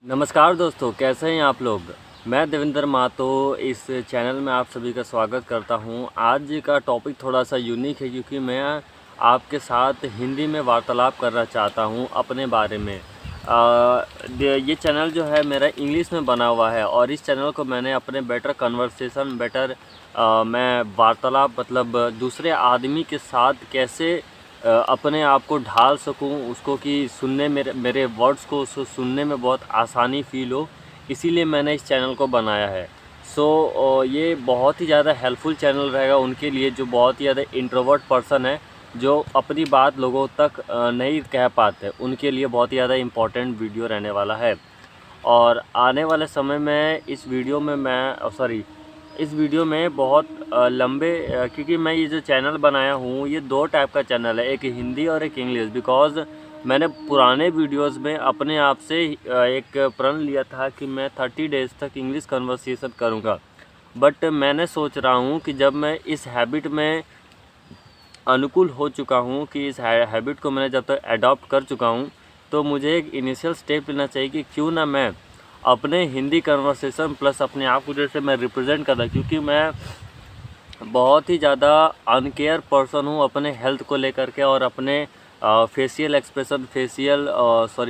नमस्कार दोस्तों, कैसे हैं आप लोग। मैं देवेंद्र मातो इस चैनल में आप सभी का स्वागत करता हूं। आज का टॉपिक थोड़ा सा यूनिक है क्योंकि मैं आपके साथ हिंदी में वार्तालाप करना चाहता हूं अपने बारे में। ये चैनल जो है मेरा इंग्लिश में बना हुआ है और इस चैनल को मैंने अपने मैं वार्तालाप मतलब दूसरे आदमी के साथ कैसे अपने आप को ढाल सकूं उसको कि सुनने मेरे वर्ड्स को उसको सुनने में बहुत आसानी फ़ील हो, इसीलिए मैंने इस चैनल को बनाया है। ये बहुत ही ज़्यादा हेल्पफुल चैनल रहेगा उनके लिए जो बहुत ही ज़्यादा इंट्रोवर्ट पर्सन है, जो अपनी बात लोगों तक नहीं कह पाते, उनके लिए बहुत ही ज़्यादा इम्पोर्टेंट वीडियो रहने वाला है। और आने वाले समय में इस वीडियो में बहुत क्योंकि मैं ये जो चैनल बनाया हूँ ये दो टाइप का चैनल है, एक हिंदी और एक इंग्लिश। बिकॉज़ मैंने पुराने वीडियोस में अपने आप से एक प्रण लिया था कि मैं 30 डेज़ तक इंग्लिश कन्वर्सेशन करूँगा। बट मैंने सोच रहा हूँ कि जब मैं इस हैबिट में अनुकूल हो चुका हूँ, कि इस हैबिट को मैंने जब तक अडॉप्ट कर चुका हूँ, तो मुझे एक इनिशियल स्टेप लेना चाहिए कि क्यों ना मैं अपने हिंदी कन्वर्सेशन प्लस अपने आप को जैसे मैं रिप्रेजेंट कर रहा, क्योंकि मैं बहुत ही ज़्यादा अनकेयर पर्सन हूँ अपने हेल्थ को लेकर के और अपने फेशियल एक्सप्रेशन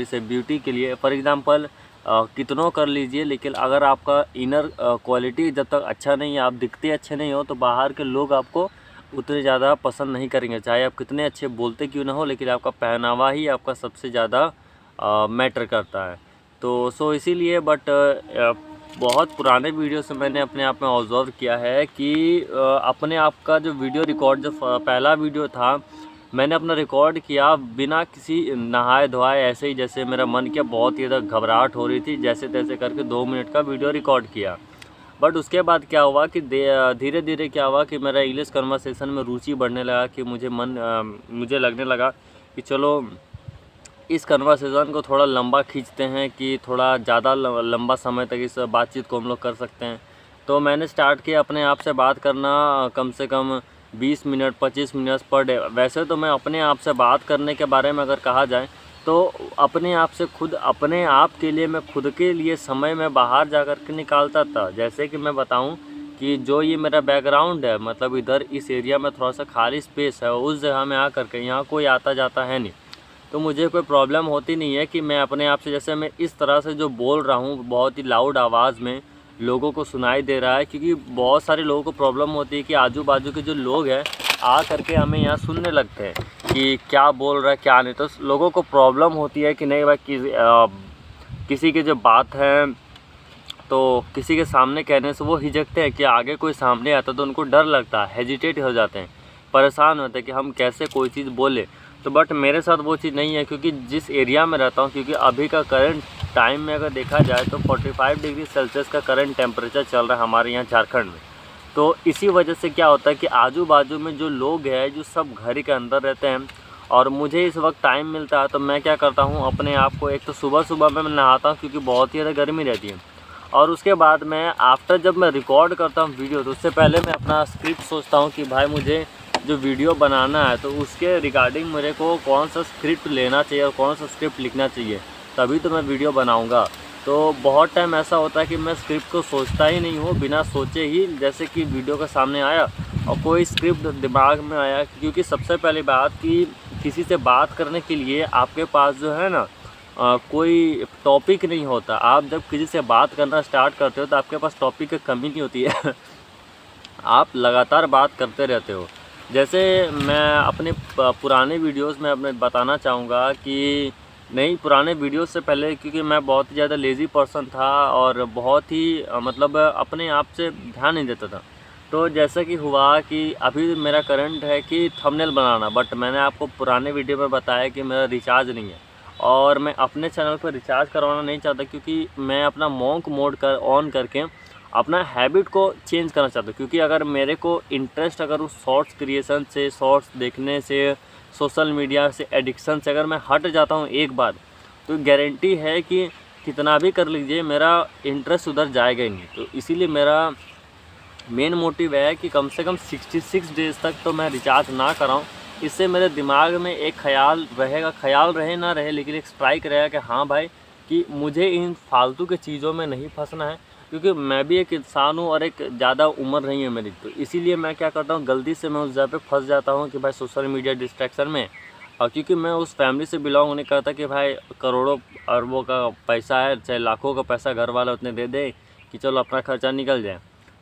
से ब्यूटी के लिए। फॉर एग्ज़ाम्पल कितनों कर लीजिए, लेकिन अगर आपका इनर क्वालिटी जब तक अच्छा नहीं है, आप दिखते अच्छे नहीं हो, तो बाहर के लोग आपको उतने ज़्यादा पसंद नहीं करेंगे। चाहे आप कितने अच्छे बोलते क्यों ना हो, लेकिन आपका पहनावा ही आपका सबसे ज़्यादा मैटर करता है। तो इसीलिए बहुत पुराने वीडियो से मैंने अपने आप में ऑब्ज़र्व किया है कि अपने आप का जो वीडियो रिकॉर्ड जो पहला वीडियो था, मैंने अपना रिकॉर्ड किया बिना किसी नहाए धोए, ऐसे ही जैसे मेरा मन किया, बहुत ही ज़्यादा घबराहट हो रही थी, जैसे तैसे करके 2 मिनट का वीडियो रिकॉर्ड किया। बट उसके बाद क्या हुआ कि धीरे धीरे क्या हुआ कि मेरा इंग्लिश कन्वर्सेशन में रुचि बढ़ने लगा, कि मुझे लगने लगा कि चलो इस कन्वर्सेशन को थोड़ा लंबा खींचते हैं, कि थोड़ा ज़्यादा लंबा समय तक इस बातचीत को हम लोग कर सकते हैं। तो मैंने स्टार्ट किया अपने आप से बात करना, कम से कम 20 मिनट 25 मिनट पर डे। वैसे तो मैं अपने आप से बात करने के बारे में अगर कहा जाए तो अपने आप के लिए मैं खुद के लिए समय में बाहर जा कर के निकालता था। जैसे कि मैं बताऊं कि जो ये मेरा बैकग्राउंड है, मतलब इधर इस एरिया में थोड़ा सा खाली स्पेस है, उस जगह में आ कर के, यहाँ कोई आता जाता है नहीं, तो मुझे कोई प्रॉब्लम होती नहीं है कि मैं अपने आप से, जैसे मैं इस तरह से जो बोल रहा हूँ बहुत ही लाउड आवाज़ में लोगों को सुनाई दे रहा है। क्योंकि बहुत सारे लोगों को प्रॉब्लम होती है कि आजू बाजू के जो लोग हैं आ करके हमें यहाँ सुनने लगते हैं कि क्या बोल रहा है क्या नहीं। तो लोगों को प्रॉब्लम होती है कि नहीं भाई, किसी की जो बात है तो किसी के सामने कहने से वो हिचकते हैं, कि आगे कोई सामने आता तो उनको डर लगता है, हेजिटेट हो जाते हैं, परेशान होते हैं कि हम कैसे कोई चीज़ बोले। तो बट मेरे साथ वो चीज़ नहीं है, क्योंकि जिस एरिया में रहता हूँ, क्योंकि अभी का करंट टाइम में अगर देखा जाए तो 45 डिग्री सेल्सियस का करंट टेम्परेचर चल रहा है हमारे यहाँ झारखंड में। तो इसी वजह से क्या होता है कि आजू बाजू में जो लोग हैं जो सब घर के अंदर रहते हैं, और मुझे इस वक्त टाइम मिलता है तो मैं क्या करता हूँ, अपने आप को एक तो सुबह सुबह में मैं नहाता हूँ क्योंकि बहुत ही ज़्यादा गर्मी रहती है, और उसके बाद मैं आफ्टर जब मैं रिकॉर्ड करता हूँ वीडियो, तो उससे पहले मैं अपना स्क्रिप्ट सोचता हूँ कि भाई मुझे जो वीडियो बनाना है तो उसके रिगार्डिंग मेरे को कौन सा स्क्रिप्ट लेना चाहिए और कौन सा स्क्रिप्ट लिखना चाहिए, तभी तो मैं वीडियो बनाऊँगा। तो बहुत टाइम ऐसा होता है कि मैं स्क्रिप्ट को सोचता ही नहीं हूँ, बिना सोचे ही जैसे कि वीडियो के सामने आया और कोई स्क्रिप्ट दिमाग में आया। क्योंकि सबसे पहली बात कि किसी से बात करने के लिए आपके पास जो है ना कोई टॉपिक नहीं होता। आप जब किसी से बात करना स्टार्ट करते हो तो आपके पास टॉपिक की कमी नहीं होती है आप लगातार बात करते रहते हो। जैसे मैं अपने पुराने वीडियोस में अपने बताना चाहूँगा कि नहीं, पुराने वीडियोस से पहले क्योंकि मैं बहुत ही ज़्यादा लेज़ी पर्सन था और बहुत ही मतलब अपने आप से ध्यान नहीं देता था। तो जैसा कि हुआ कि अभी मेरा करंट है कि थंबनेल बनाना, बट मैंने आपको पुराने वीडियो में बताया कि मेरा रिचार्ज नहीं है और मैं अपने चैनल पर रिचार्ज करवाना नहीं चाहता, क्योंकि मैं अपना मॉन्क मोड ऑन करके अपना हैबिट को चेंज करना चाहता हूँ। क्योंकि अगर मेरे को इंटरेस्ट अगर उस शॉर्ट्स क्रिएशन से, शॉर्ट्स देखने से, सोशल मीडिया से एडिक्शन से अगर मैं हट जाता हूँ एक बार, तो गारंटी है कि कितना भी कर लीजिए मेरा इंटरेस्ट उधर जाएगा ही नहीं। तो इसीलिए मेरा मेन मोटिव है कि कम से कम 66 डेज़ तक तो मैं रिचार्ज ना कराऊँ। इससे मेरे दिमाग में एक ख्याल रहेगा, ख्याल रहे ना रहे, लेकिन एक स्ट्राइक रहेगा कि हाँ भाई कि मुझे इन फालतू के चीज़ों में नहीं फंसना है, क्योंकि मैं भी एक इंसान हूँ और एक ज़्यादा उम्र नहीं है मेरी। तो इसीलिए मैं क्या करता हूँ, गलती से मैं उस जगह पे फंस जाता हूँ कि भाई सोशल मीडिया डिस्ट्रैक्शन में। और क्योंकि मैं उस फैमिली से बिलोंग नहीं करता कि भाई करोड़ों अरबों का पैसा है, चाहे लाखों का पैसा घर वाले उतने दे दें कि चलो अपना खर्चा निकल जाए।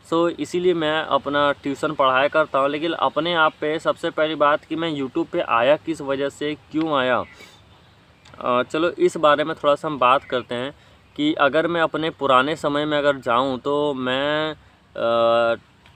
सो इसीलिए मैं अपना ट्यूशन पढ़ाया करता हूँ। लेकिन अपने आप पे सबसे पहली बात कि मैं यूट्यूब पे आया किस वजह से, क्यों आया, चलो इस बारे में थोड़ा सा हम बात करते हैं। कि अगर मैं अपने पुराने समय में अगर जाऊं तो मैं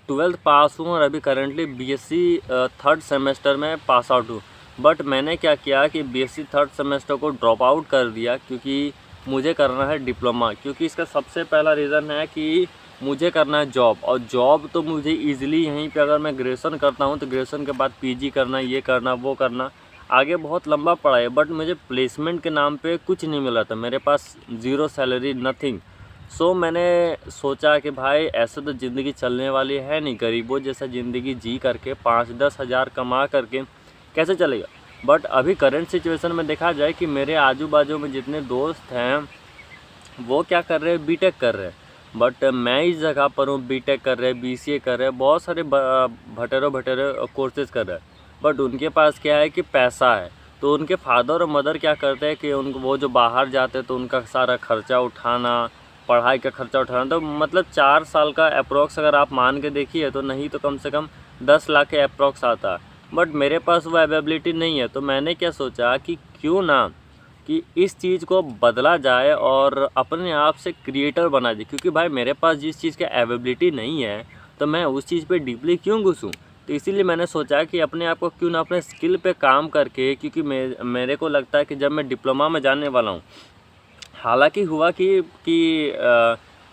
12th पास हूं और अभी करंटली बीएससी 3rd सेमेस्टर में पास आउट हूँ। बट मैंने क्या किया कि बीएससी 3rd सेमेस्टर को ड्रॉप आउट कर दिया, क्योंकि मुझे करना है डिप्लोमा। क्योंकि इसका सबसे पहला रीज़न है कि मुझे करना है जॉब, और जॉब तो मुझे ईज़िली यहीं पे अगर मैं ग्रेजुएशन करता हूँ तो ग्रेजुएशन के बाद पीजी करना, ये करना, वो करना, आगे बहुत लंबा पड़ा है। बट मुझे प्लेसमेंट के नाम पे कुछ नहीं मिला था, मेरे पास ज़ीरो सैलरी, नथिंग। सो मैंने सोचा कि भाई ऐसे तो ज़िंदगी चलने वाली है नहीं, गरीबों जैसा ज़िंदगी जी करके 5-10 हज़ार कमा करके कैसे चलेगा। बट अभी करंट सिचुएशन में देखा जाए कि मेरे आजू बाजू में जितने दोस्त हैं वो क्या कर रहे हैं, बीटेक कर रहे हैं। बट मैं इस जगह पर हूँ, बीटेक कर रहे हैं, बीसीए कर रहे हैं, बहुत सारे भटेरे कोर्सेज़ कर रहे हैं। बट उनके पास क्या है कि पैसा है। तो उनके फादर और मदर क्या करते हैं कि उनको, वो जो बाहर जाते हैं तो उनका सारा खर्चा उठाना, पढ़ाई का खर्चा उठाना, तो मतलब 4 साल का अप्रोक्स अगर आप मान के देखिए तो नहीं तो कम से कम 10 लाख के अप्रोक्स आता है। बट मेरे पास वो अवेलेबिलिटी नहीं है। तो मैंने क्या सोचा कि क्यों ना कि इस चीज़ को बदला जाए और अपने आप से क्रिएटर बना जाए। क्योंकि भाई मेरे पास जिस चीज़ की अवेलेबिलिटी नहीं है तो मैं उस चीज़ पे डीपली क्यों घुसूँ। तो इसीलिए मैंने सोचा कि अपने आप को क्यों ना अपने स्किल पे काम करके, क्योंकि मेरे को लगता है कि जब मैं डिप्लोमा में जाने वाला हूँ, हालांकि हुआ कि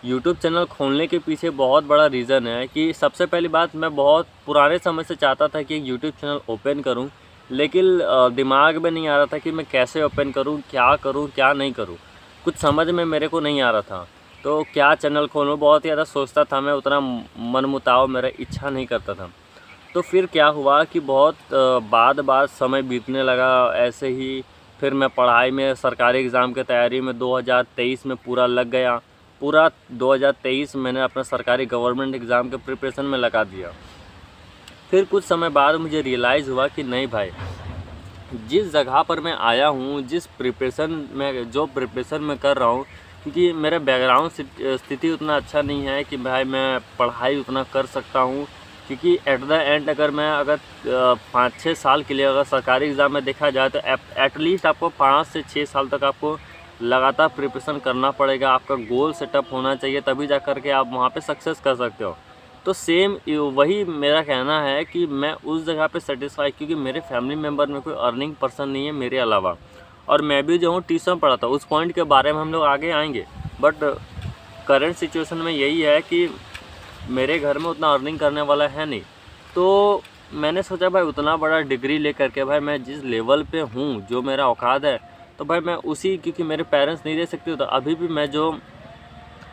यूट्यूब चैनल खोलने के पीछे बहुत बड़ा रीज़न है कि सबसे पहली बात, मैं बहुत पुराने समय से चाहता था कि एक यूट्यूब चैनल ओपन करूं। लेकिन दिमाग में नहीं आ रहा था कि मैं कैसे ओपन करूं, क्या नहीं करूं, कुछ समझ में मेरे को नहीं आ रहा था। तो क्या चैनल खोलूं, बहुत ज़्यादा सोचता था मैं, उतना मन मुताव मेरा इच्छा नहीं करता था। तो फिर क्या हुआ कि बहुत बाद समय बीतने लगा ऐसे ही। फिर मैं पढ़ाई में, सरकारी एग्ज़ाम की तैयारी में 2023 में पूरा लग गया। पूरा 2023 मैंने अपना सरकारी गवर्नमेंट एग्ज़ाम के प्रिपरेशन में लगा दिया। फिर कुछ समय बाद मुझे रियलाइज़ हुआ कि नहीं भाई, जिस जगह पर मैं आया हूँ, जिस प्रिपरेशन में, जो प्रिपरेशन मैं कर रहा हूँ, क्योंकि मेरा बैकग्राउंड स्थिति उतना अच्छा नहीं है कि भाई मैं पढ़ाई उतना कर सकता हूँ। क्योंकि एट द एंड अगर मैं 5-6 साल के लिए अगर सरकारी एग्ज़ाम में देखा जाए तो एटलीस्ट आपको 5 से 6 साल तक आपको लगातार प्रिपरेशन करना पड़ेगा। आपका गोल सेटअप होना चाहिए, तभी जा कर के आप वहाँ पे सक्सेस कर सकते हो। तो सेम वही मेरा कहना है कि मैं उस जगह पे सेटिस्फाई, क्योंकि मेरे फैमिली मेम्बर में कोई अर्निंग पर्सन नहीं है मेरे अलावा। और मैं भी जो हूँ ट्यूशन पढ़ाता हूँ, उस पॉइंट के बारे में हम लोग आगे आएंगे। बट करंट सिचुएशन में यही है कि मेरे घर में उतना अर्निंग करने वाला है नहीं। तो मैंने सोचा भाई उतना बड़ा डिग्री ले करके भाई मैं जिस लेवल पे हूँ, जो मेरा औकात है, तो भाई मैं उसी, क्योंकि मेरे पेरेंट्स नहीं दे सकते, तो अभी भी मैं जो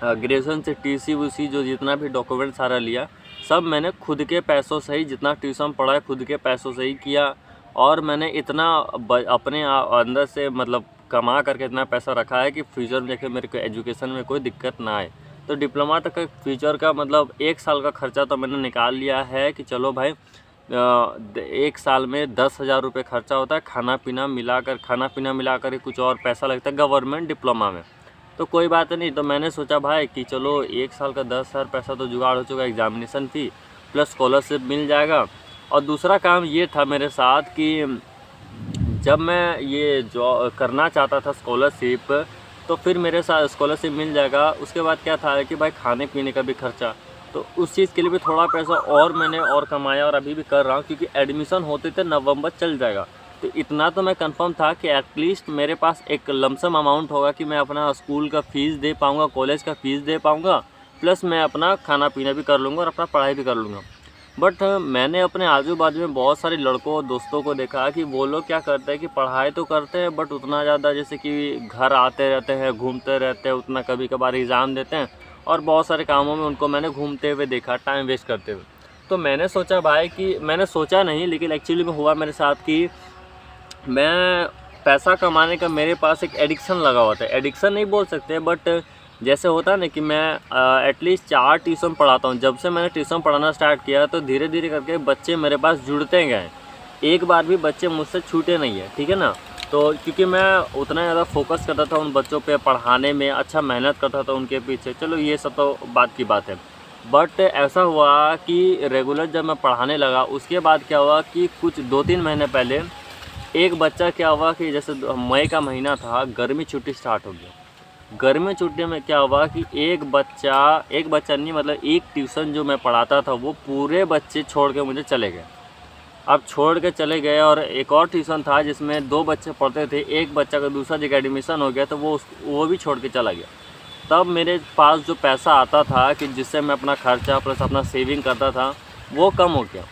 ग्रेजुएशन से टीसी वीसी जो जितना भी डॉक्यूमेंट सारा लिया, सब मैंने खुद के पैसों से ही, जितना ट्यूशन पढ़ा है खुद के पैसों से ही किया। और मैंने इतना अपने अंदर से मतलब कमा करके इतना पैसा रखा है कि फ्यूचर में जाके मेरे को एजुकेशन में कोई दिक्कत ना आए। तो डिप्लोमा तक का फ्यूचर का मतलब 1 साल का खर्चा तो मैंने निकाल लिया है कि चलो भाई 1 साल में 10,000 रुपये खर्चा होता है, खाना पीना मिला कर कुछ और पैसा लगता है गवर्नमेंट डिप्लोमा में। तो कोई बात नहीं। तो मैंने सोचा भाई कि चलो 1 साल का 10,000 पैसा तो जुगाड़ हो चुका, एग्जामिनेशन फ़ी प्लस स्कॉलरशिप मिल जाएगा। और दूसरा काम ये था मेरे साथ कि जब मैं ये जो करना चाहता था स्कॉलरशिप, तो फिर मेरे साथ स्कॉलरशिप मिल जाएगा। उसके बाद क्या था कि भाई खाने पीने का भी खर्चा, तो उस चीज़ के लिए भी थोड़ा पैसा और मैंने और कमाया, और अभी भी कर रहा हूँ। क्योंकि एडमिशन होते थे नवंबर चल जाएगा, तो इतना तो मैं कंफर्म था कि एटलीस्ट मेरे पास एक लमसम अमाउंट होगा कि मैं अपना स्कूल का फ़ीस दे पाऊँगा, कॉलेज का फ़ीस दे पाऊँगा, प्लस मैं अपना खाना पीना भी कर लूँगा और अपना पढ़ाई भी कर लूँगा। बट मैंने अपने आजू बाजू में बहुत सारे लड़कों दोस्तों को देखा कि वो लोग क्या करते हैं कि पढ़ाई तो करते हैं, बट उतना ज़्यादा जैसे कि घर आते रहते हैं, घूमते रहते हैं, उतना कभी कभार एग्ज़ाम देते हैं, और बहुत सारे कामों में उनको मैंने घूमते हुए देखा, टाइम वेस्ट करते हुए। तो मैंने सोचा भाई कि, मैंने सोचा नहीं लेकिन एक्चुअली में हुआ मेरे साथ कि मैं पैसा कमाने का मेरे पास एक एडिक्शन लगा हुआ था। एडिक्शन नहीं बोल सकते, बट जैसे होता है ना कि मैं एटलीस्ट 4 ट्यूशन पढ़ाता हूँ। जब से मैंने ट्यूशन पढ़ाना स्टार्ट किया तो धीरे धीरे करके बच्चे मेरे पास जुड़ते गए। एक बार भी बच्चे मुझसे छूटे नहीं है, ठीक है ना। तो क्योंकि मैं उतना ज़्यादा फोकस करता था उन बच्चों पे पढ़ाने में, अच्छा मेहनत करता था उनके पीछे, चलो ये सब तो बात की बात है। बट ऐसा हुआ कि रेगुलर जब मैं पढ़ाने लगा, उसके बाद क्या हुआ कि कुछ 2-3 महीने पहले एक बच्चा क्या हुआ कि जैसे मई का महीना था, गर्मी छुट्टी स्टार्ट हो गया। गर्मी छुट्टी में क्या हुआ कि एक बच्चा नहीं, मतलब एक ट्यूशन जो मैं पढ़ाता था वो पूरे बच्चे छोड़ के मुझे चले गए। अब छोड़ के चले गए, और एक और ट्यूशन था जिसमें 2 बच्चे पढ़ते थे, एक बच्चा का दूसरा जगह एडमिशन हो गया तो वो भी छोड़ के चला गया। तब मेरे पास जो पैसा आता था कि जिससे मैं अपना खर्चा प्लस अपना सेविंग करता था, वो कम हो गया।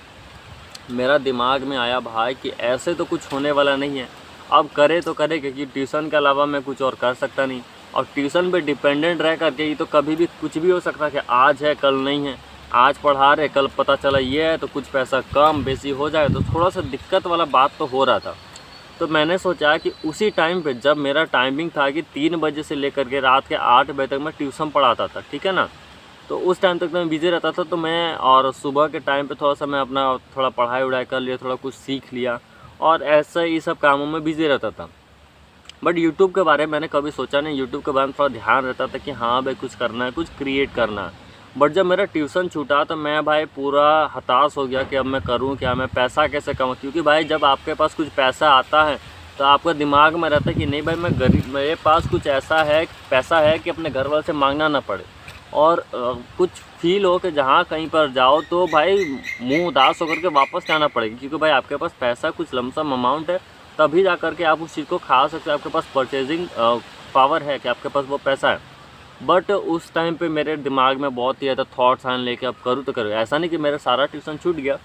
मेरा दिमाग में आया भाई कि ऐसे तो कुछ होने वाला नहीं है, अब करे तो करे, क्योंकि ट्यूशन के अलावा मैं कुछ और कर सकता नहीं। और ट्यूशन पे डिपेंडेंट रह करके ये तो कभी भी कुछ भी हो सकता है कि आज है कल नहीं है, आज पढ़ा रहे कल पता चला ये है, तो कुछ पैसा कम बेसी हो जाए, तो थोड़ा सा दिक्कत वाला बात तो हो रहा था। तो मैंने सोचा कि उसी टाइम पे जब मेरा टाइमिंग था कि 3 बजे से लेकर के रात के 8 बजे तक मैं ट्यूशन पढ़ाता था, ठीक है ना। तो उस टाइम तक मैं बिज़ी रहता था, तो मैं और सुबह के टाइम पे थोड़ा सा मैं अपना थोड़ा पढ़ाई वढ़ाई कर लिया, थोड़ा कुछ सीख लिया, और ऐसे ही सब कामों में बिज़ी रहता था। बट यूट्यूब के बारे में मैंने कभी सोचा नहीं। यूट्यूब के बारे में थोड़ा ध्यान रहता था कि हाँ भाई कुछ करना है, कुछ क्रिएट करना है। बट जब मेरा ट्यूशन छूटा तो मैं भाई पूरा हताश हो गया कि अब मैं करूँ क्या, मैं पैसा कैसे कमाऊँ। क्योंकि भाई जब आपके पास कुछ पैसा आता है तो आपका दिमाग में रहता है कि नहीं भाई मैं गरीब, मेरे पास कुछ ऐसा है पैसा है कि अपने घर वाले से मांगना ना पड़े, और कुछ फील हो कि जहाँ कहीं पर जाओ तो भाई मुंह उदास होकर के वापस आना पड़ेगा। क्योंकि भाई आपके पास पैसा कुछ लमसम अमाउंट है, तभी जा कर के आप उस चीज़ को खा सकते हो, आपके पास परचेजिंग पावर है कि आपके पास वो पैसा है। बट उस टाइम पे मेरे दिमाग में बहुत ही ज़्यादा थॉट्स आने लेके अब करूँ तो करूँ। ऐसा नहीं कि मेरा सारा ट्यूशन छूट गया,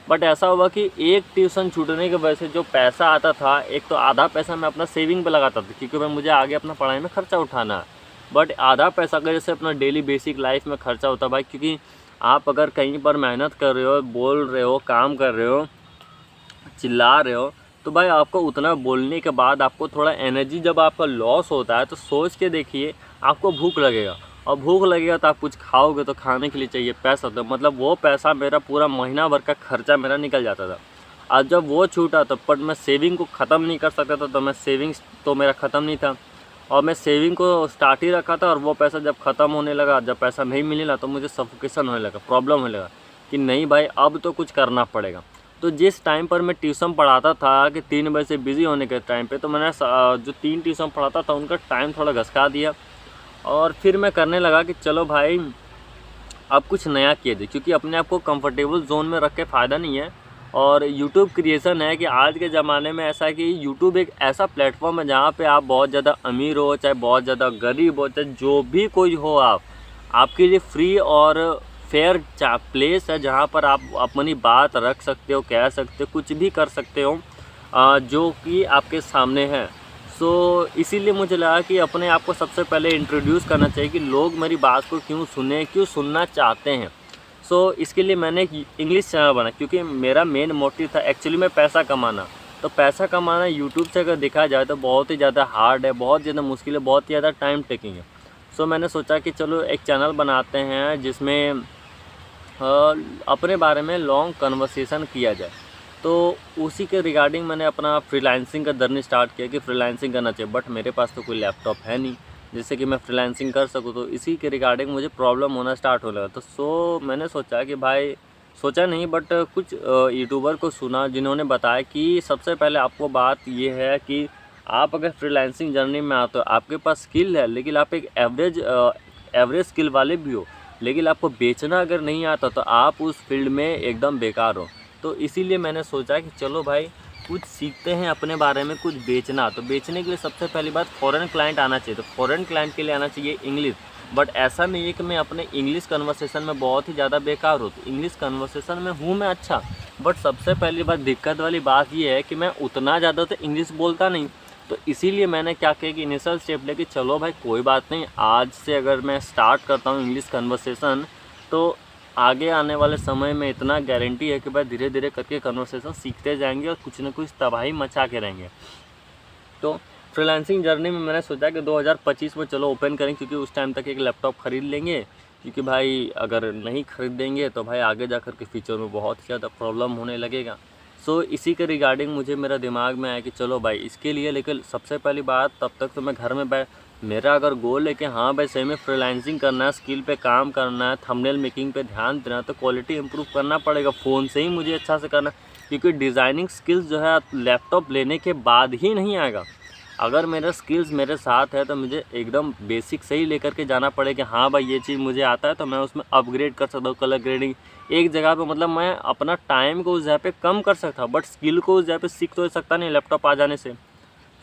बट ऐसा हुआ कि एक ट्यूशन छूटने की वजह से जो पैसा आता था, एक तो आधा पैसा मैं अपना सेविंग पे लगाता था क्योंकि मैं मुझे आगे अपना पढ़ाई में खर्चा उठाना है। बट आधा पैसा अगर जैसे अपना डेली बेसिक लाइफ में खर्चा होता भाई, क्योंकि आप अगर कहीं पर मेहनत कर रहे हो, बोल रहे हो, काम कर रहे हो, चिल्ला रहे हो, तो भाई आपको उतना बोलने के बाद आपको थोड़ा एनर्जी जब आपका लॉस होता है तो सोच के देखिए आपको भूख लगेगा, और भूख लगेगा तो आप कुछ खाओगे, तो खाने के लिए चाहिए पैसा। तो मतलब वो पैसा मेरा पूरा महीना भर का खर्चा मेरा निकल जाता था। आज जब वो छूटा तो पर मैं सेविंग को ख़त्म नहीं कर सकता था, तो मैं सेविंग्स तो मेरा ख़त्म नहीं था, और मैं सेविंग को स्टार्ट ही रखा था। और वो पैसा जब ख़त्म होने लगा, जब पैसा नहीं मिलने तो मुझे सफोकेशन होने लगा, प्रॉब्लम होने लगा कि नहीं भाई अब तो कुछ करना पड़ेगा। तो जिस टाइम पर मैं ट्यूशन पढ़ाता था कि 3 बजे से बिज़ी होने के टाइम पे, तो मैंने जो 3 ट्यूशन पढ़ाता था उनका टाइम थोड़ा घसका दिया, और फिर मैं करने लगा कि चलो भाई अब कुछ नया किया जाए, क्योंकि अपने आप को कंफर्टेबल जोन में रख के फ़ायदा नहीं है। और यूट्यूब क्रिएशन है कि आज के ज़माने में ऐसा है कि यूट्यूब एक ऐसा प्लेटफॉर्म है जहाँ पे आप बहुत ज़्यादा अमीर हो चाहे बहुत ज़्यादा गरीब हो, चाहे जो भी कोई हो, आपके लिए फ्री और फेयर प्लेस है जहाँ पर आप अपनी बात रख सकते हो, कह सकते हो, कुछ भी कर सकते हो जो कि आपके सामने है। सो इसीलिए मुझे लगा कि अपने आप को सबसे पहले इंट्रोड्यूस करना चाहिए कि लोग मेरी बात को क्यों सुने, क्यों सुनना चाहते हैं। सो इसके लिए मैंने एक इंग्लिश चैनल बनाया, क्योंकि मेरा मेन मोटिव था एक्चुअली में पैसा कमाना। तो पैसा कमाना यूट्यूब से अगर देखा जाए तो बहुत ही ज़्यादा हार्ड है, बहुत ज़्यादा मुश्किल है, बहुत ही ज़्यादा टाइम टेकिंग है। सो मैंने सोचा कि चलो एक चैनल बनाते हैं जिसमें अपने बारे में लॉन्ग कन्वर्सेशन किया जाए। तो उसी के रिगार्डिंग मैंने अपना फ्रीलांसिंग का जर्नी स्टार्ट किया कि फ्रीलांसिंग करना चाहिए। बट मेरे पास तो कोई लैपटॉप है नहीं जिससे कि मैं फ्रीलांसिंग कर सकूँ, तो इसी के रिगार्डिंग मुझे प्रॉब्लम होना स्टार्ट होने लगा। तो मैंने सोचा कि भाई, सोचा नहीं बट कुछ यूट्यूबर को सुना जिन्होंने बताया कि सबसे पहले आपको बात ये है कि आप अगर फ्रीलांसिंग जर्नी में आते हो, आपके पास स्किल है लेकिन आप एक एवरेज स्किल वाले भी हो, लेकिन आपको बेचना अगर नहीं आता तो आप उस फील्ड में एकदम बेकार हो। तो इसीलिए मैंने सोचा कि चलो भाई कुछ सीखते हैं अपने बारे में, कुछ बेचना। तो बेचने के लिए सबसे पहली बात फ़ॉरेन क्लाइंट आना चाहिए। तो फ़ॉरेन क्लाइंट के लिए आना चाहिए इंग्लिश। बट ऐसा नहीं है कि मैं अपने इंग्लिश कन्वर्सेशन में बहुत ही ज़्यादा बेकार हूँ। तो इंग्लिश कन्वर्सेशन में हूँ मैं अच्छा, बट सबसे पहली बात दिक्कत वाली बात ये है कि मैं उतना ज़्यादा तो इंग्लिश बोलता नहीं। तो इसीलिए मैंने क्या किया कि इनिशियल स्टेप लेके चलो भाई कोई बात नहीं, आज से अगर मैं स्टार्ट करता हूँ इंग्लिश कन्वर्सेशन तो आगे आने वाले समय में इतना गारंटी है कि भाई धीरे धीरे करके कन्वर्सेशन सीखते जाएंगे और कुछ ना कुछ तबाही मचा के रहेंगे। तो फ्रीलांसिंग जर्नी में मैंने सोचा कि 2025 में चलो ओपन करें, क्योंकि उस टाइम तक एक लैपटॉप ख़रीद लेंगे, क्योंकि भाई अगर नहीं ख़रीदेंगे तो भाई आगे जाकर के फ्यूचर में बहुत ही ज़्यादा प्रॉब्लम होने लगेगा। सो इसी के रिगार्डिंग मुझे मेरा दिमाग में आया कि चलो भाई इसके लिए, लेकिन सबसे पहली बात तब तक तो मैं घर में मेरा अगर गोल है कि हाँ भाई सही में फ्रीलांसिंग करना है, स्किल पे काम करना है, थंबनेल मेकिंग पे ध्यान देना है, तो क्वालिटी इंप्रूव करना पड़ेगा, फ़ोन से ही मुझे अच्छा से करना, क्योंकि डिज़ाइनिंग स्किल्स जो है लैपटॉप लेने के बाद ही नहीं आएगा। अगर मेरा स्किल्स मेरे साथ है तो मुझे एकदम बेसिक से ही लेकर के जाना पड़ेगा। हाँ भाई ये चीज़ मुझे आता है तो मैं उसमें अपग्रेड कर सकता हूँ, कलर ग्रेडिंग एक जगह पे, मतलब मैं अपना टाइम को उस जगह पे कम कर सकता हूँ, बट स्किल को उस जगह पे सीख तो सकता नहीं लैपटॉप आ जाने से।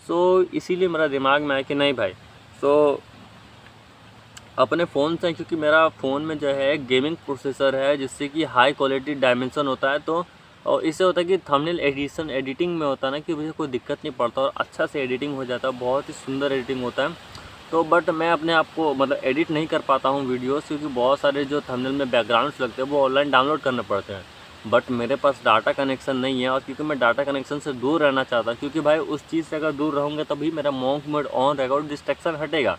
सो इसीलिए मेरा दिमाग में आया कि नहीं भाई, सो अपने फ़ोन से, क्योंकि मेरा फ़ोन में जो है गेमिंग प्रोसेसर है जिससे कि हाई क्वालिटी डायमेंशन होता है, तो और इससे होता है कि थंबनेल एडिटिंग में होता है ना कि मुझे कोई दिक्कत नहीं पड़ता और अच्छा से एडिटिंग हो जाता है, बहुत ही सुंदर एडिटिंग होता है। तो बट मैं अपने आप को मतलब एडिट नहीं कर पाता हूँ वीडियोस, क्योंकि बहुत सारे जो थंबनेल में बैकग्राउंड्स लगते हैं वो ऑनलाइन डाउनलोड करने पड़ते हैं, बट मेरे पास डाटा कनेक्शन नहीं है, और क्योंकि मैं डाटा कनेक्शन से दूर रहना चाहता हूँ, क्योंकि भाई उस चीज़ से अगर दूर रहूँगा तभी मेरा मॉन्क मोड ऑन रहेगा और डिस्ट्रैक्शन हटेगा।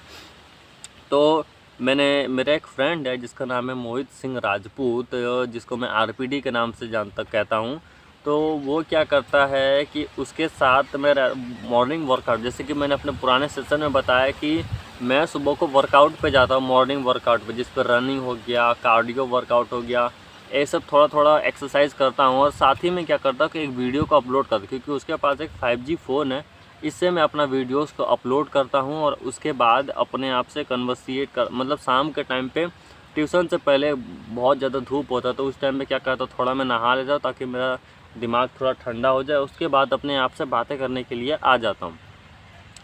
तो मेरा एक फ्रेंड है जिसका नाम है मोहित सिंह राजपूत, जिसको मैं आरपीडी के नाम से कहता हूँ। तो वो क्या करता है कि उसके साथ मेरा मॉर्निंग वर्कआउट, जैसे कि मैंने अपने पुराने सेशन में बताया कि मैं सुबह को वर्कआउट पे जाता हूँ, मॉर्निंग वर्कआउट पे, जिस पर रनिंग हो गया, कार्डियो वर्कआउट हो गया, ये सब थोड़ा थोड़ा एक्सरसाइज करता हूँ। और साथ ही में क्या करता हूँ कि एक वीडियो को अपलोड करता हूँ, क्योंकि उसके पास एक 5G फ़ोन है, इससे मैं अपना वीडियोस को अपलोड करता हूँ। और उसके बाद अपने आप से कन्वर्सेट कर, मतलब शाम के टाइम पे ट्यूशन से पहले बहुत ज़्यादा धूप होता है, तो उस टाइम पे क्या करता हूँ, थोड़ा मैं नहा लेता हूँ ताकि मेरा दिमाग थोड़ा ठंडा हो जाए, उसके बाद अपने आप से बातें करने के लिए आ जाता हूँ।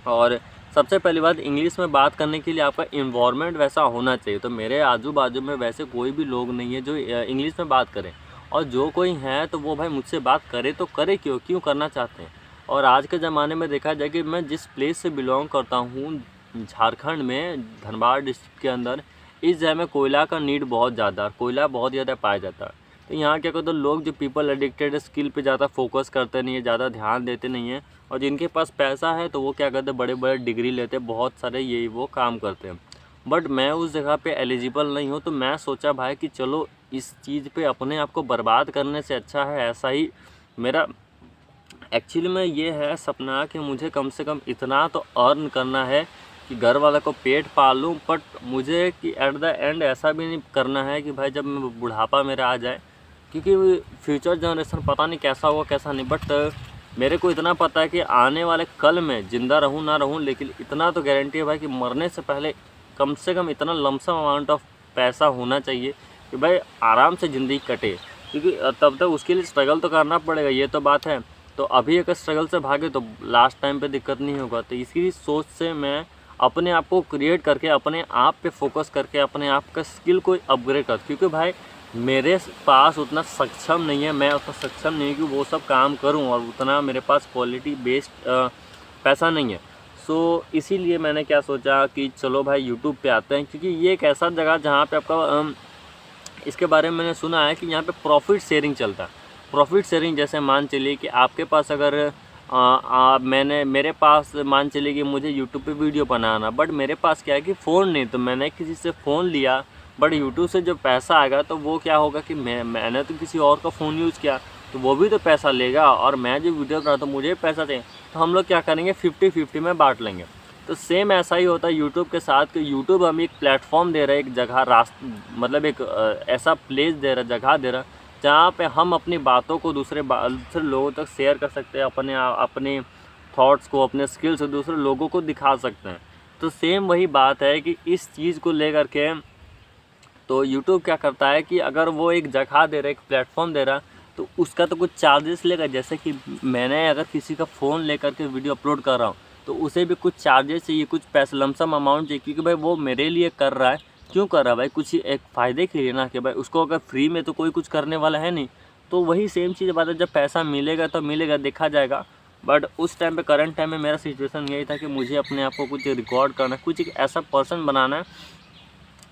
और सबसे पहली बात, इंग्लिश में बात करने के लिए आपका इन्वायरमेंट वैसा होना चाहिए। तो मेरे आजू बाजू में वैसे कोई भी लोग नहीं है जो इंग्लिश में बात करें, और जो कोई है तो वो भाई मुझसे बात करे तो करे, क्यों करना चाहते हैं। और आज के ज़माने में देखा जाए कि मैं जिस प्लेस से बिलोंग करता हूँ, झारखंड में धनबाद डिस्ट्रिक्ट के अंदर, इस जगह में कोयला का नीड बहुत ज़्यादा, कोयला बहुत ज़्यादा पाया जाता है। तो यहाँ क्या करते हैं लोग, जो पीपल एडिक्टेड है, स्किल पे ज़्यादा फोकस करते नहीं है, ज़्यादा ध्यान देते नहीं हैं, और जिनके पास पैसा है तो वो क्या करते हैं बड़े बड़े डिग्री लेते हैं, बहुत सारे ये वो काम करते हैं। बट मैं उस जगह पे एलिजिबल नहीं हूँ, तो मैं सोचा भाई कि चलो इस चीज़ पे अपने आप को बर्बाद करने से अच्छा है ऐसा ही मेरा एक्चुअली में ये है सपना कि मुझे कम से कम इतना तो अर्न करना है कि घर वालों को पेट पाल लूँ, बट मुझे कि एट द एंड ऐसा भी नहीं करना है कि भाई जब मैं बुढ़ापा मेरा आ जाए, क्योंकि फ्यूचर जनरेशन पता नहीं कैसा होगा कैसा नहीं, बट मेरे को इतना पता है कि आने वाले कल में ज़िंदा रहूँ ना रहूँ, लेकिन इतना तो गारंटी है भाई कि मरने से पहले कम से कम इतना लमसम अमाउंट ऑफ पैसा होना चाहिए कि भाई आराम से ज़िंदगी कटे, क्योंकि तब तक उसके लिए स्ट्रगल तो करना पड़ेगा, ये तो बात है। तो अभी अगर स्ट्रगल से भागे तो लास्ट टाइम पे दिक्कत नहीं होगा। तो इसी सोच से मैं अपने आप को क्रिएट करके, अपने आप पे फोकस करके, अपने आप का स्किल को अपग्रेड कर, क्योंकि भाई मेरे पास उतना सक्षम नहीं है, मैं उतना सक्षम नहीं हूँ कि वो सब काम करूँ, और उतना मेरे पास क्वालिटी बेस्ड पैसा नहीं है। सो इसीलिए मैंने क्या सोचा कि चलो भाई यूट्यूब पे आते हैं, क्योंकि ये एक ऐसा जगह जहाँ पे आपका इसके बारे में मैंने सुना है कि यहाँ पे प्रॉफिट शेयरिंग चलता है। प्रॉफिट शेयरिंग जैसे मान चलिए कि आपके पास अगर मेरे पास मान चलिए कि मुझे यूट्यूब पे वीडियो बनाना, बट मेरे पास क्या है कि फ़ोन नहीं, तो मैंने किसी से फ़ोन लिया, बट यूट्यूब से जो पैसा आएगा तो वो क्या होगा कि मैंने तो किसी और का फ़ोन यूज़ किया, तो वो भी तो पैसा लेगा, और मैं जो वीडियो बना तो मुझे पैसा दें, तो हम लोग क्या करेंगे 50-50 में बांट लेंगे। तो सेम ऐसा ही होता है यूट्यूब के साथ कि यूट्यूब हमें एक प्लेटफॉर्म दे रहा है, एक जगह मतलब एक ऐसा प्लेस दे रहा है, जगह दे रहा है जहाँ पे हम अपनी बातों को दूसरे लोगों तक शेयर कर सकते हैं, अपने थॉट्स को, अपने स्किल्स को दूसरे लोगों को दिखा सकते हैं। तो सेम वही बात है कि इस चीज़ को लेकर के तो यूट्यूब क्या करता है कि अगर वो एक जगह दे रहा है, एक प्लेटफॉर्म दे रहा, तो उसका तो कुछ चार्जेस लेगा। जैसे कि मैंने अगर किसी का फ़ोन लेकर के वीडियो अपलोड कर रहा हूँ तो उसे भी कुछ चार्जेस चाहिए, कुछ पैसे, लमसम अमाउंट चाहिए, क्योंकि भाई वो मेरे लिए कर रहा है। क्यों कर रहा है भाई? कुछ एक फ़ायदे के लिए ना, कि भाई उसको अगर फ्री में तो कोई कुछ करने वाला है नहीं। तो वही सेम चीज़ बात है, जब पैसा मिलेगा तो मिलेगा, देखा जाएगा। बट उस टाइम पे, करंट टाइम में मेरा सिचुएशन यही था कि मुझे अपने आप को कुछ रिकॉर्ड करना, कुछ एक ऐसा पर्सन बनाना है।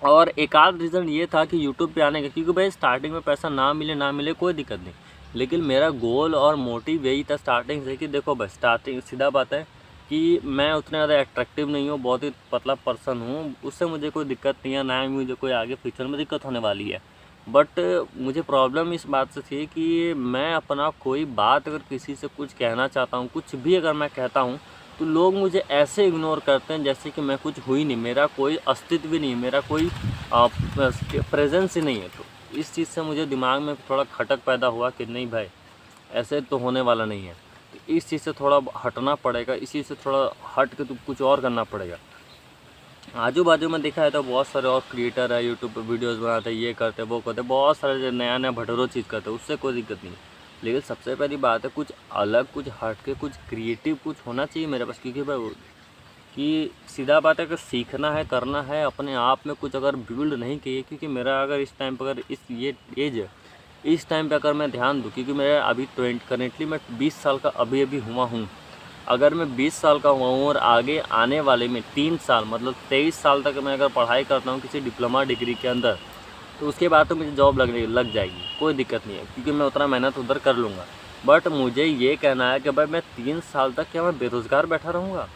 और एक आध रीज़न ये था कि यूट्यूब पे आने का, क्योंकि भाई स्टार्टिंग में पैसा ना मिले कोई दिक्कत नहीं, लेकिन मेरा गोल और मोटिव यही था स्टार्टिंग से कि देखो भाई, स्टार्टिंग सीधा बात है कि मैं उतना ज़्यादा अट्रैक्टिव नहीं हूँ, बहुत ही पतला पर्सन हूँ, उससे मुझे कोई दिक्कत नहीं है, ना ही मुझे कोई आगे फ्यूचर में दिक्कत होने वाली है। बट मुझे प्रॉब्लम इस बात से थी कि मैं अपना कोई बात अगर किसी से कुछ कहना चाहता हूँ, कुछ भी अगर मैं कहता हूँ, तो लोग मुझे ऐसे इग्नोर करते हैं जैसे कि मैं कुछ हुई नहीं, मेरा कोई अस्तित्व भी नहीं, मेरा कोई प्रेजेंस ही नहीं है। तो इस चीज़ से मुझे दिमाग में थोड़ा खटक पैदा हुआ कि नहीं भाई, ऐसे तो होने वाला नहीं है। तो इस चीज़ से थोड़ा हटना पड़ेगा, इस चीज़ से थोड़ा हट के तो कुछ और करना पड़ेगा। आजू बाजू में देखा है तो बहुत सारे और क्रिएटर है, यूट्यूब पे वीडियोस बनाते हैं, ये करते वो करते, बहुत सारे जो नया नया भटोरो चीज़ करते हैं, उससे कोई दिक्कत नहीं। लेकिन सबसे पहली बात है कुछ अलग, कुछ हट के, कुछ क्रिएटिव कुछ होना चाहिए मेरे पास। क्योंकि भाई कि सीधा बात है, अगर सीखना है, करना है, अपने आप में कुछ अगर बिल्ड नहीं किए, क्योंकि मेरा अगर इस टाइम पर, अगर ये एज है, इस टाइम पे अगर मैं ध्यान दूँ, क्योंकि मेरा अभी करेंटली मैं 20 साल का अभी हुआ हूँ। अगर मैं 20 साल का हुआ हूँ और आगे आने वाले में 3 साल मतलब 23 साल तक मैं अगर पढ़ाई करता हूँ किसी डिप्लोमा डिग्री के अंदर, तो उसके बाद तो मुझे जॉब लग जाएगी, कोई दिक्कत नहीं है, क्योंकि मैं उतना मेहनत उधर कर लूँगा। बट मुझे ये कहना है कि भाई मैं 3 साल तक क्या मैं बेरोज़गार बैठा रहूँगा?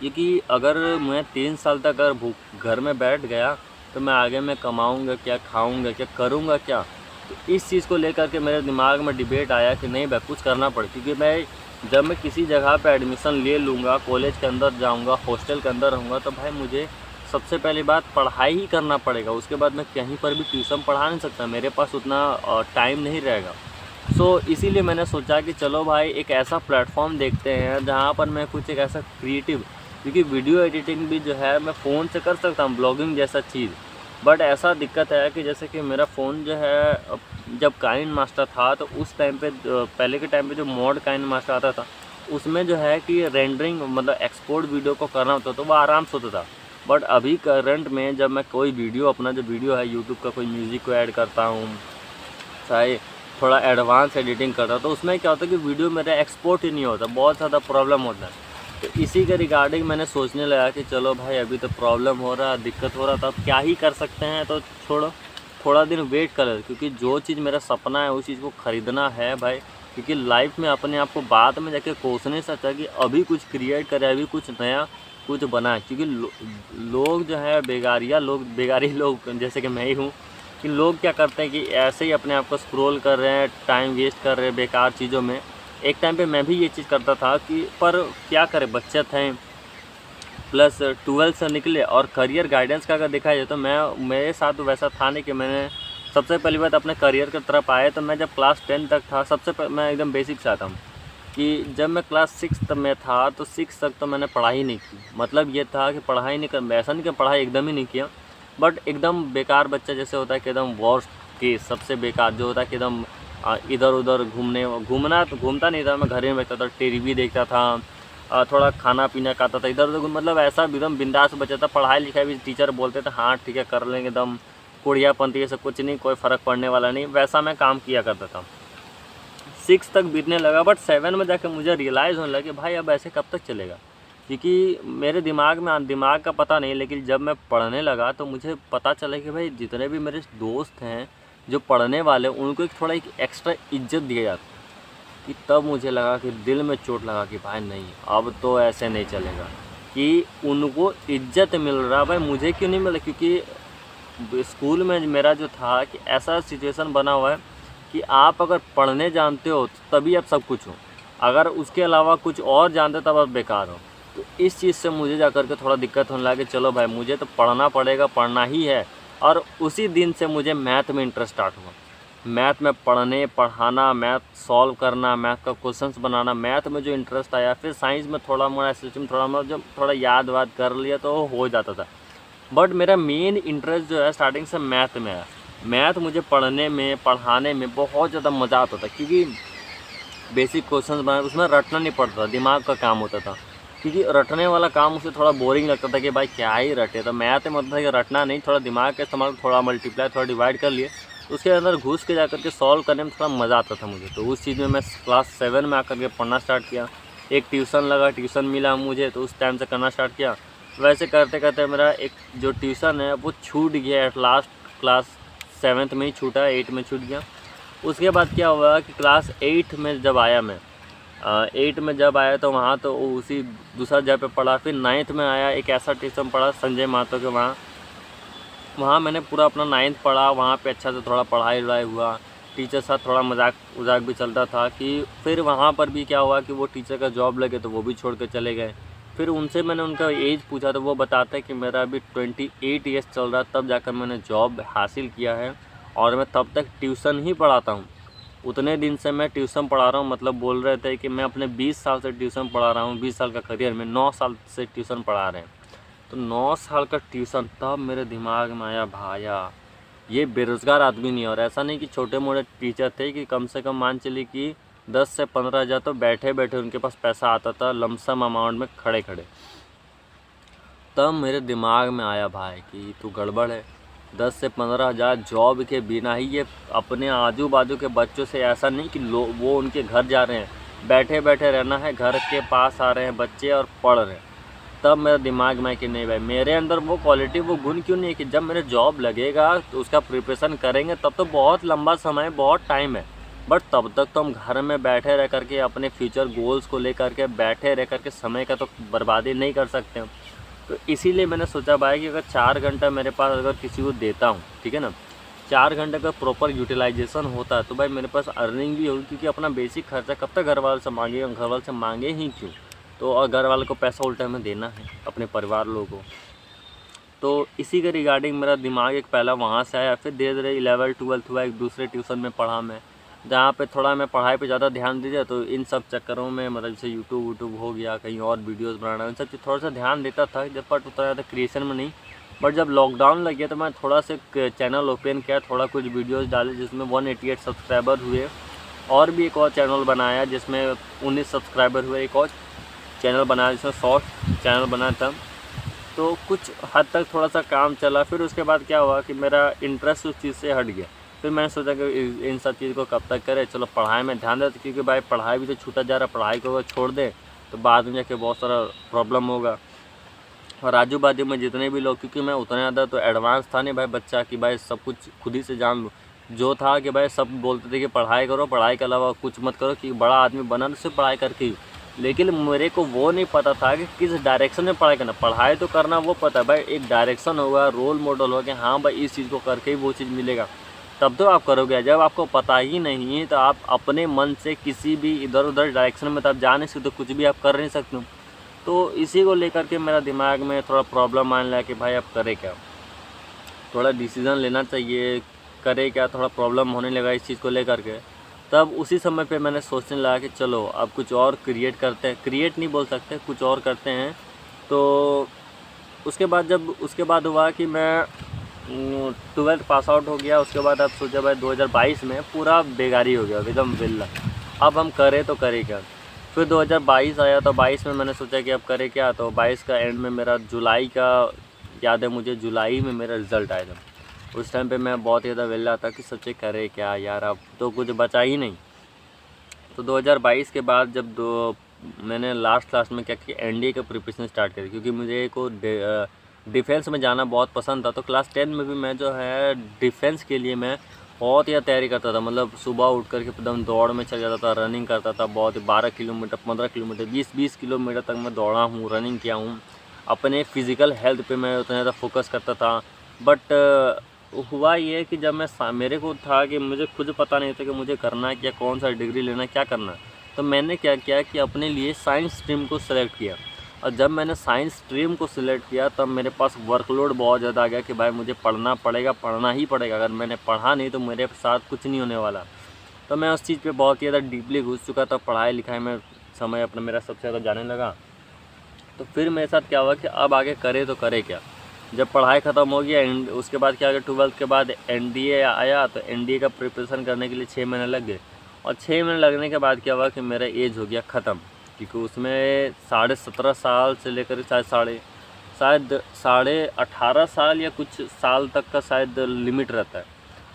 क्योंकि अगर मैं 3 साल तक अगर घर में बैठ गया, तो मैं आगे मैं कमाऊँगा क्या, खाऊँगा क्या, करूँगा क्या? तो इस चीज़ को लेकर के मेरे दिमाग में डिबेट आया कि नहीं भाई कुछ करना पड़े। क्योंकि मैं जब मैं किसी जगह पे एडमिशन ले लूँगा, कॉलेज के अंदर जाऊँगा, हॉस्टल के अंदर रहूँगा, तो भाई मुझे सबसे पहली बात पढ़ाई ही करना पड़ेगा। उसके बाद मैं कहीं पर भी ट्यूशन पढ़ा नहीं सकता, मेरे पास उतना टाइम नहीं रहेगा। सो इसीलिए मैंने सोचा कि चलो भाई एक ऐसा प्लेटफॉर्म देखते हैं जहाँ पर मैं कुछ एक ऐसा क्रिएटिव, क्योंकि वीडियो एडिटिंग भी जो है मैं फ़ोन से कर सकता हूँ, ब्लॉगिंग जैसा चीज़। बट ऐसा दिक्कत है कि जैसे कि मेरा फ़ोन जो है जब काइन मास्टर था, तो उस टाइम पे पहले के टाइम पे जो मॉड काइन मास्टर आता था, उसमें जो है कि रेंडरिंग मतलब एक्सपोर्ट वीडियो को करना होता तो वो आराम से होता था। बट अभी करंट में जब मैं कोई वीडियो, अपना जो वीडियो है यूट्यूब का, कोई म्यूज़िक को ऐड करता हूँ, चाहे थोड़ा एडवांस एडिटिंग करता हूँ, तो उसमें क्या होता है कि वीडियो मेरा एक्सपोर्ट ही नहीं होता, बहुत ज़्यादा प्रॉब्लम होता है। तो इसी के रिगार्डिंग मैंने सोचने लगा कि चलो भाई अभी तो प्रॉब्लम हो रहा, दिक्कत हो रहा, तो अब क्या ही कर सकते हैं, तो छोड़ो थोड़ा दिन वेट कर। क्योंकि जो चीज़ मेरा सपना है उस चीज़ को ख़रीदना है भाई। क्योंकि लाइफ में अपने आप को बाद में जाके कोसने से अच्छा कि अभी कुछ क्रिएट करें, अभी कुछ नया कुछ बनाए। क्योंकि लोग जो है बेगारी लोग जैसे कि मैं ही हूँ, कि लोग क्या करते हैं कि ऐसे ही अपने आप को स्क्रॉल कर रहे हैं, टाइम वेस्ट कर रहे हैं बेकार चीज़ों में। एक टाइम पे मैं भी ये चीज़ करता था कि पर क्या करें, बच्चे थे, प्लस 12 से निकले, और करियर गाइडेंस का अगर देखा जाए तो मेरे साथ वैसा था नहीं कि मैंने सबसे पहली बात अपने करियर की तरफ आए। तो मैं जब क्लास 10 तक था, मैं एकदम बेसिक से आता हूँ कि जब मैं क्लास 6 में था, तो 6 तक तो मैंने पढ़ाई नहीं की। मतलब ये था कि पढ़ाई नहीं कर, ऐसा नहीं कि पढ़ाई एकदम ही नहीं किया, बट एकदम बेकार बच्चा जैसे होता है कि एकदम वर्स्ट केस, सबसे बेकार जो होता है कि एकदम इधर उधर घूमता नहीं था। मैं घर में बैठता था, टीवी देखता था, थोड़ा खाना पीना खाता था, इधर उधर, मतलब ऐसा एकदम बिंदास बच्चा था। पढ़ाई लिखाई भी टीचर बोलते थे हाँ ठीक है कर लेंगे, एकदम कुड़ियापंथी ये सब कुछ नहीं, कोई फ़र्क पड़ने वाला नहीं, वैसा मैं काम किया करता था। 6 तक बीतने लगा, बट 7 में जाकर मुझे रियलाइज़ होने लगा कि भाई अब ऐसे कब तक चलेगा। क्योंकि मेरे दिमाग का पता नहीं, लेकिन जब मैं पढ़ने लगा तो मुझे पता चला कि भाई जितने भी मेरे दोस्त हैं जो पढ़ने वाले, उनको एक एक्स्ट्रा इज्जत दिया जाता। कि तब मुझे लगा कि दिल में चोट लगा कि भाई नहीं, अब तो ऐसे नहीं चलेगा, कि उनको इज्जत मिल रहा, भाई मुझे क्यों नहीं मिला। क्योंकि स्कूल में मेरा जो था कि ऐसा सिचुएशन बना हुआ है कि आप अगर पढ़ने जानते हो तो तभी आप सब कुछ हो, अगर उसके अलावा कुछ और जानते तब आप बेकार हो। तो इस चीज़ से मुझे जाकर के थोड़ा दिक्कत होने लगा कि चलो भाई मुझे तो पढ़ना पड़ेगा, पढ़ना ही है। और उसी दिन से मुझे मैथ में इंटरेस्ट स्टार्ट हुआ। मैथ में पढ़ाना, मैथ सॉल्व करना, मैथ का क्वेश्चंस बनाना, मैथ में जो इंटरेस्ट आया। फिर साइंस में थोड़ा मोड़ा सिस्टम, जब थोड़ा याद वाद कर लिया तो हो जाता था। बट मेरा मेन इंटरेस्ट जो है स्टार्टिंग से मैथ में है। मैथ मुझे पढ़ने में, पढ़ाने में बहुत ज़्यादा मज़ा आता था, क्योंकि बेसिक क्वेश्चंस बनाए, उसमें रटना नहीं पड़ता, दिमाग का काम होता था। क्योंकि रटने वाला काम उसे थोड़ा बोरिंग लगता था कि भाई क्या ही रटे। तो मैथ में मतलब कि रटना नहीं, थोड़ा दिमाग का इस्तेमाल, थोड़ा मल्टीप्लाई, थोड़ा डिवाइड कर लिए, उसके अंदर घुस के जाकर के सॉल्व करने में थोड़ा मज़ा आता था मुझे। तो उस चीज़ में मैं क्लास 7 में आकर के पढ़ना स्टार्ट किया। एक ट्यूशन मिला मुझे, तो उस टाइम से करना स्टार्ट किया। वैसे करते करते मेरा एक जो ट्यूशन है वो छूट गया एट लास्ट, क्लास 7 में ही छूटा, 8 में छूट गया। उसके बाद क्या हुआ कि क्लास 8 में जब आया मैं, 8 में जब आया तो वहाँ तो उसी दूसरा जगह पे पढ़ा। फिर 9th में आया, एक ऐसा ट्यूशन पढ़ा संजय मातो के वहाँ। वहाँ मैंने पूरा अपना 9th पढ़ा। वहाँ पे अच्छा से थोड़ा पढ़ाई वढ़ाई हुआ, टीचर साथ थोड़ा मजाक उजाक भी चलता था। कि फिर वहाँ पर भी क्या हुआ कि वो टीचर का जॉब लगे तो वो भी छोड़ के चले गए। फिर उनसे मैंने उनका एज पूछा तो वो बताते हैं कि मेरा अभी 28 ईयर्स चल रहा, तब जाकर मैंने जॉब हासिल किया है और मैं तब तक ट्यूशन ही पढ़ाता हूँ। उतने दिन से मैं ट्यूशन पढ़ा रहा हूँ। मतलब बोल रहे थे कि मैं अपने 20 साल से ट्यूशन पढ़ा रहा हूँ। 20 साल का करियर में 9 साल से ट्यूशन पढ़ा रहे हैं। तो 9 साल का ट्यूशन, तब मेरे दिमाग में आया भाया ये बेरोज़गार आदमी नहीं है। और ऐसा नहीं कि छोटे मोटे टीचर थे, कि कम से कम मान चलिए कि 10 से 15 हज़ार तो बैठे बैठे उनके पास पैसा आता था लमसम अमाउंट में खड़े खड़े। तब मेरे दिमाग में आया भाई कि तू गड़बड़ है। 10 से 15 हज़ार जॉब के बिना ही ये अपने आजू बाजू के बच्चों से, ऐसा नहीं कि वो उनके घर जा रहे हैं, बैठे बैठे रहना है, घर के पास आ रहे हैं बच्चे और पढ़ रहे हैं। तब मेरा दिमाग में कि नहीं भाई, मेरे अंदर वो क्वालिटी, वो गुण क्यों नहीं है कि जब मेरे जॉब लगेगा तो उसका प्रिपरेशन करेंगे, तब तो बहुत लंबा समय, बहुत टाइम है। बट तब तक तो हम घर में बैठे रह करके अपने फ्यूचर गोल्स को लेकर के बैठे रह करके समय का तो बर्बादी नहीं कर सकते हैं। तो इसीलिए मैंने सोचा भाई कि अगर 4 घंटा मेरे पास अगर किसी को देता हूँ, ठीक है ना, 4 घंटे का प्रॉपर यूटिलाइजेशन होता है तो भाई मेरे पास अर्निंग भी होगी। क्योंकि अपना बेसिक खर्चा कब तक घर वाले से मांगेगा, घर वाले से मांगे ही क्यों। तो और घर वाले को पैसा उल्टा में देना है अपने परिवार लोगों को। तो इसी के रिगार्डिंग मेरा दिमाग एक पहला वहाँ से आया। फिर धीरे धीरे 11th 12th हुआ, एक दूसरे ट्यूशन में पढ़ा मैं, जहाँ पे थोड़ा मैं पढ़ाई पे ज़्यादा ध्यान दीजिए। तो इन सब चक्करों में मतलब जैसे यूट्यूब हो गया, कहीं और वीडियोस बनाना, इन सब चीज़ थोड़ा सा ध्यान देता था, जब बट उतना ज़्यादा क्रिएशन में नहीं। बट जब लॉकडाउन लग गया तो मैं थोड़ा से चैनल ओपन किया, थोड़ा कुछ वीडियोज़ डाले जिसमें 188 सब्सक्राइबर हुए। और भी एक और चैनल बनाया जिसमें 19 सब्सक्राइबर हुए। एक और चैनल बनाया जिसमें शॉर्ट चैनल बनाया था। तो कुछ हद तक थोड़ा सा काम चला। फिर उसके बाद क्या हुआ कि मेरा इंटरेस्ट उस चीज़ से हट गया। फिर मैंने सोचा कि इन सब चीज़ को कब तक करें, चलो पढ़ाई में ध्यान देते, क्योंकि भाई पढ़ाई भी तो छूटा जा रहा। पढ़ाई को अगर छोड़ दे तो बाद में जाके बहुत सारा प्रॉब्लम होगा। और आजू बाजू में जितने भी लोग, क्योंकि मैं उतना ज़्यादा तो एडवांस था नहीं भाई बच्चा कि भाई सब कुछ खुद ही से जान लूँ। जो था कि भाई सब बोलते थे कि पढ़ाई करो, पढ़ाई के अलावा कुछ मत करो, कि बड़ा आदमी बना तो सिर्फ पढ़ाई करके ही। लेकिन मेरे को वो नहीं पता था कि किस डायरेक्शन में पढ़ाई करना। पढ़ाई तो करना वो पता है भाई, एक डायरेक्शन होगा, रोल मॉडल होगा कि हाँ भाई इस चीज़ को करके ही वो चीज़ मिलेगा, तब तो आप करोगे। जब आपको पता ही नहीं है तो आप अपने मन से किसी भी इधर उधर डायरेक्शन में तो आप जा नहीं सकते, कुछ भी आप कर नहीं सकते। तो इसी को लेकर के मेरा दिमाग में थोड़ा प्रॉब्लम आने लगा कि भाई अब करे क्या, थोड़ा डिसीज़न लेना चाहिए, करे क्या, थोड़ा प्रॉब्लम होने लगा इस चीज़ को लेकर के। तब उसी समय पे मैंने सोचने लगा कि चलो अब कुछ और क्रिएट करते हैं, क्रिएट नहीं बोल सकते, कुछ और करते हैं। तो उसके बाद हुआ कि मैं 12th पास आउट हो गया। उसके बाद अब सोचा भाई 2022 में पूरा बेगारी हो गया एकदम विल्ला, अब हम करें तो करें क्या। फिर 2022 आया तो 22 में मैंने सोचा कि अब करें क्या। तो 22 का एंड में मेरा जुलाई का याद है मुझे, जुलाई में मेरा रिज़ल्ट आया था। उस टाइम पे मैं बहुत ज़्यादा वेला था कि सोचे करे क्या यार, अब तो कुछ बचा ही नहीं। तो 2022 के बाद जब मैंने लास्ट में क्या किया, एनडीए का प्रिपरेशन स्टार्ट करी, क्योंकि मुझे को डिफेंस में जाना बहुत पसंद था। तो क्लास 10 में भी मैं जो है डिफेंस के लिए मैं बहुत ज़्यादा तैयारी करता था। मतलब सुबह उठ करके एकदम दौड़ में चल जाता था, रनिंग करता था बहुत, 12 किलोमीटर 15 किलोमीटर 20 किलोमीटर तक मैं दौड़ा हूँ, रनिंग किया हूँ। अपने फ़िज़िकल हेल्थ पे मैं उतना ज़्यादा फोकस करता था। बट हुआ ये कि जब मेरे को था कि मुझे खुद पता नहीं था कि मुझे करना है क्या, कौन सा डिग्री लेना है, क्या करना है। तो मैंने क्या किया कि अपने लिए साइंस स्ट्रीम को सेलेक्ट किया। और जब मैंने साइंस स्ट्रीम को सिलेक्ट किया तब मेरे पास वर्कलोड बहुत ज़्यादा आ गया कि भाई मुझे पढ़ना पड़ेगा, पढ़ना ही पड़ेगा। अगर मैंने पढ़ा नहीं तो मेरे साथ कुछ नहीं होने वाला। तो मैं उस चीज़ पे बहुत ज़्यादा डीपली घुस चुका था, पढ़ाई लिखाई में समय अपना मेरा सबसे ज़्यादा जाने लगा। तो फिर मेरे साथ क्या हुआ कि अब आगे करे तो करे क्या। जब पढ़ाई ख़त्म हो गया उसके बाद क्या, 12th के बाद एनडीए आया। तो एनडीए का प्रिपरेशन करने के लिए 6 महीने लग गए। और 6 महीने लगने के बाद क्या हुआ कि मेरा एज हो गया ख़त्म, क्योंकि उसमें 17.5 साल से लेकर शायद 18.5 साल या कुछ साल तक का शायद लिमिट रहता है,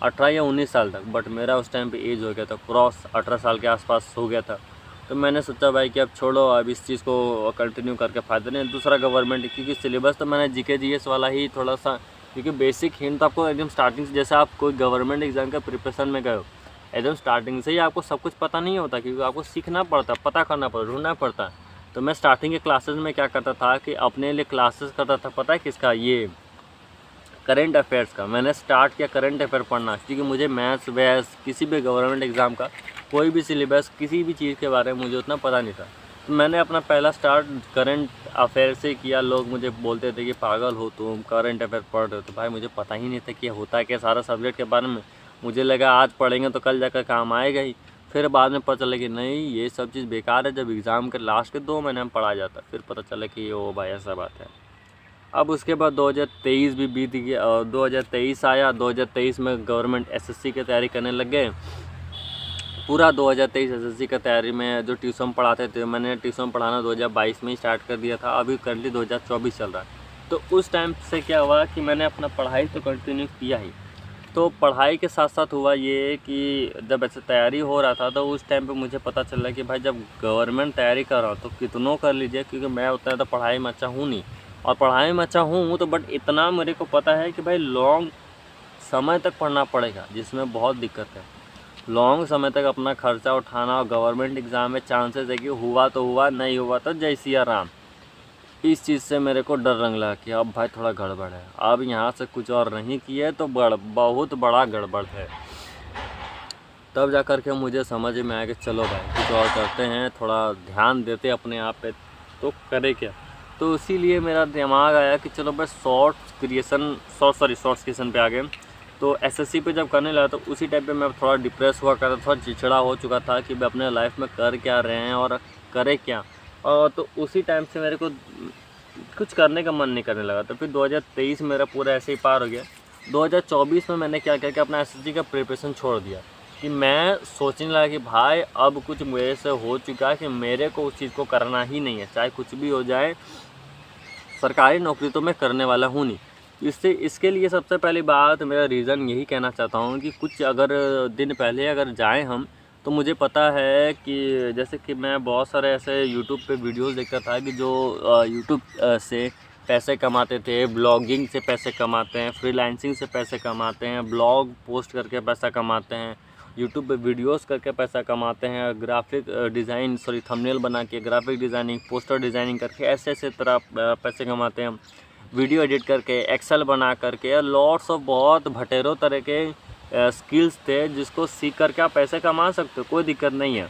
18 या 19 साल तक। बट मेरा उस टाइम पे एज हो गया था, क्रॉस 18 साल के आसपास हो गया था। तो मैंने सोचा भाई कि अब छोड़ो, अब इस चीज़ को कंटिन्यू करके फ़ायदा नहीं। दूसरा गवर्नमेंट, क्योंकि सिलेबस तो मैंने जीके जीएस वाला ही थोड़ा सा, क्योंकि बेसिक हिंट आपको एकदम स्टार्टिंग से, जैसे आप कोई गवर्नमेंट एग्ज़ाम का प्रिपरेशन में गए हो एकदम स्टार्टिंग से ही आपको सब कुछ पता नहीं होता, क्योंकि आपको सीखना पड़ता, पता करना पड़ता, ढूंढना पड़ता। तो मैं स्टार्टिंग के क्लासेस में क्या करता था कि अपने लिए क्लासेस करता था, पता है किसका, ये करंट अफेयर्स का। मैंने स्टार्ट किया करंट अफेयर पढ़ना, क्योंकि मुझे मैथ्स वैथ्स किसी भी गवर्नमेंट एग्ज़ाम का कोई भी सिलेबस किसी भी चीज़ के बारे में मुझे उतना पता नहीं था। तो मैंने अपना पहला स्टार्ट करंट अफेयर से किया। लोग मुझे बोलते थे कि पागल हो तुम, करंट अफेयर पढ़ रहे हो। तो भाई मुझे पता ही नहीं था कि होता क्या सारा सब्जेक्ट के बारे में। मुझे लगा आज पढ़ेंगे तो कल जाकर काम आएगा ही। फिर बाद में पता चला कि नहीं, ये सब चीज़ बेकार है। जब एग्ज़ाम के लास्ट के 2 महीने में पढ़ा जाता, फिर पता चला कि ओ भाई ऐसा बात है। अब उसके बाद 2023 भी बीत गया और 2023 आया। 2023 में गवर्नमेंट एसएससी की तैयारी करने लग गए। पूरा 2023 एसएससी की तैयारी में जो ट्यूशन पढ़ाते थे, मैंने ट्यूशन पढ़ाना 2022 में ही स्टार्ट कर दिया था। अभी करंटली 2024 चल रहा है। तो उस टाइम से क्या हुआ कि मैंने अपना पढ़ाई तो कंटिन्यू किया ही। तो पढ़ाई के साथ साथ हुआ ये कि जब ऐसे तैयारी हो रहा था तो उस टाइम पे मुझे पता चला कि भाई जब गवर्नमेंट तैयारी कर रहा हूँ तो कितनों कर लीजिए, क्योंकि मैं उतना ज़्यादा पढ़ाई में अच्छा हूँ नहीं। और पढ़ाई में अच्छा हूँ तो बट इतना मेरे को पता है कि भाई लॉन्ग समय तक पढ़ना पड़ेगा, जिसमें बहुत दिक्कत है। लॉन्ग समय तक अपना खर्चा उठाना, और गवर्नमेंट एग्ज़ाम में चांसेस है कि हुआ तो हुआ, नहीं हुआ तो जय सिया राम। इस चीज़ से मेरे को डर लग रहा कि अब भाई थोड़ा गड़बड़ है, अब यहाँ से कुछ और नहीं किए तो बहुत बड़ा गड़बड़ है। तब जा कर के मुझे समझ में आया कि चलो भाई कुछ और करते हैं, थोड़ा ध्यान देते अपने आप पे, तो करे क्या। तो इसीलिए मेरा दिमाग आया कि चलो भाई शॉर्ट्स क्रिएशन पे आ गए। तो एसएससी पे जब करने लगा तो उसी टाइम पे मैं थोड़ा डिप्रेस हुआ करता, थोड़ा चिड़चिड़ा हो चुका था कि मैं अपने लाइफ में कर क्या रहे हैं और करे क्या। और तो उसी टाइम से मेरे को कुछ करने का मन नहीं करने लगा। तो फिर 2023 मेरा पूरा ऐसे ही पार हो गया। 2024 में मैंने क्या किया कि अपना एसएससी का प्रिपरेशन छोड़ दिया, कि मैं सोचने लगा कि भाई अब कुछ मेरे से हो चुका है कि मेरे को उस चीज़ को करना ही नहीं है, चाहे कुछ भी हो जाए। सरकारी नौकरी तो मैं करने वाला हूँ नहीं। इसके लिए सबसे पहली बात, मेरा रीज़न यही कहना चाहता हूँ कि कुछ अगर दिन पहले अगर जाएं हम, तो मुझे पता है कि जैसे कि मैं बहुत सारे ऐसे यूट्यूब पे वीडियोस देखता था कि जो यूट्यूब से पैसे कमाते थे, ब्लॉगिंग से पैसे कमाते हैं, फ्रीलांसिंग से पैसे कमाते हैं, ब्लॉग पोस्ट करके पैसा कमाते हैं, यूट्यूब पे वीडियोस करके पैसा कमाते हैं, ग्राफिक डिज़ाइन थंबनेल बना के ग्राफिक डिज़ाइनिंग, पोस्टर डिज़ाइनिंग करके ऐसे तरह पैसे कमाते हैं, वीडियो एडिट करके, एक्सेल बना करके, लॉट्स ऑफ बहुत भटेरों तरह के स्किल्स थे जिसको सीख करके आप पैसे कमा सकते हो, कोई दिक्कत नहीं है।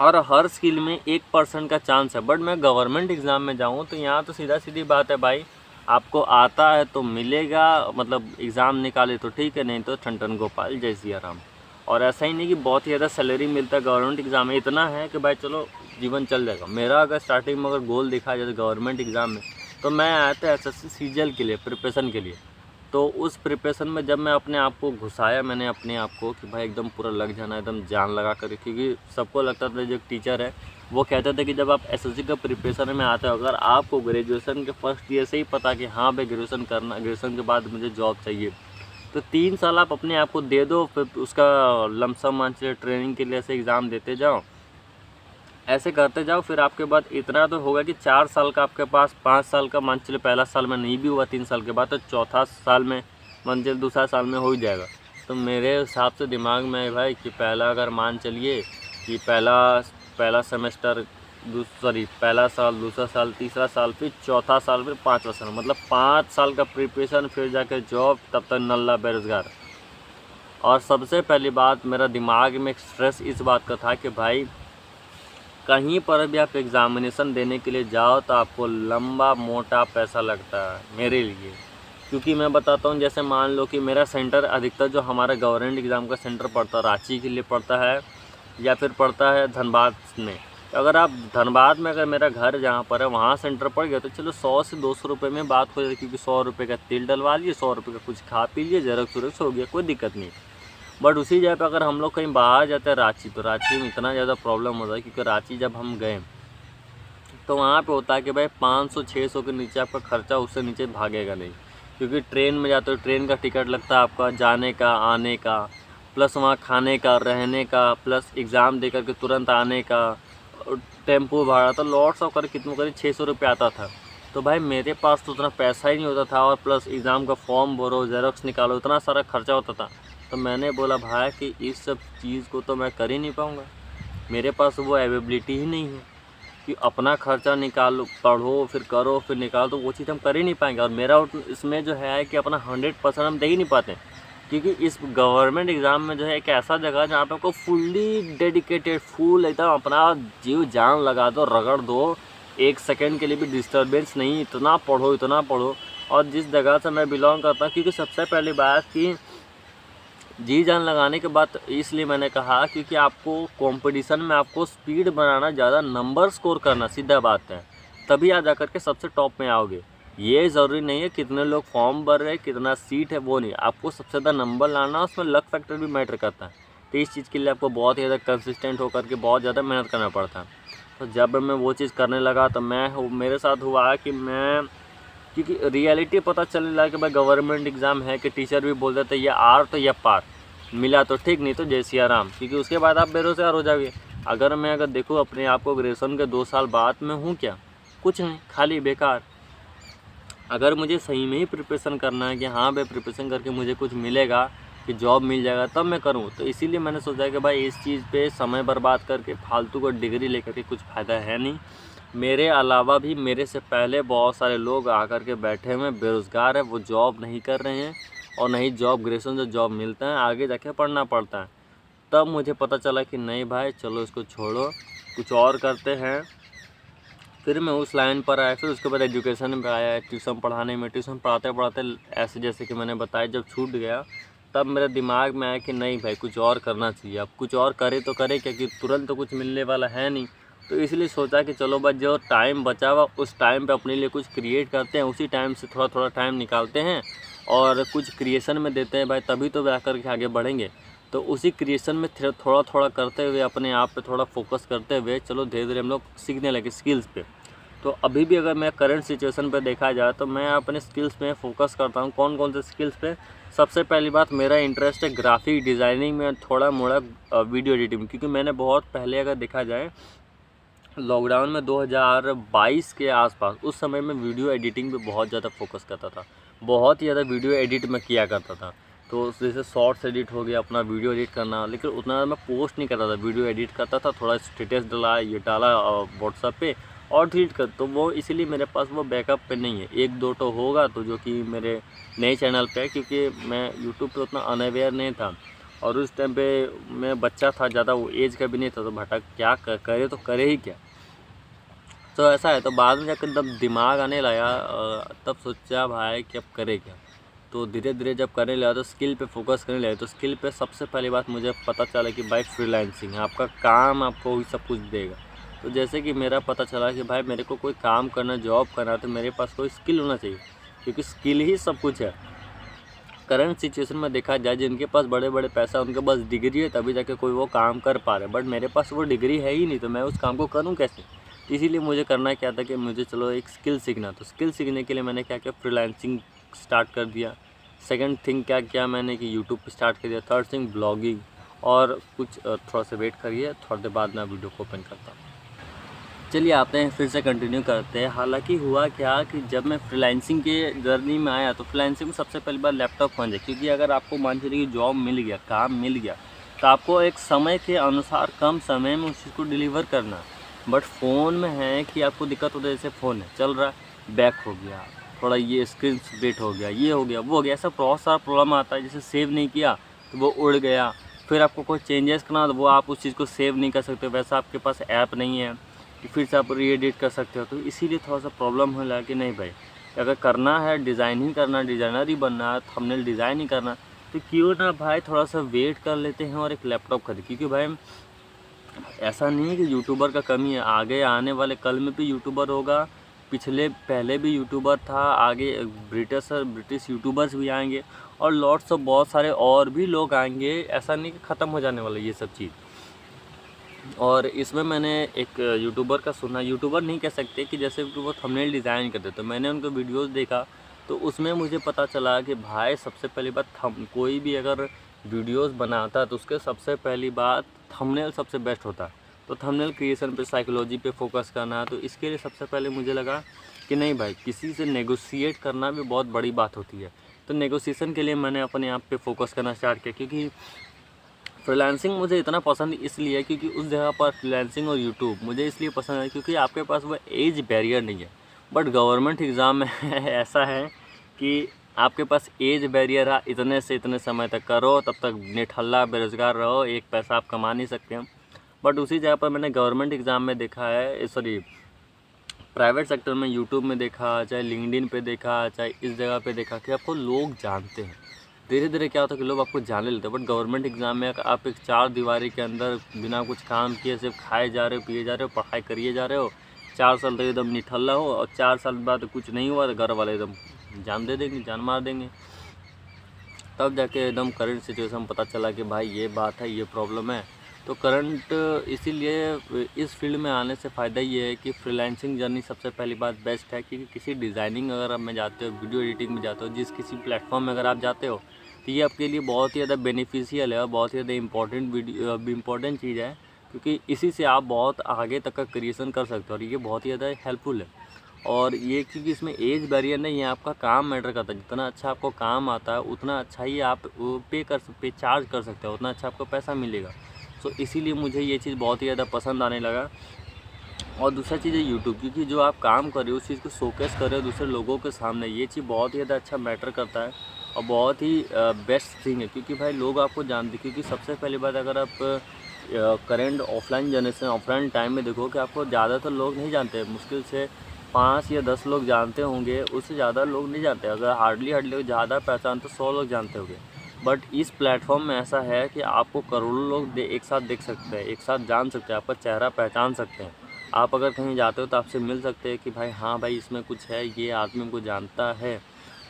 और हर स्किल में 1% का चांस है। बट मैं गवर्नमेंट एग्ज़ाम में जाऊँ तो यहाँ तो सीधा सीधी बात है भाई, आपको आता है तो मिलेगा, मतलब एग्ज़ाम निकाले तो ठीक है, नहीं तो ठन गोपाल जय सिया राम। और ऐसा ही नहीं कि बहुत ही ज़्यादा सैलरी मिलता है गवर्नमेंट एग्ज़ाम में, इतना है कि भाई चलो जीवन चल जाएगा। मेरा अगर स्टार्टिंग में अगर गोल दिखा जाए गवर्नमेंट एग्ज़ाम में, तो मैं आया था एसएससी सीजीएल के लिए प्रिपरेशन के लिए। तो उस प्रिपरेशन में जब मैं अपने आप को घुसाया, मैंने अपने आप को कि भाई एकदम पूरा लग जाना, एकदम जान लगा कर, क्योंकि सबको लगता था, जो एक टीचर है वो कहते थे कि जब आप एसएससी का प्रिपरेशन में आते हो, अगर आपको ग्रेजुएशन के फर्स्ट ईयर से ही पता कि हाँ भाई ग्रेजुएशन करना, ग्रेजुएशन के बाद मुझे जॉब चाहिए, तो 3 साल आप अपने आप को दे दो, फिर उसका लमसम मान चलिए ट्रेनिंग के लिए ऐसे एग्ज़ाम देते जाओ, ऐसे करते जाओ। फिर आपके बाद इतना तो होगा कि 4 साल का आपके पास, 5 साल का मान चलिए पहला साल में नहीं भी हुआ 3 साल के बाद, तो चौथा साल में मान चलिए दूसरा साल में हो ही जाएगा। तो मेरे हिसाब से दिमाग में है भाई कि पहला अगर मान चलिए कि पहला सेमेस्टर, पहला साल, दूसरा साल, तीसरा साल, फिर चौथा साल, फिर 5वां साल, मतलब 5 साल का प्रिपरेशन, फिर जाकर जॉब, तब तक नल्ला बेरोज़गार। और सबसे पहली बात, मेरा दिमाग में स्ट्रेस इस बात का था कि भाई कहीं पर भी आप एग्ज़ामिनेशन देने के लिए जाओ तो आपको लंबा मोटा पैसा लगता है मेरे लिए। क्योंकि मैं बताता हूँ, जैसे मान लो कि मेरा सेंटर अधिकतर जो हमारा गवर्नमेंट एग्ज़ाम का सेंटर पड़ता है रांची के लिए पड़ता है, या फिर पड़ता है धनबाद में। अगर आप धनबाद में, अगर मेरा घर जहाँ पर है वहाँ सेंटर पड़ गया तो चलो 100 से 200 रुपये में बात हो जाती, क्योंकि 100 रुपये का तेल डलवा लिए, 100 रुपये का कुछ खा पी लिए, ज़ेरॉक्स हो गया, कोई दिक्कत नहीं। बट उसी जगह पे अगर हम लोग कहीं बाहर जाते हैं रांची, तो रांची में इतना ज़्यादा प्रॉब्लम होता है, क्योंकि रांची जब हम गए तो वहाँ पे होता है कि भाई 500-600 के नीचे आपका खर्चा उससे नीचे भागेगा नहीं। क्योंकि ट्रेन में जाते हो, ट्रेन का टिकट लगता है आपका जाने का, आने का, प्लस वहाँ खाने का, रहने का, प्लस एग्ज़ाम दे करके तुरंत आने का, टेम्पो भाड़ा, तो लॉट्स ऑफ कर कितनों करीब 600 रुपये आता था। तो भाई मेरे पास तो उतना पैसा ही नहीं होता था, और प्लस एग्ज़ाम का फॉर्म भरो, ज़ेरॉक्स निकालो, इतना सारा खर्चा होता था। तो मैंने बोला भाई कि इस सब चीज़ को तो मैं कर ही नहीं पाऊँगा, मेरे पास वो एबिलिटी ही नहीं है कि अपना खर्चा निकालो, पढ़ो, फिर करो, फिर निकालो, तो वो चीज़ हम कर ही नहीं पाएंगे। और मेरा इसमें जो है कि अपना 100% हम दे ही नहीं पाते, क्योंकि इस गवर्नमेंट एग्ज़ाम में जो है एक ऐसा जगह है जहाँ पे आपको फुल्ली डेडिकेटेड, फुल एकदम अपना जीव जान लगा दो, रगड़ दो, 1 सेकंड के लिए भी डिस्टर्बेंस नहीं, इतना पढ़ो, इतना पढ़ो। और जिस जगह से मैं बिलोंग करता हूँ, क्योंकि सबसे पहली बात कि जी जान लगाने के बाद इसलिए मैंने कहा क्योंकि आपको कंपटीशन में आपको स्पीड बनाना, ज़्यादा नंबर स्कोर करना, सीधा बात है, तभी आप जाकर के सबसे टॉप में आओगे। ये ज़रूरी नहीं है कितने लोग फॉर्म भर रहे हैं, कितना सीट है, वो नहीं, आपको सबसे ज़्यादा नंबर लाना, उसमें लक फैक्टर भी मैटर करता है। तो इस चीज़ के लिए आपको बहुत ही ज़्यादा कंसिस्टेंट होकर के बहुत ज़्यादा मेहनत करना पड़ता है। तो जब मैं वो चीज़ करने लगा तो मेरे साथ हुआ कि मैं, क्योंकि रियलिटी पता चलने लगा कि भाई गवर्नमेंट एग्ज़ाम है, कि टीचर भी बोल देते ये आर तो ये पार, मिला तो ठीक, नहीं तो जय सिया राम, क्योंकि उसके बाद आप बेरोज़गार हो जाओगे। अगर देखूँ अपने आप को, ग्रेजुएशन के 2 साल बाद में हूँ क्या, कुछ नहीं, खाली बेकार। अगर मुझे सही में ही प्रिपरेशन करना है कि हाँ भाई प्रिपरेशन करके मुझे कुछ मिलेगा, कि जॉब मिल जाएगा, तब मैं करूँ। तो इसीलिए मैंने सोचा कि भाई इस चीज़ पे समय बर्बाद करके फालतू को डिग्री लेकर के कुछ फ़ायदा है नहीं। मेरे अलावा भी मेरे से पहले बहुत सारे लोग आकर के बैठे हुए बेरोज़गार हैं, वो जॉब नहीं कर रहे हैं, और नहीं जॉब, ग्रेजुएशन जो जॉब मिलता है आगे जाके पढ़ना पड़ता है। तब मुझे पता चला कि नहीं भाई चलो इसको छोड़ो, कुछ और करते हैं। फिर मैं उस लाइन पर आया, फिर उसके बाद एजुकेशन में आया, ट्यूशन पढ़ाने में। ट्यूशन पढ़ाते पढ़ाते ऐसे जैसे कि मैंने बताया, जब छूट गया तब मेरे दिमाग में आया कि नहीं भाई कुछ और करना चाहिए। अब कुछ और करे तो करे क्या, कि तुरंत तो कुछ मिलने वाला है नहीं। तो इसलिए सोचा कि चलो बस जो टाइम बचा हुआ उस टाइम पे अपने लिए कुछ क्रिएट करते हैं, उसी टाइम से थोड़ा थोड़ा टाइम निकालते हैं और कुछ क्रिएशन में देते हैं भाई, तभी तो जाकर के आगे बढ़ेंगे। तो उसी क्रिएशन में थोड़ा थोड़ा करते हुए, अपने आप पे थोड़ा फोकस करते हुए, चलो धीरे धीरे हम लोग सीखने लगे स्किल्स पे। तो अभी भी अगर मैं करंट सिचुएशन पे देखा जाए तो मैं अपने स्किल्स पे फोकस करता हूँ। कौन कौन से स्किल्स पे? सबसे पहली बात, मेरा इंटरेस्ट है ग्राफिक डिज़ाइनिंग में, थोड़ा मोड़ा वीडियो एडिटिंग में। क्योंकि मैंने बहुत पहले अगर देखा जाए लॉकडाउन में 2022 के आसपास, उस समय में वीडियो एडिटिंग पे बहुत ज़्यादा फोकस करता था। बहुत ही ज़्यादा वीडियो एडिट मैं किया करता था। तो जैसे शॉर्ट्स एडिट हो गया, अपना वीडियो एडिट करना, लेकिन उतना मैं पोस्ट नहीं करता था, वीडियो एडिट करता था, थोड़ा स्टेटस डाला, ये डाला व्हाट्सएप पे और डिलीट कर। तो वो इसीलिए मेरे पास वो बैकअप पे नहीं है। 1-2 तो होगा तो जो कि मेरे नए चैनल पे है, क्योंकि मैं यूट्यूब पे उतना अनअवेयर नहीं था और उस टाइम पे मैं बच्चा था, ज़्यादा वो एज का भी नहीं था, तो भटक क्या करे तो करे ही क्या। तो ऐसा है। तो बाद में जाकर जब दिमाग आने लगा तब सोचा भाई कि अब करे क्या। तो धीरे धीरे जब करने लगा तो स्किल पे फोकस करने लगा। तो स्किल पे सबसे पहली बात मुझे पता चला कि भाई फ्रीलांसिंग है, आपका काम आपको ही सब कुछ देगा। तो जैसे कि मेरा पता चला कि भाई मेरे को कोई काम करना, जॉब करना, तो मेरे पास कोई स्किल होना चाहिए, क्योंकि स्किल ही सब कुछ है। करंट सिचुएशन में देखा जाए, जिनके पास बड़े बड़े पैसा, उनके पास डिग्री है तभी जाके कोई वो काम कर पा रहे, बट मेरे पास वो डिग्री है ही नहीं, तो मैं उस काम को करूँ कैसे। इसीलिए मुझे करना क्या था कि मुझे चलो एक स्किल सीखना। तो स्किल सीखने के लिए मैंने क्या किया, फ्रीलांसिंग स्टार्ट कर दिया। सेकंड थिंग क्या किया मैंने कि यूट्यूब पे स्टार्ट कर दिया। Third thing blogging. और कुछ थोड़ा सा वेट करिए, थोड़ी देर बाद मैं वीडियो को ओपन करता हूँ। चलिए आते हैं, फिर से कंटिन्यू करते हैं। हालांकि हुआ क्या कि जब मैं फ्रीलांसिंग के जर्नी में आया तो फ्रीलांसिंग में सबसे पहली बार लैपटॉप होना चाहिए, क्योंकि अगर आपको मान चलिए कि जॉब मिल गया, काम मिल गया, तो आपको एक समय के अनुसार कम समय में उस चीज़ को डिलीवर करना। बट फ़ोन में है कि आपको दिक्कत होता है, जैसे फ़ोन है चल रहा है, बैक हो गया, थोड़ा ये स्क्रीन स्प्लिट हो गया, ये हो गया, वो हो गया, ऐसा बहुत सारा प्रॉब्लम आता है। जैसे सेव नहीं किया तो वो उड़ गया, फिर आपको कोई चेंजेस करना तो वो आप उस चीज़ को सेव नहीं कर सकते, वैसा आपके पास ऐप नहीं है कि फिर से आप री-एडिट कर सकते हो। तो इसीलिए थोड़ा सा प्रॉब्लम होने लगा कि नहीं भाई, अगर करना है, डिज़ाइन ही करना, डिज़ाइनर ही बनना है, थंबनेल डिज़ाइन ही करना, तो क्यों ना भाई थोड़ा सा वेट कर लेते हैं और एक लैपटॉप खरीद। क्योंकि भाई ऐसा नहीं है कि यूट्यूबर का कमी है, आगे आने वाले कल में भी यूट्यूबर होगा, पहले भी यूट्यूबर था, आगे ब्रिटिश यूट्यूबर्स भी आएंगे और लॉट्स ऑफ बहुत सारे और भी लोग आएंगे। ऐसा नहीं कि ख़त्म हो जाने वाला ये सब चीज़। और इसमें मैंने एक यूट्यूबर का सुना, यूट्यूबर नहीं कह सकते, कि जैसे कि वो थंबनेल डिज़ाइन करते, तो मैंने उनका वीडियोस देखा तो उसमें मुझे पता चला कि भाई सबसे पहली बात, कोई भी अगर वीडियोस बनाता है तो उसके सबसे पहली बात थंबनेल सबसे बेस्ट होता है। तो थंबनेल क्रिएशन पे, साइकोलॉजी पे फोकस करना। तो इसके लिए सबसे पहले मुझे लगा कि नहीं भाई, किसी से नेगोशिएट करना भी बहुत बड़ी बात होती है, तो नेगोशिएशन के लिए मैंने अपने आप पे फोकस करना स्टार्ट किया, क्योंकि फ्रीलांसिंग मुझे इतना पसंद इसलिए है क्योंकि उस जगह पर फ्रीलांसिंग और यूट्यूब मुझे इसलिए पसंद है क्योंकि आपके पास वो एज बैरियर नहीं है। बट गवर्नमेंट एग्ज़ाम में ऐसा है कि आपके पास एज बैरियर है, इतने से इतने समय तक करो, तब तक निठल्ला बेरोज़गार रहो, एक पैसा आप कमा नहीं सकते हैं। बट उसी जगह पर मैंने गवर्नमेंट एग्ज़ाम में देखा है, सॉरी प्राइवेट सेक्टर में, यूट्यूब में देखा, चाहे लिंक्डइन पे देखा, चाहे इस जगह पे देखा कि आपको लोग जानते हैं। धीरे धीरे क्या होता है कि लोग आपको जानने लगते हैं। बट गवर्नमेंट एग्ज़ाम में आप एक चार दीवारी के अंदर बिना कुछ काम किए सिर्फ खाए जा रहे हो, पिए जा रहे हो, पढ़ाई करिए जा रहे हो, 4 साल तक एकदम निठल्ला हो, और 4 साल बाद कुछ नहीं हुआ तो घर वाले एकदम जान दे देंगे, जान मार देंगे। तब जाके एकदम करंट सिचुएशन पता चला कि भाई ये बात है, ये प्रॉब्लम है। तो करंट इसीलिए इस फील्ड में आने से फ़ायदा ये है कि फ्रीलांसिंग जर्नी सबसे पहली बात बेस्ट है, क्योंकि किसी डिज़ाइनिंग अगर आप में जाते हो, वीडियो एडिटिंग में जाते हो, जिस किसी प्लेटफॉर्म में अगर आप जाते हो, तो ये आपके लिए बहुत ही ज़्यादा बेनिफिशियल है और बहुत ही ज़्यादा इम्पॉर्टेंट चीज़ है, क्योंकि इसी से आप बहुत आगे तक का क्रिएशन कर सकते हो और ये बहुत ही ज़्यादा हेल्पफुल है। और ये क्योंकि इसमें एज बैरियर नहीं है, आपका काम मैटर करता है। जितना अच्छा आपको काम आता है उतना अच्छा ही आप पे चार्ज कर सकते हो, उतना अच्छा आपको पैसा मिलेगा। सो इसीलिए मुझे ये चीज़ बहुत ही ज़्यादा पसंद आने लगा। और दूसरा चीज़ है यूट्यूब, क्योंकि जो आप काम कर रहे हो उस चीज़ को शोकेस कर रहे हो दूसरे लोगों के सामने, ये चीज़ बहुत ही ज़्यादा अच्छा मैटर करता है और बहुत ही बेस्ट थिंग है, क्योंकि भाई लोग आपको जानते हैं। क्योंकि सबसे पहली बात, अगर आप current offline generation, offline time में देखो कि आपको ज़्यादातर लोग नहीं जानते, मुश्किल से 5 या 10 लोग जानते होंगे, उससे ज़्यादा लोग नहीं जानते। अगर हार्डली ज़्यादा पहचान तो 100 लोग जानते होंगे। बट इस प्लेटफॉर्म में ऐसा है कि आपको करोड़ों लोग एक साथ देख सकते हैं, एक साथ जान सकते हैं, आपका चेहरा पहचान सकते हैं। आप अगर कहीं जाते हो तो आपसे मिल सकते हैं कि भाई हाँ भाई इसमें कुछ है, ये आदमी हमको जानता है,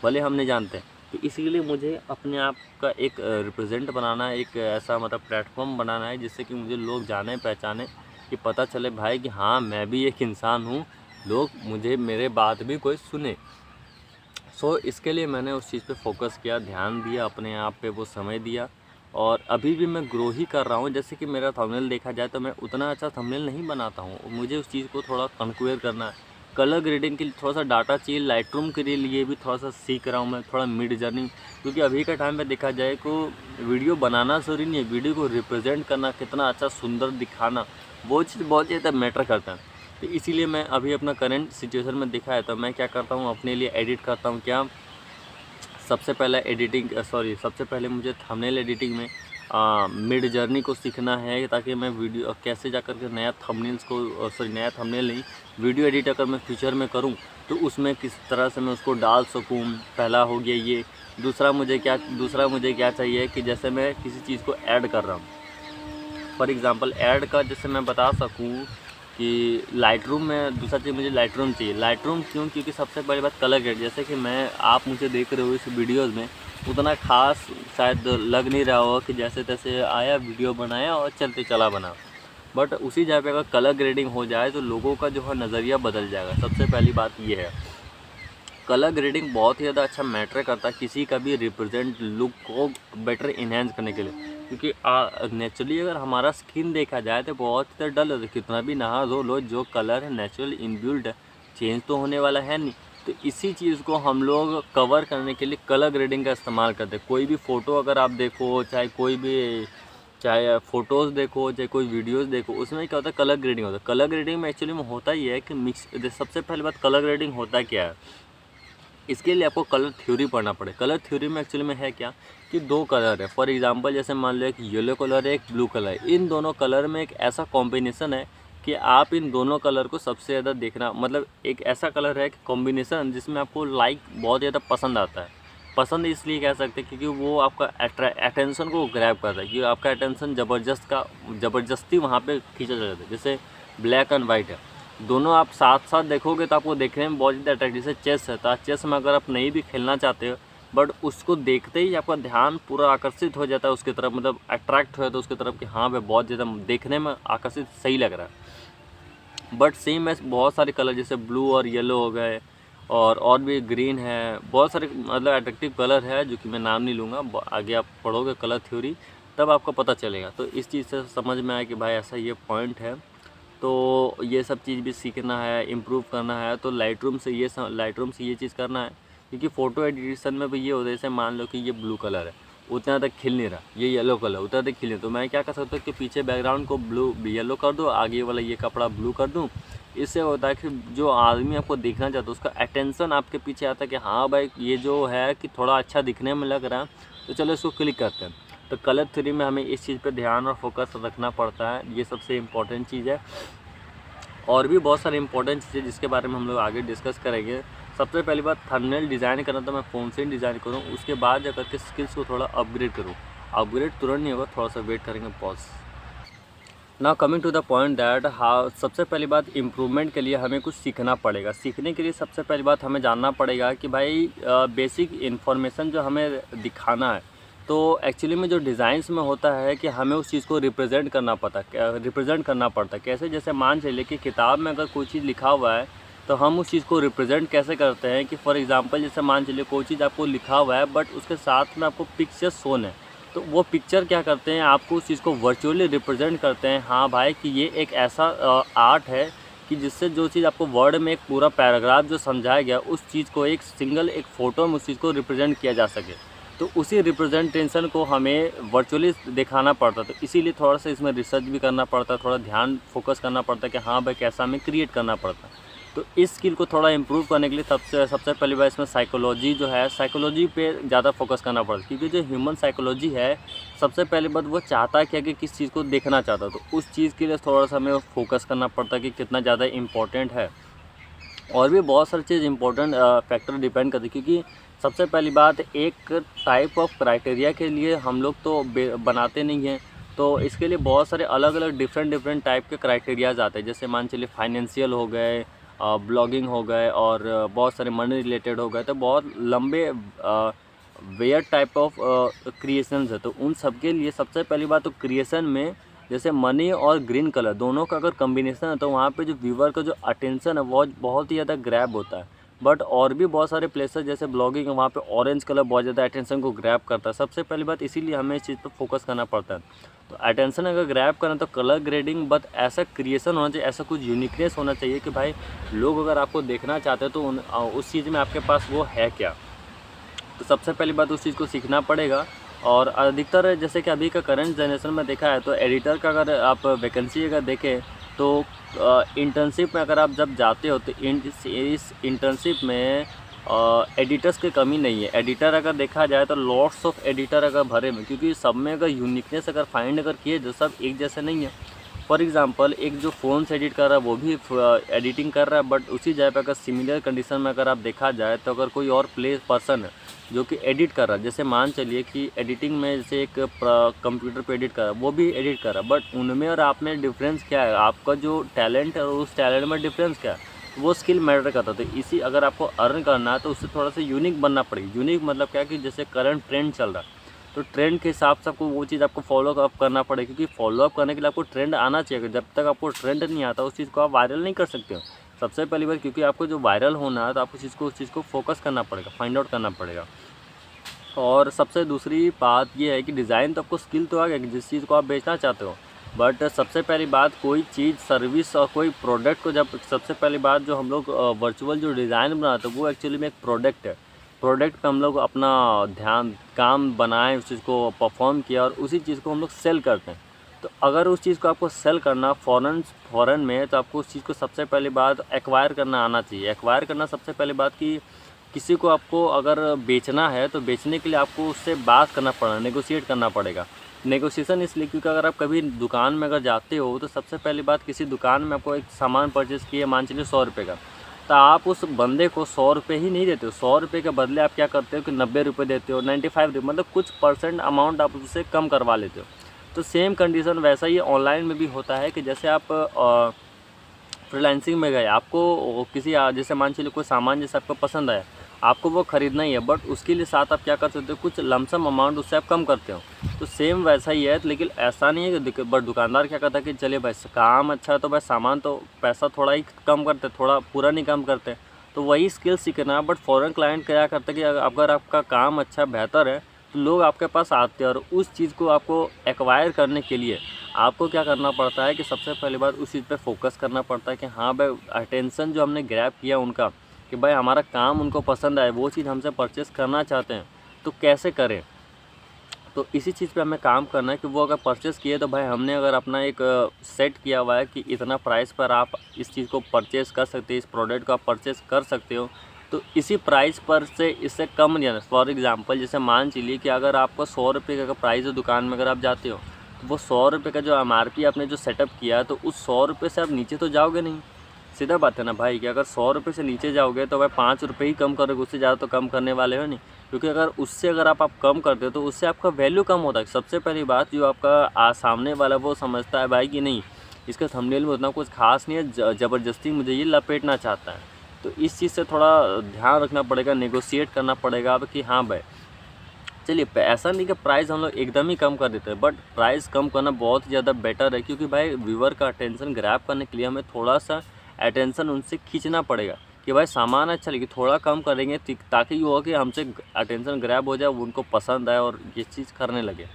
भले हम नहीं जानते। तो इसीलिए मुझे अपने आप का एक रिप्रेजेंट बनाना है, एक ऐसा मतलब प्लेटफॉर्म बनाना है जिससे कि मुझे लोग जाने पहचाने, कि पता चले भाई कि हाँ मैं भी एक इंसान हूँ, लोग मुझे, मेरे बात भी कोई सुने। सो इसके लिए मैंने उस चीज़ पे फोकस किया, ध्यान दिया, अपने आप पे वो समय दिया और अभी भी मैं ग्रो ही कर रहा हूँ। जैसे कि मेरा थंबनेल देखा जाए तो मैं उतना अच्छा थंबनेल नहीं बनाता हूँ, मुझे उस चीज़ को थोड़ा कॉन्फ़िगर करना है। कलर ग्रेडिंग के लिए थोड़ा सा डाटा चाहिए, लाइटरूम के लिए भी थोड़ा सा सीख रहा हूँ मैं, थोड़ा मिड जर्नी, क्योंकि अभी के टाइम पे देखा जाए तो वीडियो बनाना ज़रूरी नहीं है, वीडियो को रिप्रेजेंट करना, कितना अच्छा सुंदर दिखाना, वो चीज़ बहुत ज़्यादा मैटर करता है। तो इसीलिए मैं अभी अपना करंट सिचुएशन में देखा है तो मैं क्या करता हूँ, अपने लिए एडिट करता हूँ। क्या सबसे पहले मुझे थंबनेल एडिटिंग में मिड जर्नी को सीखना है, ताकि मैं वीडियो कैसे जाकर के नया थंबनेल नहीं, वीडियो एडिट अगर मैं फ्यूचर में करूं तो उसमें किस तरह से मैं उसको डाल सकूं। पहला हो गया ये। दूसरा मुझे क्या चाहिए कि जैसे मैं किसी चीज़ को ऐड कर रहा हूं, फॉर एग्ज़ाम्पल ऐड का जैसे मैं बता सकूं कि लाइटरूम में, दूसरा चीज़ मुझे लाइटरूम चाहिए। लाइटरूम क्यों? क्योंकि सबसे पहली बात कलर ग्रेड, जैसे कि आप मुझे देख रहे हो इस वीडियोज़ में, उतना खास शायद लग नहीं रहा होगा कि जैसे तैसे आया वीडियो बनाया और चलते चला बना। बट उसी जगह पे अगर कलर ग्रेडिंग हो जाए तो लोगों का जो है नज़रिया बदल जाएगा। सबसे पहली बात ये है, कलर ग्रेडिंग बहुत ही ज़्यादा अच्छा मैटर करता है किसी का भी रिप्रेजेंट लुक को बेटर इन्हेंस करने के लिए। क्योंकि नेचुरली अगर हमारा स्किन देखा जाए तो बहुत ही ज़्यादा डल होता है, कितना भी नहा धो लो, जो कलर है नेचुरल इनबिल्ट है, चेंज तो होने वाला है नहीं। तो इसी चीज़ को हम लोग कवर करने के लिए कलर ग्रेडिंग का इस्तेमाल करते हैं। कोई भी फ़ोटो अगर आप देखो, चाहे फ़ोटोज़ देखो, चाहे कोई वीडियोज़ देखो, उसमें क्या होता है, कलर ग्रेडिंग होता है। कलर ग्रेडिंग में एक्चुअली में होता ही है कि सबसे पहली बात, कलर ग्रेडिंग होता क्या है, इसके लिए आपको कलर थ्योरी पढ़ना पड़े। कलर थ्योरी में एक्चुअली में है क्या कि दो कलर है, फॉर एग्जांपल जैसे मान लो एक येलो कलर है, एक ब्लू कलर है। इन दोनों कलर में एक ऐसा कॉम्बिनेशन है कि आप इन दोनों कलर को सबसे ज़्यादा देखना, मतलब एक ऐसा कलर है कि कॉम्बिनेशन जिसमें आपको बहुत ज़्यादा पसंद आता है। पसंद इसलिए कह सकते हैं क्योंकि वो आपका अटेंशन को ग्रैब करता है, कि आपका अटेंशन ज़बरदस्ती वहाँ पे खींचा जाता है। जैसे ब्लैक एंड वाइट है, दोनों आप साथ साथ देखोगे तो आपको देखने में बहुत ज़्यादा अट्रैक्टिव। जैसे चेस है, तो चेस में अगर आप नहीं भी खेलना चाहते हो, बट उसको देखते ही आपका ध्यान पूरा आकर्षित हो जाता है उसकी तरफ, मतलब अट्रैक्ट हो जाता है उसकी तरफ कि हाँ भाई बहुत ज़्यादा देखने में आकर्षित सही लग रहा है। बट सेम है बहुत सारे कलर, जैसे ब्लू और येलो हो गए, और भी ग्रीन है, बहुत सारे मतलब अट्रैक्टिव कलर है जो कि मैं नाम नहीं लूँगा। आगे आप पढ़ोगे कलर थ्योरी तब आपको पता चलेगा। तो इस चीज़ से समझ में आया कि भाई ऐसा ये पॉइंट है। तो ये सब चीज़ भी सीखना है, इम्प्रूव करना है, तो लाइटरूम से ये चीज़ करना है। क्योंकि फ़ोटो एडिशन में भी ये होता है, जैसे मान लो कि ये ब्लू कलर है, उतना तक खिल नहीं रहा, ये येलो कलर उतना तक खिल नहीं, तो मैं क्या कर सकता हूँ कि पीछे बैकग्राउंड को ब्लू येलो कर दूँ, आगे वाला ये कपड़ा ब्लू कर दूँ। इससे होता है कि जो आदमी आपको देखना चाहता है उसका अटेंशन आपके पीछे आता है कि हाँ भाई ये जो है कि थोड़ा अच्छा दिखने में लग रहा है, तो चलो इसको क्लिक करते हैं। तो कलर थ्योरी में हमें इस चीज़ पे ध्यान और फोकस रखना पड़ता है, ये सबसे इम्पोर्टेंट चीज़ है। और भी बहुत सारी इंपॉर्टेंट चीज़ें जिसके बारे में हम लोग आगे डिस्कस करेंगे। सबसे पहली बात, थंबनेल डिज़ाइन करना तो मैं फ़ोन से ही डिज़ाइन करूँ, उसके बाद जाकर के स्किल्स को थोड़ा अपग्रेड करूँ। अपग्रेड तुरंत नहीं होगा, थोड़ा सा वेट करेंगे। Pause. Now coming to the point that how, सबसे पहली बात इम्प्रूवमेंट के लिए हमें कुछ सीखना पड़ेगा। सीखने के लिए सबसे पहली बात हमें जानना पड़ेगा कि भाई बेसिक इन्फॉर्मेशन जो हमें दिखाना है, तो एक्चुअली में जो डिज़ाइंस में होता है कि हमें उस चीज़ को रिप्रेजेंट करना पड़ता है। कैसे, जैसे मान चलिए कि किताब में अगर कोई चीज़ लिखा हुआ है तो हम उस चीज़ को रिप्रेजेंट कैसे करते हैं कि फॉर एग्ज़ाम्पल जैसे मान चलिए कोई चीज़ आपको लिखा हुआ है बट उसके साथ में आपको पिक्चर शोन है, तो वो पिक्चर क्या करते हैं, आपको उस चीज़ को वर्चुअली रिप्रेजेंट करते हैं। हाँ भाई कि ये एक ऐसा आर्ट है कि जिससे जो चीज़ आपको वर्ड में एक पूरा पैराग्राफ जो समझाया गया, उस चीज़ को एक सिंगल एक फ़ोटो में उस चीज़ को रिप्रेजेंट किया जा सके। तो उसी रिप्रेजेंटेशन को हमें वर्चुअली दिखाना पड़ता, तो इसीलिए थोड़ा सा इसमें रिसर्च भी करना पड़ता है, थोड़ा ध्यान फोकस करना पड़ता है कि हाँ भाई कैसा हमें क्रिएट करना पड़ता है। तो इस स्किल को थोड़ा इम्प्रूव करने के लिए सबसे पहली बार इसमें साइकोलॉजी जो है, साइकोलॉजी पे ज़्यादा फोकस करना पड़ता है, क्योंकि जो ह्यूमन साइकोलॉजी है, सबसे पहली बात वो चाहता है कि किस चीज़ को देखना चाहता है, तो उस चीज़ के लिए थोड़ा सा हमें फोकस करना पड़ता है कि कितना ज़्यादा इम्पोर्टेंट है। और भी बहुत सारी चीज़ इंपॉर्टेंट फैक्टर डिपेंड करती है, क्योंकि सबसे पहली बात एक टाइप ऑफ क्राइटेरिया के लिए हम लोग तो बनाते नहीं हैं, तो इसके लिए बहुत सारे अलग अलग डिफरेंट टाइप के क्राइटेरियाज आते हैं। जैसे मान चलिए फाइनेंशियल हो गए, ब्लॉगिंग हो गए, और बहुत सारे मनी रिलेटेड हो गए, तो बहुत लंबे वेयर टाइप ऑफ क्रिएशंस है। तो उन सब के लिए सबसे पहली बात तो क्रिएशन में जैसे मनी और ग्रीन कलर दोनों का अगर कम्बिनेशन है, तो वहाँ पे जो व्यूवर का जो अटेंशन है वो बहुत ही ज़्यादा ग्रैब होता है। बट और भी बहुत सारे प्लेसेस जैसे ब्लॉगिंग है, वहाँ पे ऑरेंज कलर बहुत ज़्यादा अटेंशन को ग्रैब करता है। सबसे पहली बात इसीलिए हमें इस चीज़ पर फोकस करना पड़ता है। तो अटेंशन अगर ग्रैब करना तो कलर ग्रेडिंग, बट ऐसा क्रिएशन होना चाहिए, ऐसा कुछ यूनिकनेस होना चाहिए कि भाई लोग अगर आपको देखना चाहते हैं तो उस चीज़ में आपके पास वो है क्या। तो सबसे पहली बात उस चीज़ को सीखना पड़ेगा। और अधिकतर जैसे कि अभी का करंट जनरेशन में देखा है, तो एडिटर का अगर आप वैकेंसी अगर देखें तो इंटर्नशिप में अगर आप जब जाते हो तो इस इंटर्नशिप में एडिटर्स की कमी नहीं है। एडिटर अगर देखा जाए तो लॉट्स ऑफ एडिटर अगर भरे में, क्योंकि सब में अगर यूनिकनेस अगर फाइंड अगर किए जो सब एक जैसे नहीं है। फॉर एग्ज़ाम्पल एक जो फ़ोन से एडिट कर रहा है वो भी एडिटिंग कर रहा है, बट उसी जगह पे अगर सिमिलर कंडीशन में अगर आप देखा जाए तो अगर कोई और पर्सन है जो कि एडिट कर रहा है, जैसे मान चलिए कि एडिटिंग में जैसे एक कंप्यूटर पे एडिट कर रहा है, वो भी एडिट कर रहा है, बट उनमें और आप में डिफरेंस क्या है, आपका जो टैलेंट है और उस टैलेंट में डिफरेंस क्या है, वो स्किल मैटर करता है। तो इसी अगर आपको अर्न करना है तो उससे थोड़ा सा यूनिक बनना पड़ेगा। यूनिक मतलब क्या है कि जैसे करंट ट्रेंड चल रहा है, तो ट्रेंड के हिसाब से आपको वो चीज़ आपको फॉलो अप करना पड़ेगा, क्योंकि फॉलो अप करने के लिए आपको ट्रेंड आना चाहिए। जब तक आपको ट्रेंड नहीं आता उस चीज़ को आप वायरल नहीं कर सकते हो। सबसे पहली बार क्योंकि आपको जो वायरल होना है तो आपको उस चीज़ को फोकस करना पड़ेगा, फाइंड आउट करना पड़ेगा। और सबसे दूसरी बात ये है कि डिज़ाइन तो आपको स्किल तो आ गया कि जिस चीज़ को आप बेचना चाहते हो, बट सबसे पहली बात कोई चीज़ सर्विस और कोई प्रोडक्ट को जब सबसे पहली बात जो हम लोग वर्चुअल जो डिज़ाइन बनाते हैं वो एक्चुअली में एक प्रोडक्ट है। प्रोडक्ट पे हम लोग अपना ध्यान काम बनाएं, उस चीज़ को परफॉर्म किया और उसी चीज़ को हम लोग सेल करते हैं। तो अगर उस चीज़ को आपको सेल करना फ़ॉरेन में, तो आपको उस चीज़ को सबसे पहली बात एक्वायर करना आना चाहिए। एक्वायर करना सबसे पहली बात कि किसी को आपको अगर बेचना है तो बेचने के लिए आपको उससे बात करना पड़ेगा, नेगोशिएट करना पड़ेगा। नेगोशिएशन इसलिए क्योंकि अगर आप कभी दुकान में अगर जाते हो तो सबसे पहली बात किसी दुकान में आपको एक सामान परचेज़ किए, मान चलिए 100 रुपये का, तो आप उस बंदे को 100 रुपये ही नहीं देते हो। 100 रुपये के बदले आप क्या करते हो कि 90 रुपये देते हो, 95 रुपये, मतलब कुछ परसेंट अमाउंट आप उससे कम करवा लेते हो। तो सेम कंडीशन वैसा ही ऑनलाइन में भी होता है कि जैसे आप फ्रीलांसिंग में गए, आपको किसी जैसे मान चलिए कोई सामान जैसे आपको पसंद आया, आपको वो ख़रीदना ही है, बट उसके लिए साथ आप क्या कर सकते हो, कुछ लमसम अमाउंट उससे आप कम करते हो। तो सेम वैसा ही है, लेकिन ऐसा नहीं है कि बट दुकानदार क्या करता है कि चलिए भाई काम अच्छा है तो भाई सामान तो पैसा थोड़ा ही कम करते, थोड़ा पूरा नहीं कम करते। तो वही स्किल सीखना। बट फॉरेन क्लाइंट क्या करता है कि अगर आपका काम अच्छा बेहतर है तो लोग आपके पास आते हैं, और उस चीज़ को आपको एक्वायर करने के लिए आपको क्या करना पड़ता है कि सबसे पहली बात उस चीज़ पे फोकस करना पड़ता है कि हाँ भाई अटेंशन जो हमने ग्रैब किया उनका, कि भाई हमारा काम उनको पसंद आए, वो चीज़ हमसे परचेस करना चाहते हैं, तो कैसे करें। तो इसी चीज़ पे हमें काम करना है कि वो अगर परचेस किए तो भाई हमने अगर अपना एक सेट किया हुआ है कि इतना प्राइस पर आप इस चीज़ को परचेस कर सकते हैं, इस प्रोडक्ट को आप परचेस कर सकते हो, तो इसी प्राइस पर से इससे कम नहीं आना। फॉर एग्जांपल जैसे मान चलिए कि अगर आपको 100 रुपये का प्राइस है दुकान में, अगर आप जाते हो तो वो 100 रुपये का जो MRP आपने जो सेटअप किया, तो उस 100 रुपये से आप नीचे तो जाओगे नहीं। सीधा बात है ना भाई कि अगर 100 रुपये से नीचे जाओगे तो भाई 5 रुपये ही कम करोगे, उससे ज़्यादा तो कम करने वाले हो नहीं। क्योंकि अगर उससे अगर आप कम करते हो तो उससे आपका वैल्यू कम होता है। सबसे पहली बात जो आपका सामने वाला वो समझता है भाई कि नहीं, इसका थंबनेल में उतना कुछ खास नहीं है, ज़बरदस्ती मुझे ये लपेटना चाहता है। तो इस चीज़ से थोड़ा ध्यान रखना पड़ेगा, नेगोशिएट करना पड़ेगा अब कि हाँ भाई चलिए ऐसा नहीं कि प्राइस हम लोग एकदम ही कम कर देते हैं, बट प्राइस कम करना बहुत ही ज़्यादा बेटर है। क्योंकि भाई व्यूअर का अटेंशन ग्रैब करने के लिए हमें थोड़ा सा अटेंशन उनसे खींचना पड़ेगा कि भाई सामान अच्छा लगे, थोड़ा कम करेंगे ताकि ये हो कि हमसे अटेंशन ग्रैब हो जाए, उनको पसंद आए और ये चीज़ करने लगे।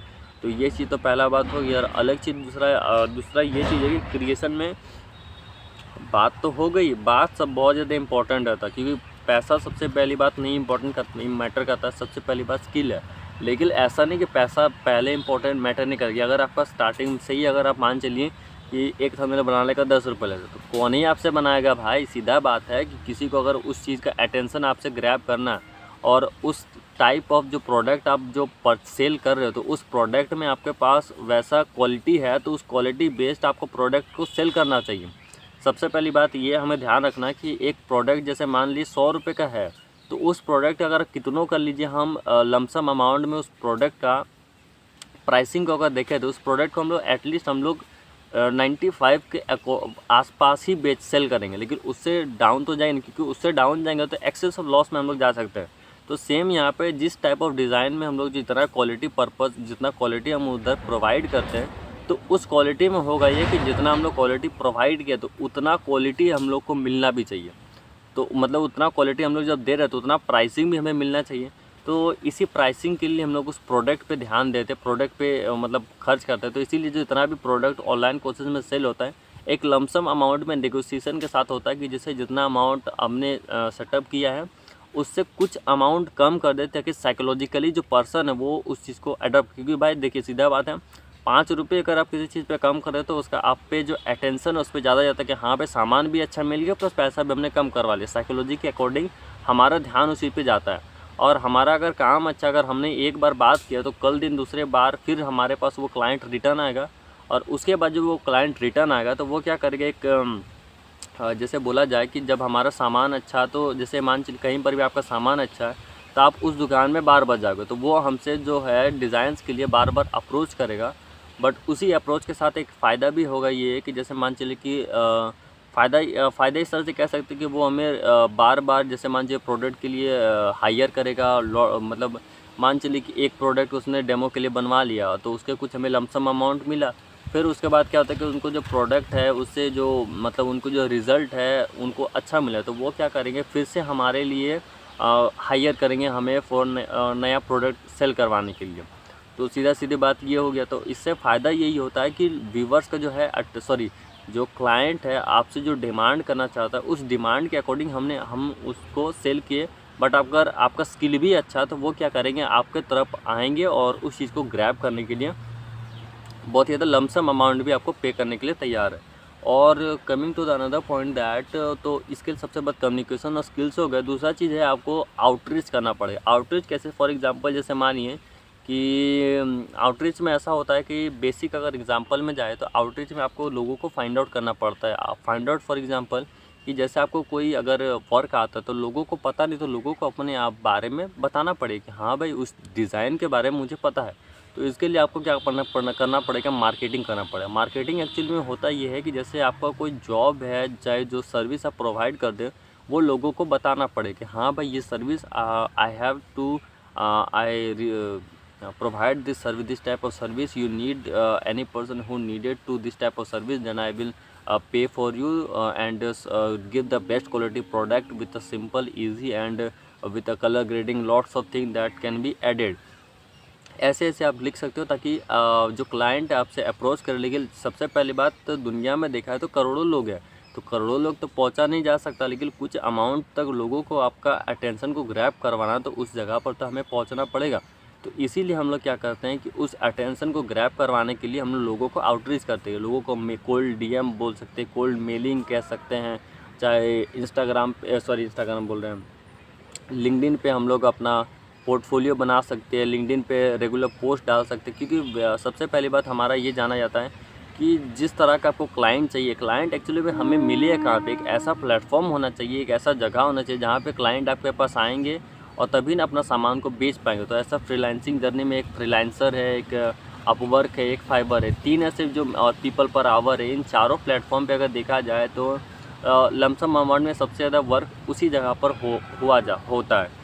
तो ये चीज़ तो पहला बात हो गई। और अलग चीज़ दूसरा ये चीज़ है कि क्रिएशन में बात तो हो गई, बात सब बहुत ज़्यादा इंपॉर्टेंट रहता है। क्योंकि पैसा सबसे पहली बात नहीं मैटर करता है, सबसे पहली बात स्किल है। लेकिन ऐसा नहीं कि पैसा पहले इंपॉर्टेंट मैटर नहीं करेगी। अगर आपका स्टार्टिंग से ही अगर आप मान चलिए कि एक थंबनेल बनाने का 10 रुपये लगता तो कौन ही आपसे बनाएगा भाई। सीधा बात है कि किसी को अगर उस चीज़ का अटेंशन आपसे ग्रैब करना और उस टाइप ऑफ जो प्रोडक्ट आप जो सेल कर रहे हो, तो उस प्रोडक्ट में आपके पास वैसा क्वालिटी है, तो उस क्वालिटी बेस्ड आपको प्रोडक्ट को सेल करना चाहिए। सबसे पहली बात ये हमें ध्यान रखना है कि एक प्रोडक्ट जैसे मान लीजिए 100 रुपये का है, तो उस प्रोडक्ट अगर कितनों कर लीजिए हम लमसम अमाउंट में उस प्रोडक्ट का प्राइसिंग को अगर देखें तो उस प्रोडक्ट को हम लोग एटलीस्ट 95 के आसपास ही सेल करेंगे। लेकिन उससे डाउन तो जाएंगे, क्योंकि उससे डाउन जाएंगे तो एक्सेस ऑफ लॉस में हम लोग जा सकते हैं। तो सेम यहाँ पे जिस टाइप ऑफ डिज़ाइन में हम लोग जितना क्वालिटी हम उधर प्रोवाइड करते हैं, तो उस क्वालिटी में होगा ये कि जितना हम लोग क्वालिटी प्रोवाइड किया तो उतना क्वालिटी हम लोग को मिलना भी चाहिए। तो मतलब उतना क्वालिटी हम लोग जब दे रहे हैं तो उतना प्राइसिंग भी हमें मिलना चाहिए। तो इसी प्राइसिंग के लिए हम लोग उस प्रोडक्ट पे ध्यान देते हैं, प्रोडक्ट पे मतलब खर्च करते हैं। तो इसीलिए जो जितना भी प्रोडक्ट ऑनलाइन कोर्सेज में सेल होता है, एक लमसम अमाउंट में नेगोशिएशन के साथ होता है कि जैसे जितना अमाउंट हमने सेटअप किया है उससे कुछ अमाउंट कम कर देते हैं, कि साइकोलॉजिकली जो पर्सन है वो उस चीज़ को अडॉप्ट। क्योंकि भाई देखिए सीधा बात है, 5 रुपये अगर आप किसी चीज़ पे कम कर रहे हो तो उसका आप पे जो अटेंशन है उस पर ज़्यादा जाता है कि हाँ भाई सामान भी अच्छा मिल गया प्लस पैसा भी हमने कम करवा लिया। साइकोलॉजी के अकॉर्डिंग हमारा ध्यान उसी पे जाता है। और हमारा अगर काम अच्छा, अगर हमने एक बार बात किया तो कल दिन दूसरे बार फिर हमारे पास वो क्लाइंट रिटर्न आएगा। और उसके बाद जो वो क्लाइंट रिटर्न आएगा तो वो क्या करेगा, एक जैसे बोला जाए कि जब हमारा सामान अच्छा, तो जैसे मान चलिए कहीं पर भी आपका सामान अच्छा है तो आप उस दुकान में बार बार जाओगे, तो वो हमसे जो है डिज़ाइंस के लिए बार बार अप्रोच करेगा। बट उसी अप्रोच के साथ एक फ़ायदा भी होगा ये कि जैसे मान चलिए कि फ़ायदा इस तरह से कह सकते हैं कि वो हमें बार बार जैसे मान चलिए प्रोडक्ट के लिए हायर करेगा। मतलब मान चलिए कि एक प्रोडक्ट उसने डेमो के लिए बनवा लिया तो उसके कुछ हमें लमसम अमाउंट मिला। फिर उसके बाद क्या होता है कि उनको जो प्रोडक्ट है उससे जो मतलब उनको जो रिज़ल्ट है उनको अच्छा मिला, तो वो क्या करेंगे फिर से हमारे लिए हायर करेंगे हमें फॉर नया प्रोडक्ट सेल करवाने के लिए। तो सीधी बात ये हो गया। तो इससे फ़ायदा यही होता है कि व्यूवर्स का जो है जो क्लाइंट है आपसे जो डिमांड करना चाहता है उस डिमांड के अकॉर्डिंग हम उसको सेल किए। बट अगर आपका स्किल भी अच्छा तो वो क्या करेंगे, आपके तरफ आएंगे और उस चीज़ को ग्रैब करने के लिए बहुत ही ज़्यादा लमसम अमाउंट भी आपको पे करने के लिए तैयार है। और coming to the another point that, तो स्किल सबसे बड़ा कम्युनिकेशन और स्किल्स हो गए। दूसरा चीज़ है आपको आउटरीच करना पड़ेगा। आउटरीच कैसे, फॉर एग्जांपल जैसे मानिए कि आउटरीच में ऐसा होता है कि बेसिक अगर एग्जांपल में जाए तो आउटरीच में आपको लोगों को फाइंड आउट करना पड़ता है। आप फाइंड आउट फॉर एग्जांपल कि जैसे आपको कोई अगर वर्क आता है तो लोगों को पता नहीं, तो लोगों को अपने आप बारे में बताना पड़ेगा कि हाँ भाई उस डिज़ाइन के बारे में मुझे पता है। तो इसके लिए आपको क्या करना पड़ेगा, मार्केटिंग करना पड़ेगा। मार्केटिंग एक्चुअली में होता ये है कि जैसे आपका कोई जॉब है, चाहे जो सर्विस आप प्रोवाइड कर दे, वो लोगों को बताना पड़ेगा कि हाँ भाई ये service I have to I provide this type of service. You need any person who needed to this type of service, then I will pay for you and give the best quality product with a simple, easy and with a color grading, lots of things that can be added. ऐसे ऐसे आप लिख सकते हो ताकि जो client आपसे approach करे। लेकिन सबसे पहली बात तो दुनिया में देखा है तो करोड़ों लोग हैं, तो करोड़ों लोग तो पहुंचा नहीं जा सकता, लेकिन कुछ अमाउंट तक लोगों को आपका अटेंशन को ग्रैब करवाना, तो उस जगह पर तो हमें पहुंचना पड़ेगा। तो इसीलिए हम लोग क्या करते हैं कि उस अटेंशन को ग्रैब करवाने के लिए हम लोगों को आउटरीच करते हैं। लोगों को कोल्ड डीएम बोल सकते हैं, कोल्ड मेलिंग कह सकते हैं, चाहे इंस्टाग्राम बोल रहे हैं, लिंक्डइन पे हम लोग अपना पोर्टफोलियो बना सकते हैं, लिंक्डइन पे रेगुलर पोस्ट डाल सकते हैं। क्योंकि सबसे पहली बात हमारा ये जाना जाता है कि जिस तरह का आपको क्लाइंट चाहिए, क्लाइंट एक्चुअली में हमें मिले कहाँ पे, एक ऐसा प्लेटफॉर्म होना चाहिए, एक ऐसा जगह होना चाहिए जहाँ पे क्लाइंट आपके पास आएंगे और तभी ना अपना सामान को बेच पाएंगे। तो ऐसा फ्रीलांसिंग जर्नी में एक फ्रीलांसर है, एक अपवर्क है, एक फाइबर है, 3 ऐसे जो पीपल पर आवर है। इन चारों प्लेटफॉर्म पे अगर देखा जाए तो लमसम अमाउंट में सबसे ज़्यादा वर्क उसी जगह पर होता है।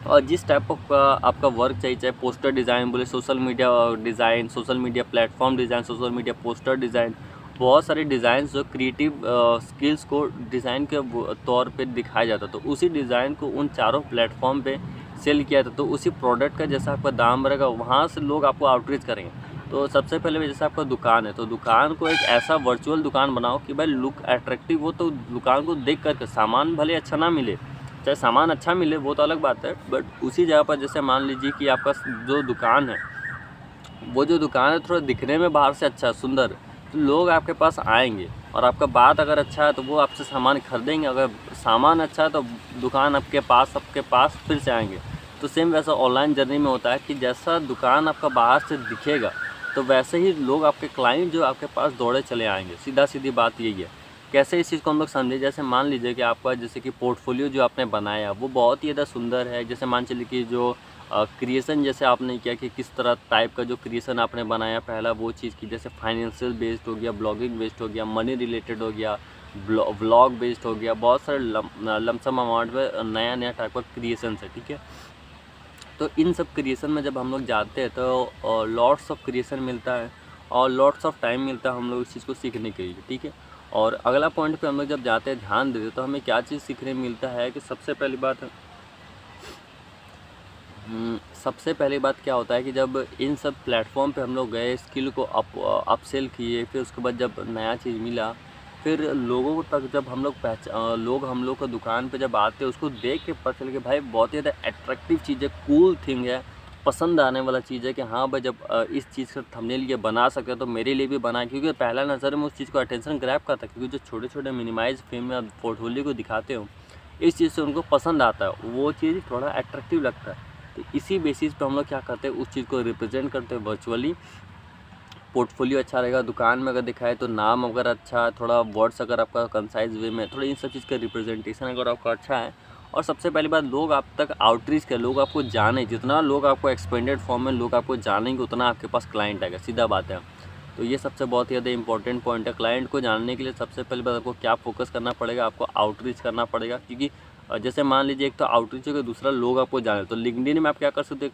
और जिस टाइप ऑफ आपका वर्क चाहिए, चाहे पोस्टर डिज़ाइन बोले, social media design, social media platform design, social media poster design, बहुत सारे डिज़ाइन जो क्रिएटिव स्किल्स को डिज़ाइन के तौर पे दिखाया जाता है। तो उसी डिज़ाइन को उन चारों प्लेटफॉर्म पे सेल किया जाता, तो उसी प्रोडक्ट का जैसा आपका दाम रहेगा वहाँ से लोग आपको आउटरीच करेंगे। तो सबसे पहले जैसे आपका दुकान है, तो दुकान को एक ऐसा वर्चुअल दुकान बनाओ कि भाई लुक अट्रैक्टिव हो, तो दुकान को देख करके, सामान भले अच्छा ना मिले, चाहे सामान अच्छा मिले वो तो अलग बात है, बट उसी जगह पर जैसे मान लीजिए कि आपका जो दुकान है, वो जो दुकान है थोड़ा दिखने में बाहर से अच्छा सुंदर, तो लोग आपके पास आएंगे और आपका बात अगर अच्छा है तो वो आपसे सामान खरीदेंगे। अगर सामान अच्छा है तो दुकान आपके पास फिर से आएंगे। तो सेम वैसा ऑनलाइन जर्नी में होता है कि जैसा दुकान आपका बाहर से दिखेगा तो वैसे ही लोग, आपके क्लाइंट जो आपके पास दौड़े चले आएंगे। सीधी बात यही है। कैसे इस चीज़ को हम लोग समझे, जैसे मान लीजिए कि आपका जैसे कि पोर्टफोलियो जो आपने बनाया वो बहुत ही ज़्यादा सुंदर है। जैसे मान चलिए कि जो क्रिएशन जैसे आपने किया कि किस तरह टाइप का जो क्रिएशन आपने बनाया, पहला वो चीज़ की, जैसे फाइनेंशियल बेस्ड हो गया, ब्लॉगिंग बेस्ड हो गया, मनी रिलेटेड हो गया, व्लॉग बेस्ड हो गया, बहुत सारे लमसम अमाउंट में नया टाइप का क्रिएशन है। ठीक है, तो इन सब क्रिएशन में जब हम लोग जाते हैं तो लॉट्स ऑफ क्रिएशन मिलता है और लॉट्स ऑफ टाइम मिलता है हम लोग इस चीज़ को सीखने के लिए। ठीक है, और अगला पॉइंट पे हम लोग जब जाते हैं, ध्यान देते तो हमें क्या चीज़ सीखने मिलता है कि सबसे पहली बात क्या होता है कि जब इन सब प्लेटफॉर्म पे हम लोग गए, स्किल को अपसेल किए, फिर उसके बाद जब नया चीज़ मिला, फिर लोगों तक जब हम लोग लोग हम लोग का दुकान पे जब आते हैं, उसको देख के पता चल कि भाई बहुत ही ज़्यादा अट्रैक्टिव चीज़ है, कूल थिंग है, पसंद आने वाला चीज़ है कि हाँ भाई जब इस चीज़ का थंबनेल ये बना सकते तो मेरे लिए भी बनाए। क्योंकि पहला नज़र में उस चीज़ को अटेंशन ग्रैब करता है, क्योंकि जो छोटे छोटे मिनिमाइज फ्रेम में पोर्टफोलियो को दिखाते हो, इस चीज़ से उनको पसंद आता है, वो चीज़ थोड़ा अट्रैक्टिव लगता है। तो इसी बेसिस पे हम लोग क्या करते हैं, उस चीज़ को रिप्रेजेंट करते हैं वर्चुअली। पोर्टफोलियो अच्छा रहेगा, दुकान में अगर दिखाए तो नाम अगर अच्छा है, थोड़ा वर्ड्स अगर आपका कंसाइज वे में, थोड़ा इन सब चीज़ का रिप्रेजेंटेशन अगर आपका अच्छा है, और सबसे पहली बात लोग आप तक आउटरीच करें, लोग आपको जाने। जितना लोग आपको एक्सपेंडेड फॉर्म में लोग आपको जानेंगे उतना आपके पास क्लाइंट आएगा, सीधा बात है। तो ये सबसे बहुत ही ज़्यादा इंपॉर्टेंट पॉइंट है। क्लाइंट को जानने के लिए सबसे पहली बात आपको क्या फोकस करना पड़ेगा, आपको आउटरीच करना पड़ेगा। क्योंकि जैसे मान लीजिए एक तो आउटरीच होगा, दूसरा लोग आपको जाने। तो लिंक्डइन में आप क्या कर सकते हैं,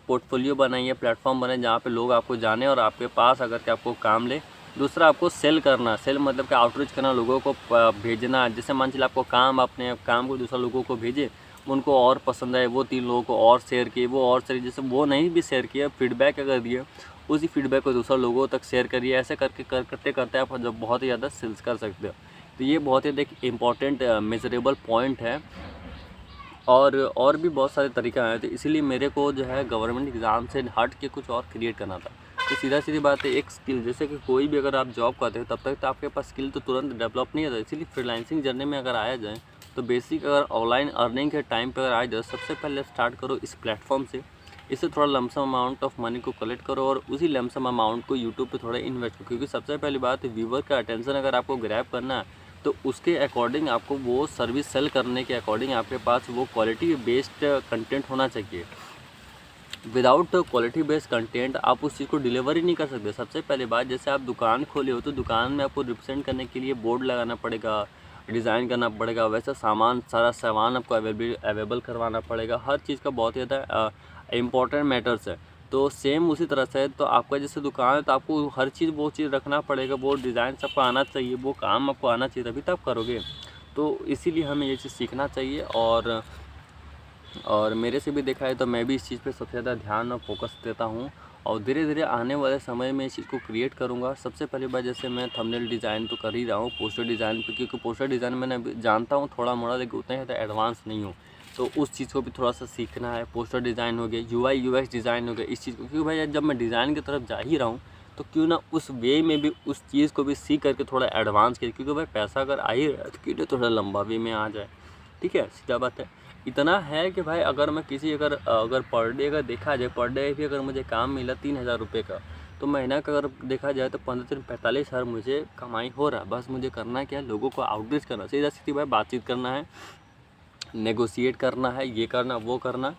पोर्टफोलियो बनाइए, प्लेटफॉर्म बनाए जहाँ पे लोग आपको जाने और आपके पास अगर के आपको काम ले। दूसरा आपको सेल करना, सेल मतलब कि आउटरीच करना, लोगों को भेजना। जैसे मान चलिए आपको काम, अपने काम को दूसरा लोगों को भेजे, उनको और पसंद आए, वो 3 लोगों को और शेयर किए, वो और शेयर, जैसे वो नहीं भी शेयर किया, फीडबैक अगर दिए, उसी फीडबैक को दूसरा लोगों तक शेयर करिए। ऐसे करते करते आप जब बहुत ही ज़्यादा सेल्स कर सकते हो। तो ये बहुत ही एक इम्पॉर्टेंट मेजरेबल पॉइंट है। और भी बहुत सारे तरीका हैं। तो इसीलिए मेरे को जो है गवर्नमेंट एग्ज़ाम से हट के कुछ और क्रिएट करना था। तो सीधी बात है, एक स्किल, जैसे कि कोई भी अगर आप जॉब करते हो तब तक तो आपके पास स्किल तो तुरंत डेवलप नहीं होता। इसीलिए फ्रीलांसिंग जर्नी में अगर आया जाए तो बेसिक अगर ऑनलाइन अर्निंग के टाइम पर अगर आया जाए, सबसे पहले स्टार्ट करो इस प्लेटफॉर्म से। इससे थोड़ा लमसम अमाउंट ऑफ मनी को कलेक्ट करो और उसी लमसम अमाउंट को यूट्यूब पे थोड़ा इन्वेस्ट करो। क्योंकि सबसे पहली बात है, व्यूवर का अटेंशन अगर आपको ग्रैब करना है तो उसके अकॉर्डिंग आपको वो सर्विस सेल करने के अकॉर्डिंग आपके पास वो क्वालिटी बेस्ड कंटेंट होना चाहिए। विदाउट क्वालिटी बेस्ड कंटेंट आप उस चीज़ को डिलीवर ही नहीं कर सकते। सबसे पहली बात, जैसे आप दुकान खोले हो तो दुकान में आपको रिप्रेजेंट करने के लिए बोर्ड लगाना पड़ेगा, डिज़ाइन करना पड़ेगा, वैसा सारा सामान आपको अवेलेबल करवाना पड़ेगा। हर चीज़ का बहुत ही ज़्यादा इम्पोर्टेंट मैटर्स है। तो सेम उसी तरह से, तो आपका जैसे दुकान है तो आपको हर चीज़ वो चीज़ रखना पड़ेगा, वो डिज़ाइन सबको आना चाहिए, वो काम आपको आना चाहिए, तभी तो आप करोगे। तो इसीलिए हमें ये चीज़ सीखना चाहिए। और और मेरे से भी देखा है तो मैं भी इस चीज़ पे सबसे ज़्यादा ध्यान और फोकस देता हूँ और धीरे धीरे आने वाले समय में इस चीज़ को क्रिएट करूँगा। सबसे पहली बात, जैसे मैं थंबनेल डिज़ाइन तो कर ही रहा हूँ, पोस्टर डिज़ाइन पे, क्योंकि पोस्टर डिज़ाइन मैंने अभी जानता हूँ थोड़ा मोड़ा, लेकिन उतना ज़्यादा एडवांस नहीं हूँ, तो उस चीज़ को भी थोड़ा सा सीखना है। पोस्टर डिज़ाइन हो गया, UI UX डिज़ाइन हो गया, इस चीज़ को, क्योंकि भाई जब मैं डिज़ाइन की तरफ जा ही रहा हूँ तो क्यों ना उस वे में भी उस चीज़ को भी सीख करके थोड़ा एडवांस किया, क्योंकि भाई पैसा अगर आ ही रहा है तो क्यों ना थोड़ा लंबा वे में आ जाए। ठीक है, सीधा बात है। इतना है कि भाई अगर मैं किसी अगर पर डे अगर देखा जाए, पर डे भी अगर मुझे काम मिला 3000 रुपये का, तो महीना का अगर देखा जाए तो 15-45 हज़ार मुझे कमाई हो रहा है। बस मुझे करना क्या है, लोगों को आउटरीच करना, सीधा सीधी भाई बातचीत करना है, नेगोशिएट करना है, ये करना वो करना।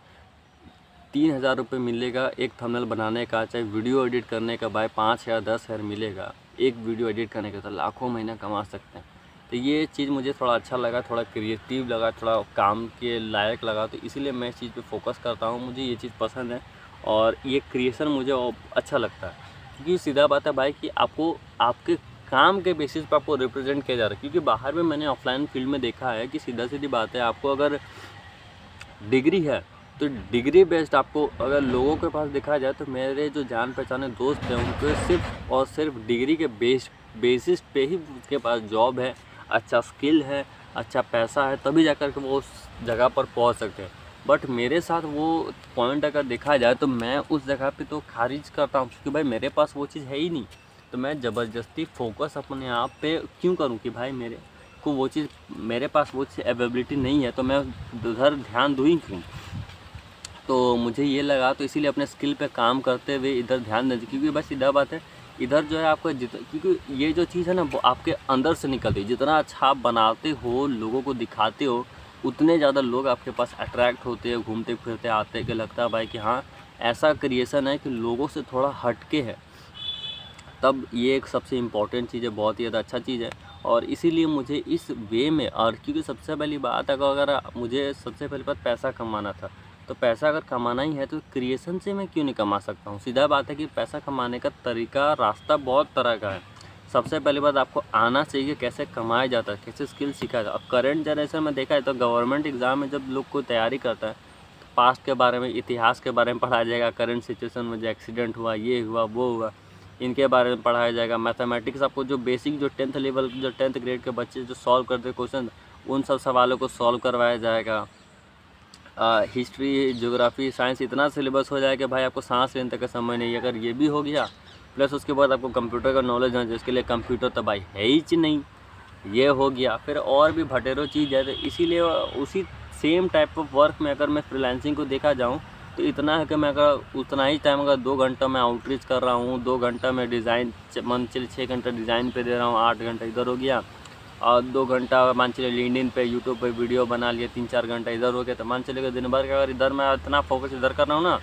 3000 रुपये मिलेगा एक थंबनेल बनाने का, चाहे वीडियो एडिट करने का भाई 5000 10,000 मिलेगा। एक वीडियो एडिट करने का तो लाखों महीना कमा सकते हैं। तो ये चीज़ मुझे थोड़ा अच्छा लगा, थोड़ा क्रिएटिव लगा, थोड़ा काम के लायक लगा, तो इसीलिए मैं इस चीज़ पे फोकस करता हूँ। मुझे ये चीज़ पसंद है और ये क्रिएशन मुझे अच्छा लगता है, क्योंकि सीधा बात है भाई कि आपको आपके काम के बेसिस पे आपको रिप्रेजेंट किया जा रहा है। क्योंकि बाहर में मैंने ऑफलाइन फील्ड में देखा है कि सीधा सीधी बात है, आपको अगर डिग्री है तो डिग्री बेस्ड आपको अगर लोगों के पास देखा जाए, तो मेरे जो जान पहचाने दोस्त हैं उनको सिर्फ और सिर्फ डिग्री के बेसिस पे ही उनके पास जॉब है, अच्छा स्किल है, अच्छा पैसा है, तभी जाकर के वो उस जगह पर पहुंच सकते हैं। बट मेरे साथ वो पॉइंट अगर देखा जाए तो मैं उस जगह पे तो खारिज करता हूँ, क्योंकि भाई मेरे पास वो चीज़ है ही नहीं। तो मैं ज़बरदस्ती फोकस अपने आप पे क्यों करूँ कि भाई मेरे को वो चीज़, मेरे पास वो चीज़ अवेलेबिलिटी नहीं है, तो मैं उधर ध्यान दूँ ही क्यों। तो मुझे ये लगा, तो इसीलिए अपने स्किल पे काम करते हुए इधर ध्यान दें, क्योंकि बस सीधा बात है, इधर जो है आपका क्योंकि ये जो चीज़ है ना वो आपके अंदर से निकलती है। जितना अच्छा आप बनाते हो, लोगों को दिखाते हो, उतने ज़्यादा लोग आपके पास अट्रैक्ट होते हैं, घूमते फिरते आते हैं, कि लगता है भाई कि हाँ ऐसा क्रिएशन है कि लोगों से थोड़ा हटके है। तब ये एक सबसे इम्पॉर्टेंट चीज़ है, बहुत ही ज़्यादा अच्छा चीज़ है। और इसीलिए मुझे इस वे में, और क्योंकि सबसे पहली बात है, अगर मुझे सबसे पहली बात पैसा कमाना था, तो पैसा अगर कमाना ही है तो क्रिएशन से मैं क्यों नहीं कमा सकता हूँ। सीधा बात है कि पैसा कमाने का तरीका, रास्ता बहुत तरह का है। सबसे पहली बात आपको आना चाहिए कैसे कमाया जाता है, कैसे स्किल सीखा जाता है। अब करंट जनरेशन में देखा है तो गवर्नमेंट एग्ज़ाम में जब लोग कोई तैयारी करता है, तो पास्ट के बारे में, इतिहास के बारे में पढ़ाया जाएगा, करंट सिचुएशन में जो एक्सीडेंट हुआ, ये हुआ, वो हुआ, इनके बारे में पढ़ाया जाएगा। मैथमेटिक्स आपको जो बेसिक, जो 10th लेवल, जो 10th ग्रेड के बच्चे जो सॉल्व करते क्वेश्चन, उन सब सवालों को सॉल्व करवाया जाएगा। हिस्ट्री, ज्योग्राफी, साइंस, इतना सिलेबस हो जाएगा कि भाई आपको सांस लेने तक का समय नहीं। अगर ये भी हो गया, प्लस उसके बाद आपको कंप्यूटर का नॉलेज है, जिसके लिए कंप्यूटर तो भाई है ही नहीं, ये हो गया। फिर और भी भटेरो चीज़ है, तो इसीलिए उसी सेम टाइप ऑफ वर्क में अगर मैं फ्रीलांसिंग को देखा जाऊँ, तो इतना है कि मैं अगर उतना ही टाइम, अगर 2 घंटा मैं आउटरीच कर रहा हूँ, 2 घंटा मैं डिज़ाइन, मान चलिए 6 घंटा डिज़ाइन पे दे रहा हूँ, 8 घंटा इधर हो गया, और 2 घंटा मान चलिए लिंक्डइन पे, यूट्यूब पे वीडियो बना लिया, 3-4 घंटा इधर हो गया, तो मान चलिए दिन भर का अगर इधर मैं इतना फोकस इधर कर रहा हूँ ना,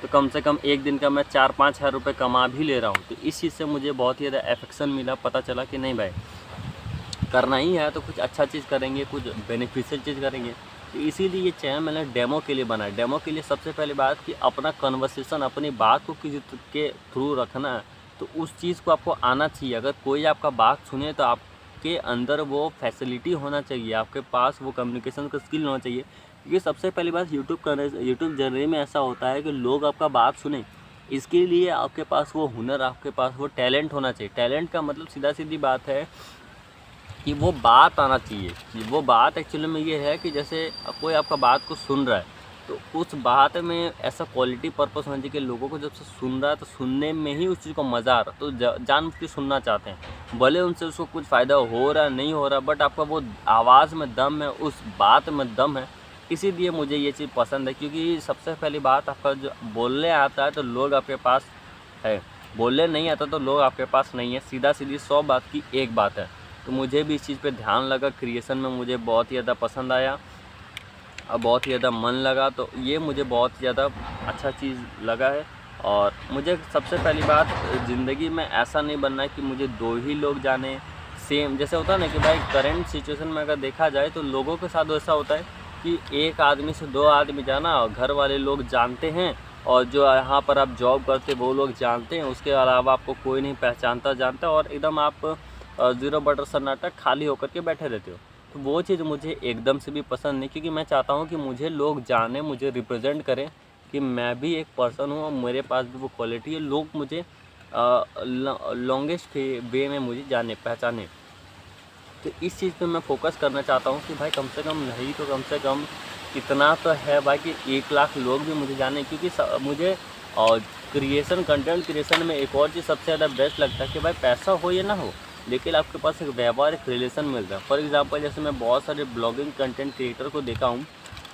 तो कम से कम एक दिन का मैं 4-5 हज़ार रुपये कमा भी ले रहा हूँ। तो इस चीज़ से मुझे बहुत ही ज़्यादा एफेक्शन मिला, पता चला कि नहीं भाई करना ही है तो कुछ अच्छा चीज़ करेंगे, कुछ बेनिफिशियल चीज़ करेंगे। तो इसीलिए ये चैनल मैंने डेमो के लिए बनाया। डेमो के लिए सबसे पहली बात कि अपना कन्वर्सेशन, अपनी बात को किसी के थ्रू रखना है, तो उस चीज़ को आपको आना चाहिए। अगर कोई आपका बात सुने तो आपके अंदर वो फैसिलिटी होना चाहिए, आपके पास वो कम्युनिकेशन का स्किल होना चाहिए। क्योंकि सबसे पहली बात यूट्यूब जर्नी में ऐसा होता है कि लोग आपका बात सुने, इसके लिए आपके पास वो हुनर, आपके पास वो टैलेंट होना चाहिए। टैलेंट का मतलब सीधा सीधी बात है कि वो बात आना चाहिए। कि वो बात एक्चुअली में ये है कि जैसे कोई आपका बात को सुन रहा है, तो उस बात में ऐसा क्वालिटी पर्पस होना चाहिए कि लोगों को जब से सुन रहा है तो सुनने में ही उस चीज़ को मज़ा आ रहा, तो जानबूझ के सुनना चाहते हैं। भले उनसे उसको कुछ फ़ायदा हो रहा नहीं हो रहा, बट आपका वो आवाज़ में दम है, उस बात में दम है। इसीलिए मुझे ये चीज़ पसंद है, क्योंकि सबसे पहली बात आपका जो बोलने आता है तो लोग आपके पास है, बोलने नहीं आता तो लोग आपके पास नहीं है। सीधा सीधी 100 बात की एक बात है। तो मुझे भी इस चीज़ पे ध्यान लगा, क्रिएशन में मुझे बहुत ही ज़्यादा पसंद आया और बहुत ही ज़्यादा मन लगा, तो ये मुझे बहुत ज़्यादा अच्छा चीज़ लगा है। और मुझे सबसे पहली बात, ज़िंदगी में ऐसा नहीं बनना है कि मुझे 2 ही लोग जाने। सेम जैसे होता है ना कि भाई करंट सिचुएशन में अगर देखा जाए तो लोगों के साथ ऐसा होता है कि एक आदमी से 2 आदमी जाना, और घर वाले लोग जानते हैं, और जो यहाँ पर आप जॉब करते वो लोग जानते हैं, उसके अलावा आपको कोई नहीं पहचानता जानता, और एकदम आप 0 बटर सन्नाटा खाली होकर के बैठे रहते हो। तो वो चीज़ मुझे एकदम से भी पसंद नहीं, क्योंकि मैं चाहता हूँ कि मुझे लोग जाने, मुझे रिप्रेजेंट करें कि मैं भी एक पर्सन हूँ और मेरे पास भी वो क्वालिटी है, लोग मुझे लॉन्गेस्ट वे में मुझे जाने पहचाने। तो इस चीज़ पे मैं फोकस करना चाहता हूँ कि भाई कम से कम नहीं तो कम से कम इतना तो है भाई कि 1 लाख लोग भी मुझे जाने, क्योंकि मुझे क्रिएशन कंटेंट क्रिएशन में एक और चीज़ सबसे ज़्यादा बेस्ट लगता है कि भाई पैसा हो या ना हो, लेकिन आपके पास एक व्यवहार, एक रिलेशन मिल रहा है। फॉर एग्जांपल जैसे मैं बहुत सारे ब्लॉगिंग कंटेंट क्रिएटर को देखा हूँ,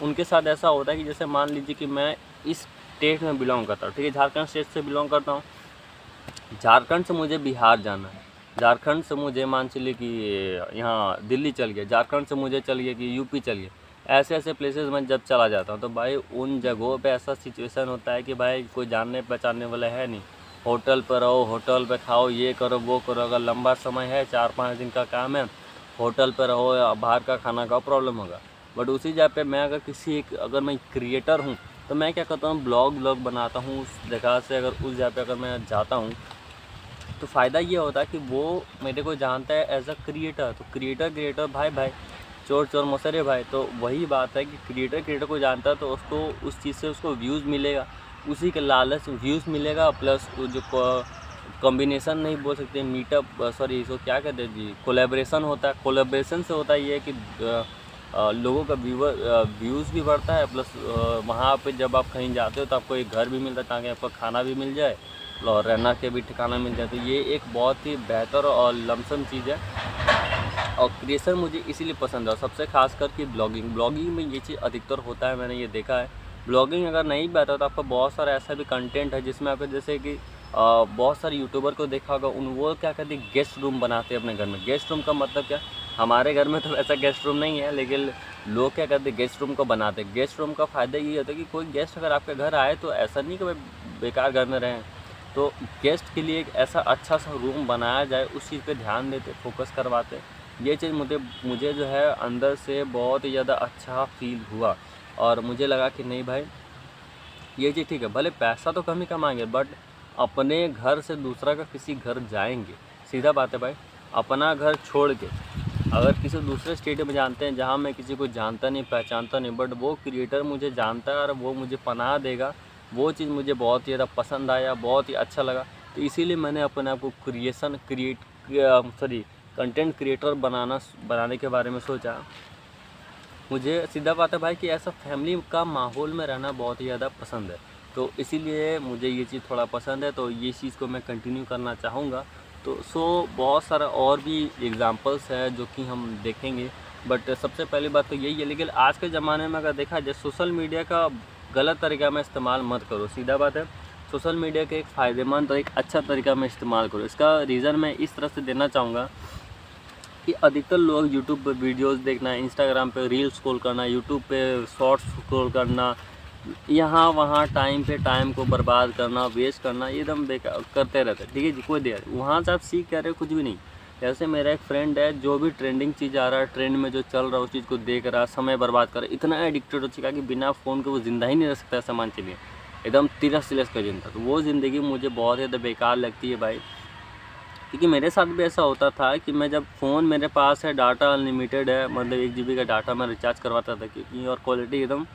उनके साथ ऐसा होता है कि जैसे मान लीजिए कि मैं इस स्टेट में बिलोंग करता हूँ, ठीक है, झारखंड स्टेट से बिलोंग करता हूँ। झारखंड से मुझे बिहार जाना है, झारखंड से मुझे मान चलिए कि यहाँ दिल्ली चल गया, झारखंड से मुझे चलिए कि यूपी चलिए। ऐसे ऐसे प्लेसेस में जब चला जाता हूँ तो भाई उन जगहों पे ऐसा सिचुएशन होता है कि भाई कोई जानने पहचानने वाला है नहीं। होटल पर रहो, होटल पे खाओ, ये करो वो करो, अगर लंबा समय है 4-5 दिन का काम है, होटल पर रहो या बाहर का खाना खाओ, प्रॉब्लम होगा। बट उसी जगह पे मैं अगर मैं क्रिएटर हूँ तो मैं क्या करता हूँ, ब्लॉग बनाता हूँ उस जगह से। अगर उस जगह पे अगर मैं जाता हूँ तो फ़ायदा ये होता है कि वो मेरे को जानता है एज अ क्रिएटर। तो क्रिएटर भाई भाई, चोर चोर मौसेरे भाई। तो वही बात है कि क्रिएटर को जानता है तो उसको उस चीज़ से उसको व्यूज़ मिलेगा, उसी के लालच व्यूज़ मिलेगा। प्लस वो जो कॉम्बिनेशन नहीं बोल सकते, मीटअप, सॉरी इसको क्या कहते हैं जी, कोलैबोरेशन होता है। कोलैबोरेशन से होता ये है कि लोगों का व्यूज़ भी बढ़ता है, प्लस वहाँ पे जब आप कहीं जाते हो तो आपको एक घर भी मिलता है ताकि आपको खाना भी मिल जाए और रहना के भी ठिकाना मिल जाए। तो ये एक बहुत ही बेहतर और लमसम चीज़ है और क्रिएशन मुझे इसीलिए पसंद है। और सबसे खास कर कि ब्लॉगिंग में ये चीज़ अधिकतर होता है, मैंने ये देखा है। ब्लॉगिंग अगर नहीं भी आता तो आपका बहुत सारा ऐसा भी कंटेंट है जिसमें आपको, जैसे कि बहुत सारे यूट्यूबर को देखा होगा, वो क्या कहते हैं, गेस्ट रूम बनाते हैं अपने घर में। गेस्ट रूम का मतलब क्या, हमारे घर में तो ऐसा गेस्ट रूम नहीं है, लेकिन लोग क्या करते हैं, गेस्ट रूम को बनाते हैं। गेस्ट रूम का फ़ायदा ये होता है कि कोई गेस्ट अगर आपके घर आए तो ऐसा नहीं कि भाई बेकार घर में रहें, तो गेस्ट के लिए एक ऐसा अच्छा सा रूम बनाया जाए, उस चीज़ पे ध्यान देते, फोकस करवाते। ये चीज़ मुझे जो है अंदर से बहुत ही ज़्यादा अच्छा फील हुआ और मुझे लगा कि नहीं भाई ये चीज़ ठीक है। भले पैसा तो कम ही कमाएंगे बट अपने घर से दूसरा का किसी घर जाएंगे, सीधा बात है भाई। अपना घर छोड़ के अगर किसी दूसरे स्टेट में जानते हैं जहाँ मैं किसी को जानता नहीं पहचानता नहीं, बट वो क्रिएटर मुझे जानता है और वो मुझे पनाह देगा, वो चीज़ मुझे बहुत ही ज़्यादा पसंद आया, बहुत ही अच्छा लगा। तो इसीलिए मैंने अपने आप को कंटेंट क्रिएटर बनाने के बारे में सोचा। मुझे सीधा बात है भाई कि ऐसा फैमिली का माहौल में रहना बहुत ही ज़्यादा पसंद है, तो इसीलिए मुझे ये चीज़ थोड़ा पसंद है, तो ये चीज़ को मैं कंटिन्यू करना चाहूँगा। तो बहुत सारा और भी एग्ज़ाम्पल्स है जो कि हम देखेंगे, बट सबसे पहली बात तो यही है। लेकिन आज के ज़माने में अगर देखा जाए, सोशल मीडिया का गलत तरीक़ा में इस्तेमाल मत करो, सीधा बात है। सोशल मीडिया का एक फ़ायदेमंद और एक अच्छा तरीक़ा में इस्तेमाल करो। इसका रीज़न मैं इस तरह से देना चाहूँगा कि अधिकतर लोग यूट्यूब पे वीडियोस देखना, इंस्टाग्राम पे रील्स स्क्रॉल करना, यूट्यूब पे शॉर्ट्स स्क्रॉल करना, यहाँ वहाँ टाइम को बर्बाद करना, वेस्ट करना, ये एकदम बेकार करते रहते हैं, ठीक है जी। कोई देर वहाँ से आप सीख कह रहे हो कुछ भी नहीं। जैसे मेरा एक फ्रेंड है, जो भी ट्रेंडिंग चीज़ आ रहा है, ट्रेंड में जो चल रहा है उस चीज़ को देख रहा है, समय बर्बाद कर रहा है, इतना एडिक्टेड हो चुका है कि बिना फ़ोन के वो ज़िंदा ही नहीं रह सकता, ऐसा मान चलिए, एकदम तिरस का जिंदा। तो वो ज़िंदगी मुझे बहुत ज़्यादा बेकार लगती है भाई, क्योंकि मेरे साथ भी ऐसा होता था कि मैं जब फ़ोन मेरे पास है, डाटा अनलिमिटेड है, मतलब 1 GB का डाटा मैं रिचार्ज करवाता था, क्योंकि और क्वालिटी एकदम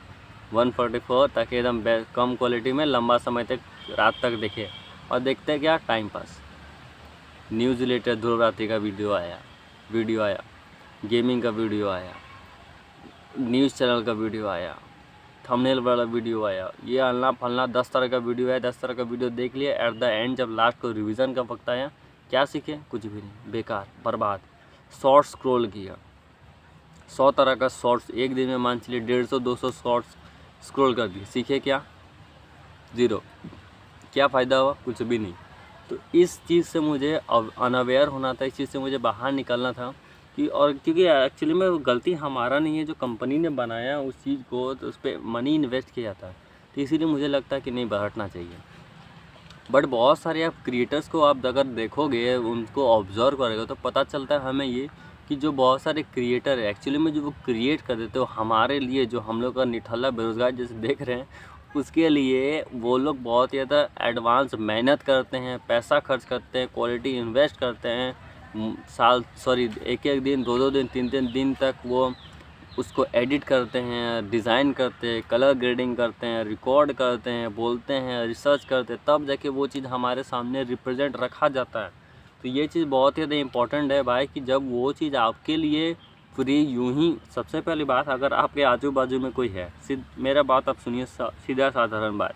144 ताकि एकदम कम क्वालिटी में लंबा समय तक रात तक देखे। और देखते क्या, time pass, news related Dhruv Rathee का वीडियो आया, गेमिंग का वीडियो आया, न्यूज़ चैनल का वीडियो आया, थंबनेल वाला वीडियो आया, ये अल्ला फलना 10 तरह का वीडियो है, 10 तरह का वीडियो देख लिया। एट द एंड जब लास्ट को रिवीजन का वक्त आया, क्या सीखे, कुछ भी नहीं, बेकार, बर्बाद। शॉर्ट्स स्क्रॉल किया, 100 तरह का शॉर्ट्स एक दिन में मान चलिए 150-200 शॉर्ट्स स्क्रॉल कर दिए, सीखे क्या, ज़ीरो। क्या फ़ायदा हुआ, कुछ भी नहीं। तो इस चीज़ से मुझे अनअवेयर होना था, इस चीज़ से मुझे बाहर निकलना था कि, और क्योंकि एक्चुअली में गलती हमारा नहीं है, जो कंपनी ने बनाया उस चीज़ को, तो उस पर मनी इन्वेस्ट किया जाता है, तो इसीलिए मुझे लगता है कि नहीं हटना चाहिए। बट बहुत सारे आप क्रिएटर्स को आप अगर देखोगे, उनको ऑब्ज़र्व करोगे तो पता चलता है हमें ये कि जो बहुत सारे क्रिएटर है एक्चुअली में जो वो क्रिएट कर देते हो हमारे लिए, जो हम लोग का निठल्ला बेरोज़गार जैसे देख रहे हैं, उसके लिए वो लोग बहुत ज़्यादा एडवांस मेहनत करते हैं, पैसा खर्च करते हैं, क्वालिटी इन्वेस्ट करते हैं, एक एक दिन, दो दो दिन, तीन तीन दिन तक वो उसको एडिट करते हैं, डिज़ाइन करते हैं, कलर ग्रेडिंग करते हैं, रिकॉर्ड करते हैं, बोलते हैं, रिसर्च करते हैं, तब जाके वो चीज़ हमारे सामने रिप्रेजेंट रखा जाता है। तो ये चीज़ बहुत ही ज़्यादा इम्पोर्टेंट है भाई, कि जब वो चीज़ आपके लिए फ्री यूं ही, सबसे पहली बात, अगर आपके आजू बाजू में कोई है, मेरा बात आप सुनिए, सीधा साधारण बात,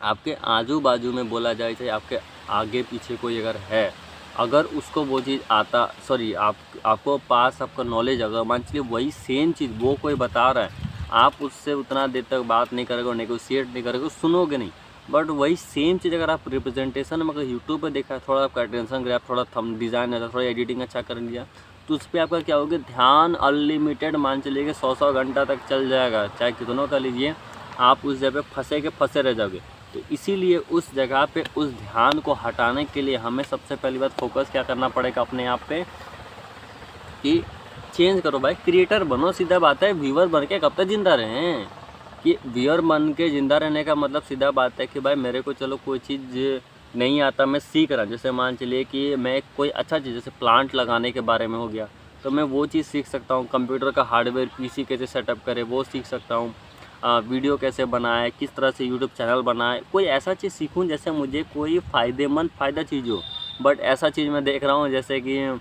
आपके आजू बाजू में बोला जाए, चाहे आपके आगे पीछे कोई अगर है, अगर उसको वो चीज़ आपको पास आपका नॉलेज, अगर मान चलिए वही सेम चीज़ वो कोई बता रहा है, आप उससे उतना देर तक बात नहीं करोगे, नेगोशिएट नहीं करोगे, सुनोगे नहीं। बट वही सेम चीज़ अगर आप रिप्रेजेंटेशन में अगर यूट्यूब पे देखा है, थोड़ा आपका अटेंशन ग्रैब, थोड़ा थंब डिज़ाइन है, थोड़ा एडिटिंग अच्छा कर लिया, तो उस पर आपका क्या होगा, ध्यान अनलिमिटेड मान चलिए कि 100 घंटा तक चल जाएगा, चाहे कितनों का लीजिए, आप उस जगह फंसे रह जाओगे। तो इसीलिए उस जगह पे उस ध्यान को हटाने के लिए हमें सबसे पहली बात फोकस क्या करना पड़ेगा अपने आप पे, कि चेंज करो भाई, क्रिएटर बनो। सीधा बात है, व्यूअर बन के कब तक जिंदा रहें, कि व्यूअर बन के ज़िंदा रहने का मतलब सीधा बात है कि भाई मेरे को चलो कोई चीज़ नहीं आता, मैं सीख रहा हूँ। जैसे मान चलिए कि मैं कोई अच्छा चीज़, जैसे प्लांट लगाने के बारे में हो गया, तो मैं वो चीज़ सीख सकता हूँ। कंप्यूटर का हार्डवेयर, पीसी कैसे सेटअप करे वो सीख सकता हूँ। वीडियो कैसे बनाए, किस तरह से यूट्यूब चैनल बनाए, कोई ऐसा चीज़ सीखूँ जैसे मुझे कोई फ़ायदा चीज़ हो। बट ऐसा चीज़ मैं देख रहा हूँ जैसे कि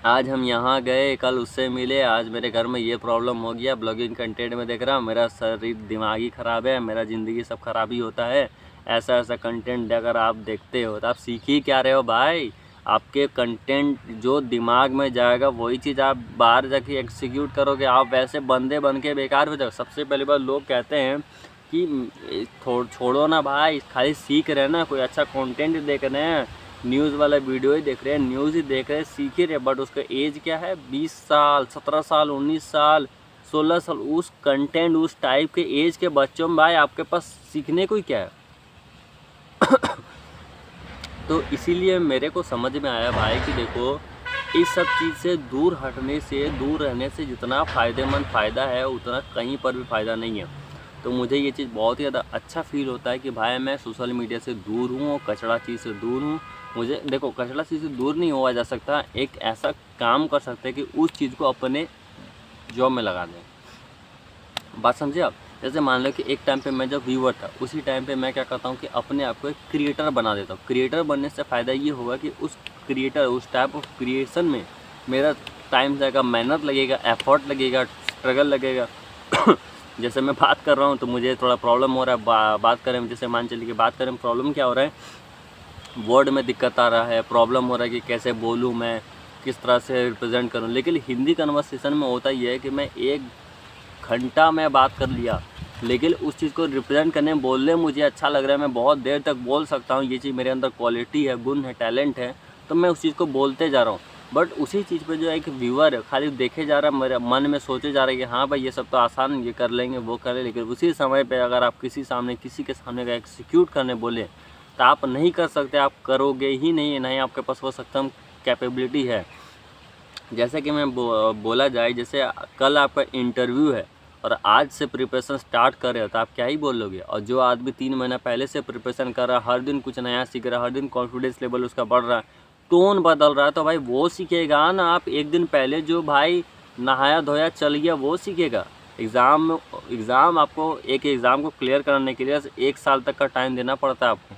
आज हम यहाँ गए, कल उससे मिले, आज मेरे घर में ये प्रॉब्लम हो गया, ब्लॉगिंग कंटेंट में देख रहा हूँ, मेरा शरीर दिमाग ही ख़राब है, मेरा ज़िंदगी सब खराब ही होता है। ऐसा ऐसा कंटेंट अगर आप देखते हो तो आप सीख ही क्या रहे हो भाई? आपके कंटेंट जो दिमाग में जाएगा वही चीज़ आप बाहर जाके एग्जीक्यूट करोगे। आप वैसे बंदे बन के बेकार हो जाओ। सबसे पहली बार लोग कहते हैं कि छोड़ो ना भाई, खाली सीख रहे हैं ना, कोई अच्छा कंटेंट देख रहे हैं, न्यूज़ वाला वीडियो ही देख रहे हैं, न्यूज़ ही देख रहे हैं, सीख ही रहे, बट उसका एज क्या है, 20 साल, 17 साल, 19 साल, 16 साल। उस कंटेंट, उस टाइप के एज के बच्चों में भाई आपके पास सीखने को ही क्या है? तो इसीलिए मेरे को समझ में आया भाई कि देखो, इस सब चीज़ से दूर हटने से, दूर रहने से जितना फ़ायदेमंद फ़ायदा है, उतना कहीं पर भी फ़ायदा नहीं है। तो मुझे ये चीज़ बहुत ही ज़्यादा अच्छा फ़ील होता है कि भाई मैं सोशल मीडिया से दूर हूँ और कचरा चीज़ से दूर हूँ। मुझे देखो, कचरा चीज़ से दूर नहीं हुआ जा सकता, एक ऐसा काम कर सकते हैं कि उस चीज़ को अपने जॉब में लगा दें। बात समझे आप? जैसे मान लो कि एक टाइम पे मैं जब व्यूअर था, उसी टाइम पे मैं क्या करता हूँ कि अपने आप को एक क्रिएटर बना देता हूँ। क्रिएटर बनने से फ़ायदा ये होगा कि उस क्रिएटर, उस टाइप ऑफ क्रिएशन में मेरा टाइम जाएगा, मेहनत लगेगा, एफर्ट लगेगा, स्ट्रगल लगेगा। जैसे मैं बात कर रहा हूँ तो मुझे थोड़ा प्रॉब्लम हो रहा है बात करें में। जैसे मान चलिए कि बात करें में प्रॉब्लम क्या हो रहा है, वर्ड में दिक्कत आ रहा है, प्रॉब्लम हो रहा है कि कैसे बोलूँ मैं, किस तरह से रिप्रेजेंट करूँ। लेकिन हिंदी कन्वर्सेशन में होता ये है कि मैं 1 घंटा में बात कर लिया, लेकिन उस चीज़ को रिप्रेजेंट करने में, बोलने मुझे अच्छा लग रहा है, मैं बहुत देर तक बोल सकता हूँ, ये चीज़ मेरे अंदर क्वालिटी है, गुण है, टैलेंट है, तो मैं उस चीज़ को बोलते जा रहा हूँ। बट उसी चीज़ पे जो एक व्यूअर है खाली देखे जा रहा है, मेरे मन में सोचे जा रहा है कि हाँ भाई ये सब तो आसान, ये कर लेंगे, वो कर लेंगे। लेकिन उसी समय पे अगर आप किसी के सामने का एक्सिक्यूट करने बोले तो आप नहीं कर सकते, आप करोगे ही नहीं, नहीं आपके पास वो सक्षम कैपेबिलिटी है। जैसे कि मैं बोला जाए, जैसे कल आपका इंटरव्यू है और आज से प्रिपरेशन स्टार्ट कर रहे हो तो आप क्या ही बोलोगे। और जो आदमी 3 महीना पहले से प्रिपरेशन कर रहा है, हर दिन कुछ नया सीख रहा है, हर दिन कॉन्फिडेंस लेवल उसका बढ़ रहा है, टोन बदल रहा है, तो भाई वो सीखेगा ना। आप एक दिन पहले जो भाई नहाया धोया चल गया वो सीखेगा। एग्ज़ाम आपको, एक एग्ज़ाम को क्लियर करने के लिए 1 साल तक का टाइम देना पड़ता है आपको,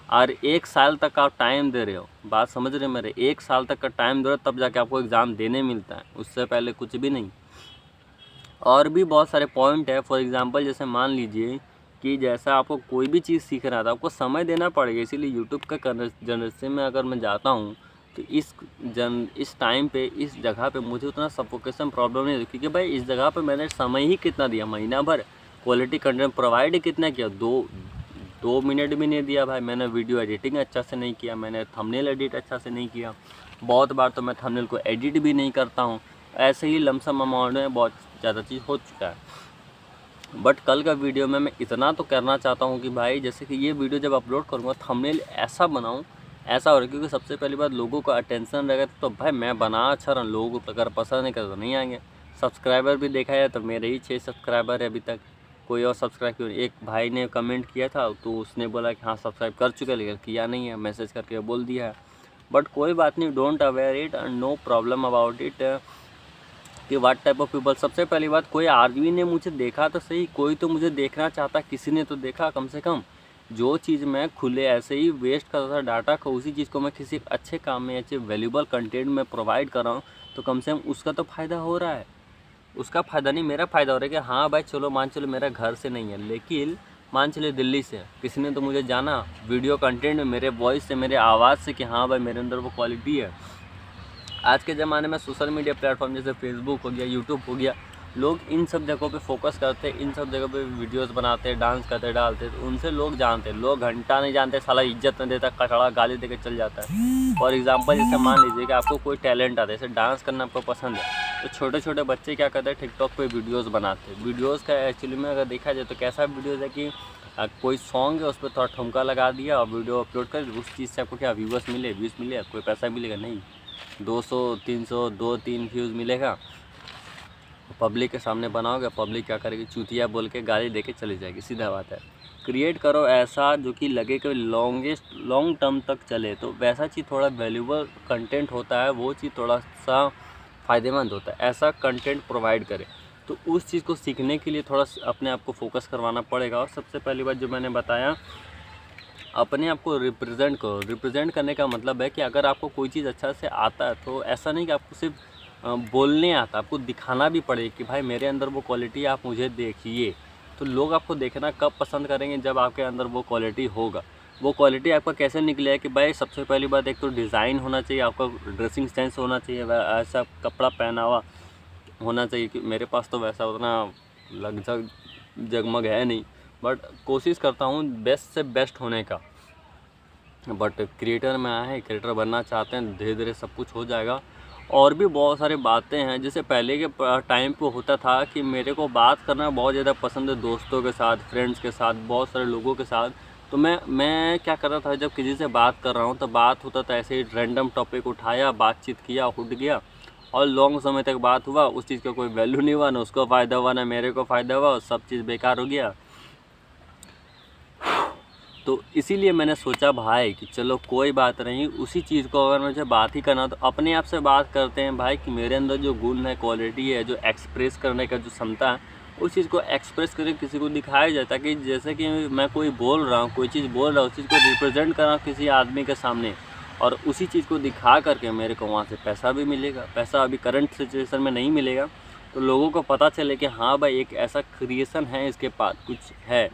और 1 साल तक आप टाइम दे रहे हो। बात समझ रहे हो मेरे? 1 साल तक का टाइम दे रहे हो तब जाके आपको एग्ज़ाम देने मिलता है, उससे पहले कुछ भी नहीं। और भी बहुत सारे पॉइंट है। फॉर एग्ज़ाम्पल जैसे मान लीजिए कि जैसा आपको कोई भी चीज़ सीखना था, आपको समय देना पड़ेगा। इसीलिए यूट्यूब का जनरेशन में अगर मैं जाता हूँ तो इस टाइम पे, इस जगह पे मुझे उतना सफोकेशन प्रॉब्लम नहीं है, क्योंकि भाई इस जगह पे मैंने समय ही कितना दिया, महीना भर क्वालिटी कंटेंट प्रोवाइड कितना किया, 2 मिनट भी नहीं दिया भाई। मैंने वीडियो एडिटिंग अच्छा से नहीं किया, मैंने थंबनेल एडिट अच्छा से नहीं किया, बहुत बार तो मैं थंबनेल को एडिट भी नहीं करता हूँ। ऐसे ही लमसम अमाउंट में बहुत ज़्यादा चीज़ हो चुका है। बट कल का वीडियो में मैं इतना तो करना चाहता हूँ कि भाई जैसे कि ये वीडियो जब अपलोड करूँगा, थंबनेल ऐसा बनाऊँ, ऐसा हो रहा है। क्योंकि सबसे पहली बात, लोगों का अटेंशन रहेगा तो भाई मैं बना अच्छा रहा, लोगों को अगर पसंद नहीं करता तो नहीं आएंगे। सब्सक्राइबर भी देखा जाए तो मेरे ही 6 सब्सक्राइबर है अभी तक, कोई और सब्सक्राइब क्यों नहीं। एक भाई ने कमेंट किया था तो उसने बोला कि हाँ सब्सक्राइब कर चुके, लेकिन किया नहीं है, मैसेज करके बोल दिया है। बट कोई बात नहीं, don't aware it and no problem about it कि व्हाट टाइप ऑफ पीपल। सबसे पहली बात, कोई आदमी ने मुझे देखा तो सही, कोई तो मुझे देखना चाहता, किसी ने तो देखा कम से कम। जो चीज़ मैं खुले ऐसे ही वेस्ट कर रहा था डाटा को, उसी चीज़ को मैं किसी अच्छे काम में, अच्छे वैल्यूबल कंटेंट में प्रोवाइड कर रहा हूँ, तो कम से कम उसका तो फ़ायदा हो रहा है। उसका फ़ायदा नहीं, मेरा फ़ायदा हो रहा है कि हाँ भाई चलो, मान चलो मेरा घर से नहीं है, लेकिन मान चले दिल्ली से किसी ने तो मुझे जाना वीडियो कंटेंट में, मेरे वॉइस से, मेरे आवाज़ से कि हाँ भाई मेरे अंदर वो क्वालिटी है। आज के ज़माने में सोशल मीडिया प्लेटफॉर्म जैसे फेसबुक हो गया, यूट्यूब हो गया, लोग इन सब जगहों पे फोकस करते हैं, इन सब जगह पे वीडियोस बनाते हैं, डांस करते डालते, तो उनसे लोग जानते हैं। लोग घंटा नहीं जानते, साला इज्जत नहीं देता, कचड़ा गाली देके चल जाता है। फॉर एग्जांपल जैसे मान लीजिए कि आपको कोई टैलेंट आता है, जैसे डांस करना आपको पसंद है, तो छोटे छोटे बच्चे क्या करते हैं, टिकटॉक पे वीडियोज़ बनाते हैं। वीडियोज़ का एक्चुअली में अगर देखा जाए तो कैसा वीडियोज़ है कि कोई सॉन्ग है, उस पर थोड़ा ठुमका लगा दिया और वीडियो अपलोड कर, उस चीज़ से आपको क्या व्यूज़ मिले, कोई पैसा मिलेगा नहीं। 200 300 2-3 व्यूज़ मिलेगा। पब्लिक के सामने बनाओगे, पब्लिक क्या करेगी, चूतिया बोल के गाली दे के चली जाएगी, सीधा बात है। क्रिएट करो ऐसा जो कि लगे कि लॉन्ग टर्म तक चले, तो वैसा चीज़ थोड़ा वैल्यूबल कंटेंट होता है, वो चीज़ थोड़ा सा फ़ायदेमंद होता है, ऐसा कंटेंट प्रोवाइड करें। तो उस चीज़ को सीखने के लिए थोड़ा अपने आप को फोकस करवाना पड़ेगा। और सबसे पहली बात जो मैंने बताया, अपने आप को रिप्रेजेंट करो। रिप्रेजेंट करने का मतलब है कि अगर आपको कोई चीज़ अच्छा से आता है, तो ऐसा नहीं कि आपको सिर्फ बोलने आता, आपको दिखाना भी पड़ेगा कि भाई मेरे अंदर वो क्वालिटी, आप मुझे देखिए। तो लोग आपको देखना कब पसंद करेंगे, जब आपके अंदर वो क्वालिटी होगा। वो क्वालिटी आपका कैसे निकलेगा कि भाई सबसे पहली बात, एक तो डिज़ाइन होना चाहिए, आपका ड्रेसिंग सेंस होना चाहिए, ऐसा कपड़ा पहनावा होना चाहिए कि मेरे पास तो वैसा उतना लगझग जगमग है नहीं, बट कोशिश करता हूँ बेस्ट से बेस्ट होने का। बट क्रिएटर में आए हैं, क्रिएटर बनना चाहते हैं, धीरे धीरे सब कुछ हो जाएगा। और भी बहुत सारी बातें हैं, जैसे पहले के टाइम पे होता था कि मेरे को बात करना बहुत ज़्यादा पसंद है, दोस्तों के साथ, फ्रेंड्स के साथ, बहुत सारे लोगों के साथ। तो मैं क्या कर रहा था, जब किसी से बात कर रहा हूँ तो बात होता था ऐसे ही, रैंडम टॉपिक उठाया, बातचीत किया, उठ गया, और लॉन्ग समय तक बात हुआ, उस चीज़ का कोई वैल्यू नहीं हुआ, ना उसको फ़ायदा हुआ, ना मेरे को फ़ायदा हुआ, सब चीज़ बेकार हो गया। तो इसीलिए मैंने सोचा भाई कि चलो कोई बात नहीं, उसी चीज़ को अगर मुझे बात ही करना तो अपने आप से बात करते हैं भाई, कि मेरे अंदर जो गुण है, क्वालिटी है, जो एक्सप्रेस करने का जो क्षमता है, उस चीज़ को एक्सप्रेस करके किसी को दिखाया जाए, ताकि जैसे कि मैं कोई बोल रहा हूँ, कोई चीज़ बोल रहा हूँ, उस चीज़ को रिप्रेजेंट कर रहा हूँ किसी आदमी के सामने, और उसी चीज़ को दिखा करके मेरे को वहाँ से पैसा भी मिलेगा। पैसा अभी करंट सिचुएशन में नहीं मिलेगा, तो लोगों को पता चले कि हाँ भाई एक ऐसा क्रिएशन है, इसके पास कुछ है।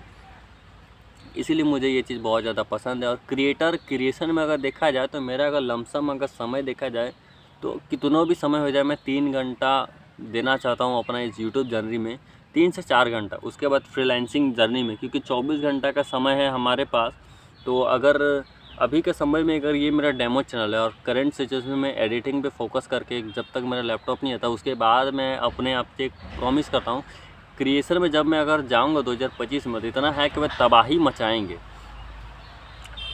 इसीलिए मुझे ये चीज़ बहुत ज़्यादा पसंद है। और क्रिएशन में अगर देखा जाए, तो मेरा अगर लमसम अगर समय देखा जाए, तो कितना भी समय हो जाए, मैं 3 घंटा देना चाहता हूँ अपना इस यूट्यूब जर्नी में, 3 से 4 घंटा। उसके बाद फ्रीलांसिंग जर्नी में, क्योंकि 24 घंटा का समय है हमारे पास। तो अगर अभी के समय में अगर ये मेरा डेमो चैनल है, और करंट सिचुएशन में एडिटिंग पे फोकस करके, जब तक मेरा लैपटॉप नहीं आता, उसके बाद मैं अपने आप से एक प्रॉमिस करता हूँ, क्रिएशन में जब मैं अगर जाऊंगा 2025 में, तो इतना है कि वह तबाही मचाएंगे।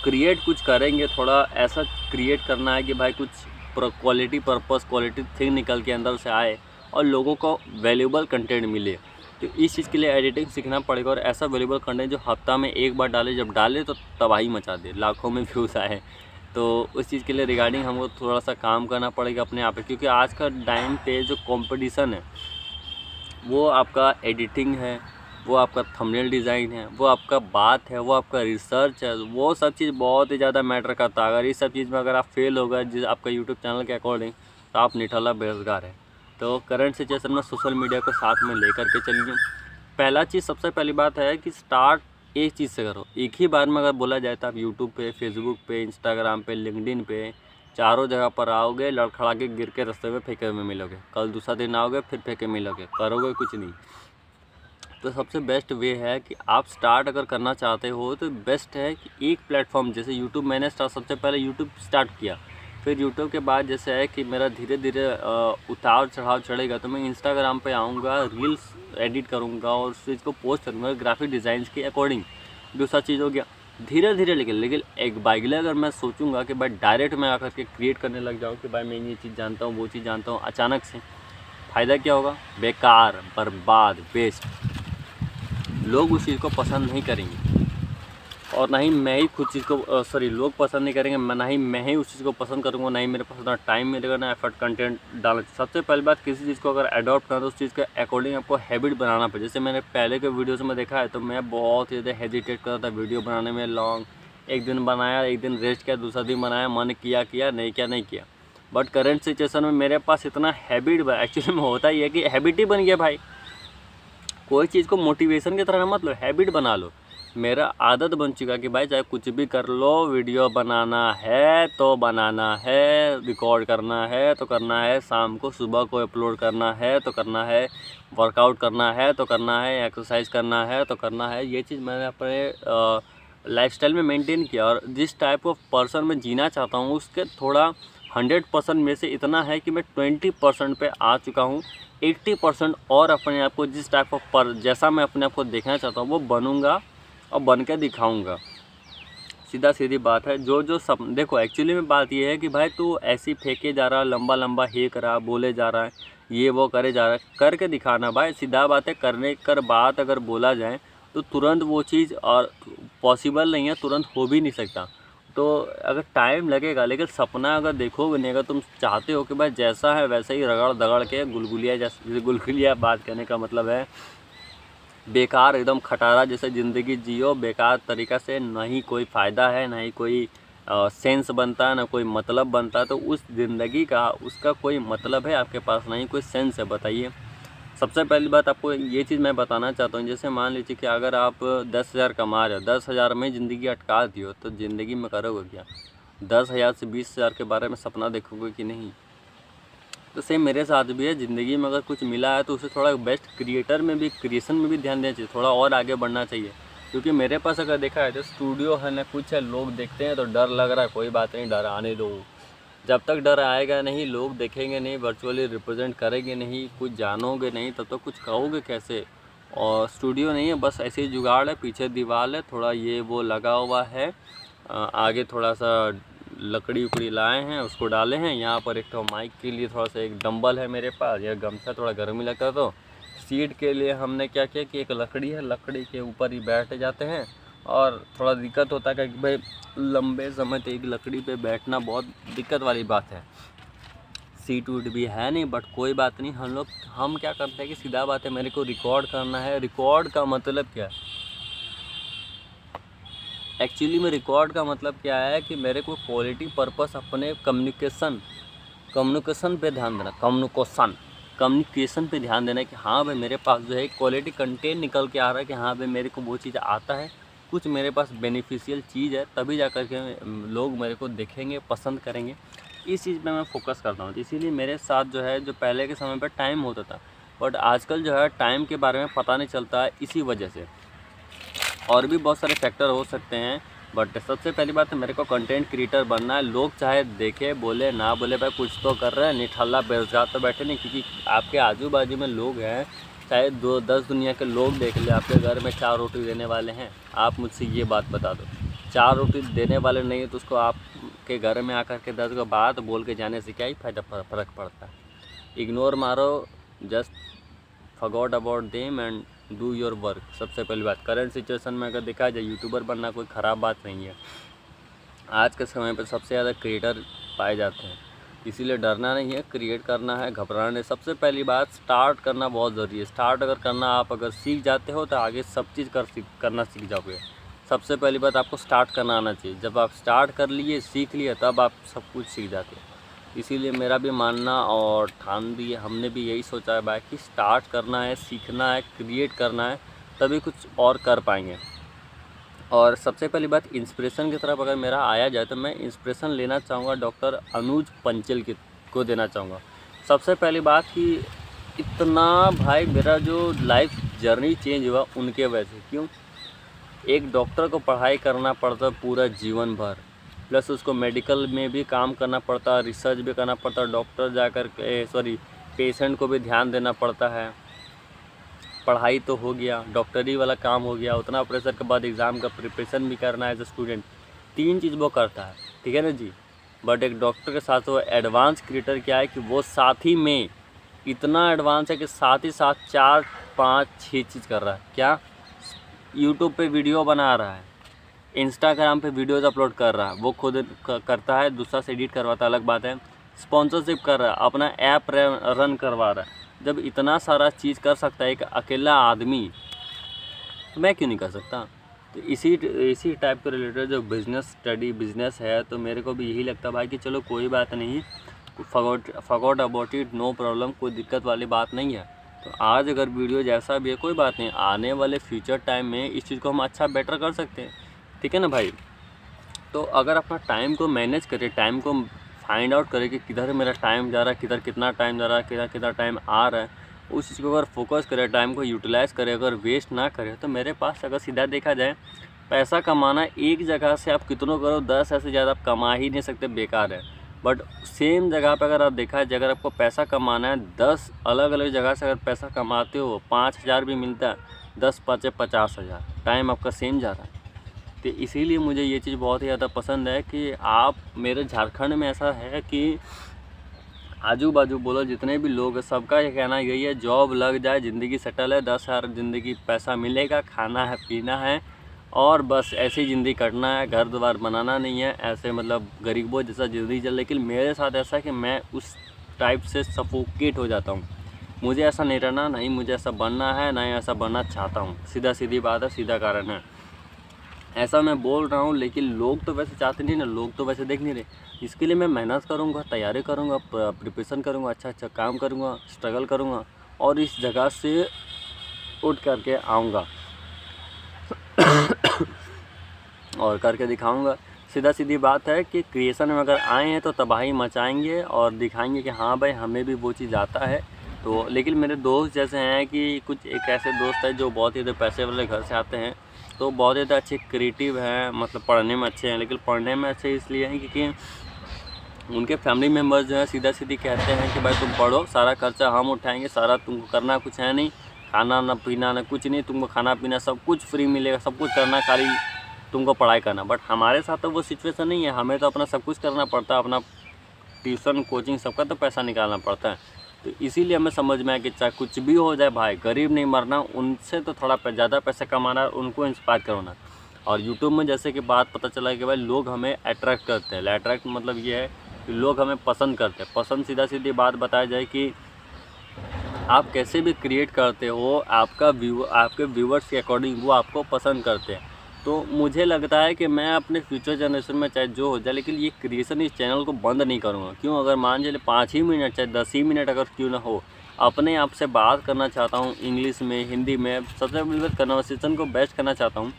क्रिएट कुछ करेंगे, थोड़ा ऐसा क्रिएट करना है कि भाई कुछ क्वालिटी पर्पस, क्वालिटी थिंग निकल के अंदर से आए, और लोगों को वैल्यूबल कंटेंट मिले। तो इस चीज़ के लिए एडिटिंग सीखना पड़ेगा, और ऐसा वैल्यूबल कंटेंट जो हफ्ता में एक बार डाले, जब डाले तो तबाही मचा दे, लाखों में व्यूज़ आए। तो उस चीज़ के लिए रिगार्डिंग हमको थोड़ा सा काम करना पड़ेगा अपने आप पे, क्योंकि आज का टाइम पे जो कॉम्पिटिशन है, वो आपका एडिटिंग है, वो आपका थंबनेल डिज़ाइन है, वो आपका बात है, वो आपका रिसर्च है, वो सब चीज़ बहुत ही ज़्यादा मैटर करता है। अगर इस सब चीज़ में अगर आप फेल हो गए जिस आपका यूट्यूब चैनल के अकॉर्डिंग, तो आप निठल्ला बेरोज़गार है। तो करंट सिचुएशन में सोशल मीडिया को साथ में लेकर के चलिए। पहला चीज़, सबसे पहली बात है कि स्टार्ट एक चीज़ से करो। एक ही बार में अगर बोला जाए तो आप यूट्यूब पे, फेसबुक पे, इंस्टाग्राम पे, लिंक्डइन पे, चारों जगह पर आओगे, लड़खड़ा के गिर के रास्ते में फेंके हुए मिलोगे। कल दूसरा दिन आओगे, फिर फेंके मिलोगे, करोगे कुछ नहीं। तो सबसे बेस्ट वे है कि आप स्टार्ट अगर करना चाहते हो, तो बेस्ट है कि एक प्लेटफॉर्म, जैसे यूट्यूब मैंने सबसे पहले यूट्यूब स्टार्ट किया, फिर यूट्यूब के बाद जैसे है कि मेरा धीरे धीरे उतार चढ़ाव चढ़ेगा, तो मैं इंस्टाग्राम पे आऊँगा, रील्स एडिट करूँगा और उस चीज़ को पोस्ट करूँगा ग्राफिक डिज़ाइंस के अकॉर्डिंग। दूसरा चीज़ हो गया धीरे धीरे, लेकिन एक बाइगले अगर मैं सोचूंगा कि भाई डायरेक्ट मैं आकर के क्रिएट करने लग जाऊँ कि भाई मैं ये चीज़ जानता हूँ, वो चीज़ जानता हूँ, अचानक से फ़ायदा क्या होगा? बेकार, बर्बाद, वेस्ट। लोग उस चीज़ को पसंद नहीं करेंगे। और ना ही मैं ही खुद चीज़ को लोग पसंद नहीं करेंगे, ना ही मैं ही उस चीज़ को पसंद करूँगा, ना ही मेरे पास उतना टाइम मिलेगा, ना एफर्ट कंटेंट डालना। सबसे पहली बात, किसी चीज़ को अगर अडॉप्ट करना तो उस चीज़ के अकॉर्डिंग आपको हैबिट बनाना पड़े। जैसे मैंने पहले के वीडियोज़ में देखा है तो मैं बहुत ज़्यादा हेजिटेट करता था वीडियो बनाने में। लॉन्ग एक दिन बनाया, एक दिन रेस्ट किया, दूसरा दिन बनाया, मन किया नहीं किया। बट करंट सिचुएशन में मेरे पास इतना हैबिट एक्चुअली में होता ही है कि हैबिट ही बन गया भाई। कोई चीज़ को मोटिवेशन की तरह मत लो, हैबिट बना लो। मेरा आदत बन चुका कि भाई चाहे कुछ भी कर लो, वीडियो बनाना है तो बनाना है, रिकॉर्ड करना है तो करना है, शाम को सुबह को अपलोड करना है तो करना है, वर्कआउट करना है तो करना है, एक्सरसाइज करना है तो करना है। ये चीज़ मैंने अपने लाइफस्टाइल में मेंटेन किया। और जिस टाइप ऑफ पर्सन मैं जीना चाहता हूँ उसके थोड़ा 100% में से इतना है कि मैं 20% पे आ चुका हूँ। 80% और अपने आप को जिस टाइप ऑफ जैसा मैं अपने आप को देखना चाहता हूँ वो बनूँगा और बन के दिखाऊँगा। सीधा सीधी बात है। जो सब देखो, एक्चुअली में बात ये है कि भाई तू ऐसी फेंके जा रहा, लंबा हेक रहा, बोले जा रहा है, ये वो करे जा रहा है, करके दिखाना भाई। सीधा बात है, करने कर बात अगर बोला जाए तो तुरंत वो चीज़ और पॉसिबल नहीं है, तुरंत हो भी नहीं सकता। तो अगर टाइम लगेगा, लेकिन सपना अगर देखोगे नहीं, अगर तुम चाहते हो कि भाई जैसा है वैसे ही रगड़ दगड़ के गुलगुलिया, जैसे गुलगुलिया बात कहने का मतलब है बेकार एकदम खटारा जैसे ज़िंदगी जियो, बेकार तरीक़ा से, ना ही कोई फ़ायदा है, ना ही कोई सेंस बनता है, ना कोई मतलब बनता है। तो उस ज़िंदगी का उसका कोई मतलब है आपके पास, ना ही कोई सेंस है, बताइए। सबसे पहली बात आपको ये चीज़ मैं बताना चाहता हूँ, जैसे मान लीजिए कि अगर आप 10,000 कमा रहे हो, 10,000 में ज़िंदगी अटका दी हो, तो ज़िंदगी में करोगे क्या? 10,000 से 20,000 के बारे में सपना देखोगे कि नहीं? तो सेम मेरे साथ भी है। ज़िंदगी में अगर कुछ मिला है तो उसे थोड़ा बेस्ट क्रिएटर में भी, क्रिएशन में भी ध्यान देना चाहिए, थोड़ा और आगे बढ़ना चाहिए। क्योंकि मेरे पास अगर देखा है तो स्टूडियो है ना कुछ है, लोग देखते हैं तो डर लग रहा है, कोई बात नहीं, डर आने दो। जब तक डर आएगा नहीं, लोग देखेंगे नहीं, वर्चुअली रिप्रेजेंट करेंगे नहीं, कुछ जानोगे नहीं, तब तक कुछ कहोगे कैसे। और स्टूडियो नहीं है, बस ऐसे ही जुगाड़ है, पीछे दीवार है, थोड़ा ये वो लगा हुआ है, आगे थोड़ा सा लकड़ी उकड़ी लाए हैं, उसको डाले हैं। यहाँ पर एक तो माइक के लिए थोड़ा सा एक डंबल है मेरे पास, यह गमछा, थोड़ा गर्मी लगता तो सीट के लिए हमने क्या किया कि एक लकड़ी है, लकड़ी के ऊपर ही बैठ जाते हैं। और थोड़ा दिक्कत होता है कि भाई लंबे समय तक एक लकड़ी पे बैठना बहुत दिक्कत वाली बात है। सीट वूट भी है नहीं, बट कोई बात नहीं। हम क्या करते हैं कि सीधा बात है, मेरे को रिकॉर्ड करना है। रिकॉर्ड का मतलब क्या है? एक्चुअली में रिकॉर्ड का मतलब क्या है कि मेरे को क्वालिटी पर्पस अपने कम्युनिकेशन पे ध्यान देना, कम्युनिकेशन पे ध्यान देना कि हाँ भाई मेरे पास जो है क्वालिटी कंटेंट निकल के आ रहा है, कि हाँ भाई मेरे को वो चीज़ आता है, कुछ मेरे पास बेनिफिशियल चीज़ है, तभी जा कर के लोग मेरे को देखेंगे, पसंद करेंगे। इस चीज़ पे मैं फोकस करता हूँ। इसीलिए मेरे साथ जो है, जो पहले के समय पर टाइम होता था, बट आजकल जो है टाइम के बारे में पता नहीं चलता है, इसी वजह से। और भी बहुत सारे फैक्टर हो सकते हैं, बट सबसे पहली बात है मेरे को कंटेंट क्रिएटर बनना है। लोग चाहे देखे, बोले ना बोले, भाई कुछ तो कर रहे हैं, निठल्ला बेरोजगार तो बैठे नहीं। क्योंकि आपके आजू बाजू में लोग हैं, चाहे 10 दुनिया के लोग देख ले, आपके घर में 4 रोटी देने वाले हैं। आप मुझसे ये बात बता दो, 4 रोटी देने वाले नहीं है तो उसको आपके घर में आकर के 10 को बात बोल के जाने से क्या ही फ़र्क पड़ता है। इग्नोर मारो, just forgot about them and do your work. सबसे पहली बात, करंट सिचुएशन में अगर देखा जाए, यूट्यूबर बनना कोई ख़राब बात नहीं है। आज के समय पर सबसे ज़्यादा क्रिएटर पाए जाते हैं, इसीलिए डरना नहीं है, क्रिएट करना है, घबराना नहीं। सबसे पहली बात, स्टार्ट करना बहुत ज़रूरी है। स्टार्ट अगर करना, आप अगर सीख जाते हो तो आगे सब चीज़ करना सीख जाओगे। सबसे पहली बात, आपको स्टार्ट करना आना चाहिए। जब आप स्टार्ट कर लिए, सीख लिए, तब आप सब कुछ सीख जाते हैं। इसीलिए मेरा भी मानना और ठान दिए, हमने भी यही सोचा है भाई कि स्टार्ट करना है, सीखना है, क्रिएट करना है, तभी कुछ और कर पाएंगे। और सबसे पहली बात, इंस्पिरेशन की तरफ अगर मेरा आया जाए तो मैं इंस्पिरेशन लेना चाहूँगा डॉक्टर अनुज पंचल को देना चाहूँगा। सबसे पहली बात कि इतना भाई मेरा जो लाइफ जर्नी चेंज हुआ उनके वजह से। क्यों? एक डॉक्टर को पढ़ाई करना पड़ता पूरा जीवन भर, प्लस उसको मेडिकल में भी काम करना पड़ता, रिसर्च भी करना पड़ता, डॉक्टर जाकर के पेशेंट को भी ध्यान देना पड़ता है। पढ़ाई तो हो गया, डॉक्टरी वाला काम हो गया, उतना प्रेशर के बाद एग्ज़ाम का प्रिपरेशन भी करना है एज ए स्टूडेंट। 3 चीज़ वो करता है, ठीक है ना जी। बट एक डॉक्टर के साथ वो एडवांस क्रिएटर क्या है कि वो साथ ही में इतना एडवांस है कि साथ ही साथ 4, 5, 6 चीज़ कर रहा है। क्या? यूट्यूब पे वीडियो बना रहा है, इंस्टाग्राम पे वीडियोज़ अपलोड कर रहा है, वो खुद करता है, दूसरा से एडिट करवाता है, अलग बात है। स्पॉन्सरशिप कर रहा है, अपना ऐप रन करवा रहा है। जब इतना सारा चीज़ कर सकता है एक अकेला आदमी, तो मैं क्यों नहीं कर सकता? तो इसी टाइप के रिलेटेड जो बिज़नेस है, तो मेरे को भी यही लगता है भाई कि चलो कोई बात नहीं, forgot about it, no problem, कोई दिक्कत वाली बात नहीं है। तो आज अगर वीडियो जैसा भी है कोई बात नहीं, आने वाले फ्यूचर टाइम में इस चीज़ को हम अच्छा बेटर कर सकते हैं, ठीक है ना भाई। तो अगर अपना टाइम को मैनेज करें, टाइम को फाइंड आउट करें कि किधर मेरा टाइम जा रहा है, किधर कितना टाइम जा रहा है, किधर कितना टाइम आ रहा है, उस चीज़ को अगर फोकस करें, टाइम को यूटिलाइज़ करें, अगर वेस्ट ना करें, तो मेरे पास अगर सीधा देखा जाए, पैसा कमाना एक जगह से आप कितनों करो, 10 ऐसे ज़्यादा आप कमा ही नहीं सकते, बेकार है। बट सेम जगह पे अगर आप देखा जाए, अगर आपको पैसा कमाना है, 10 अलग अलग जगह से अगर पैसा कमाते हो, 5,000 भी मिलता है, 10 पाँचे 50,000, टाइम आपका सेम जा रहा है। तो इसीलिए मुझे ये चीज़ बहुत ही ज़्यादा पसंद है कि आप, मेरे झारखंड में ऐसा है कि आजू बाजू बोलो जितने भी लोग हैं, सबका ये कहना यही है, जॉब लग जाए, ज़िंदगी सेटल है, 10,000 ज़िंदगी पैसा मिलेगा, खाना है, पीना है, और बस ऐसे ही ज़िंदगी कटना है, घर द्वार बनाना नहीं है, ऐसे मतलब गरीबों जैसा ज़िंदगी चल। लेकिन मेरे साथ ऐसा है कि मैं उस टाइप से सफोकेट हो जाता हूँ। मुझे ऐसा नहीं रहना, नहीं मुझे ऐसा बनना है, ना ही ऐसा बनना चाहता हूँ। सीधी बात है, सीधा कारण है। ऐसा मैं बोल रहा हूँ, लेकिन लोग तो वैसे चाहते नहीं ना, लोग तो वैसे देख नहीं रहे। इसके लिए मैं मेहनत करूँगा, तैयारी करूँगा, प्रिपरेशन करूँगा, अच्छा काम करूँगा, स्ट्रगल करूँगा, और इस जगह से उठ करके आऊँगा और करके दिखाऊंगा। सीधी बात है कि क्रिएशन में अगर आए हैं तो तबाही मचाएंगे और दिखाएंगे कि हाँ भाई हमें भी वो चीज़ आता है। तो लेकिन मेरे दोस्त जैसे हैं कि कुछ एक ऐसे दोस्त हैं जो बहुत ही ज़्यादा पैसे वाले घर से आते हैं, तो बहुत ज़्यादा अच्छे क्रिएटिव हैं, मतलब पढ़ने में अच्छे हैं। लेकिन पढ़ने में अच्छे इसलिए हैं क्योंकि उनके फैमिली मेम्बर्स जो है सीधा कहते हैं कि भाई तुम पढ़ो, सारा खर्चा हम उठाएंगे, सारा तुमको करना कुछ है नहीं, खाना ना पीना ना कुछ नहीं, तुमको खाना पीना सब कुछ फ्री मिलेगा, सब कुछ करना, खाली तुमको पढ़ाई करना। बट हमारे साथ तो वो सिचुएशन नहीं है, हमें तो अपना सब कुछ करना पड़ता है, अपना ट्यूशन कोचिंग सबका तो पैसा निकालना पड़ता है। तो इसीलिए हमें समझ में आया कि चाहे कुछ भी हो जाए भाई, गरीब नहीं मरना, उनसे तो थोड़ा ज़्यादा पैसा कमाना, उनको इंस्पायर करवाना। और यूट्यूब में जैसे कि बात पता चला कि भाई लोग हमें अट्रैक्ट करते हैं। अट्रैक्ट मतलब ये है कि लोग हमें पसंद करते हैं। पसंद सीधी बात बताया जाए कि आप कैसे भी क्रिएट करते हो, आपके व्यूवर्स के अकॉर्डिंग वो आपको पसंद करते हैं। तो मुझे लगता है कि मैं अपने फ्यूचर जनरेशन में चाहे जो हो जाए, लेकिन ये क्रिएशन इस चैनल को बंद नहीं करूँगा। क्यों? अगर मान चले 5 ही मिनट चाहे 10 ही मिनट अगर क्यों ना हो, अपने आप से बात करना चाहता हूँ, इंग्लिश में, हिंदी में, सबसे पहले कन्वर्सेशन को बेस्ट करना चाहता हूँ,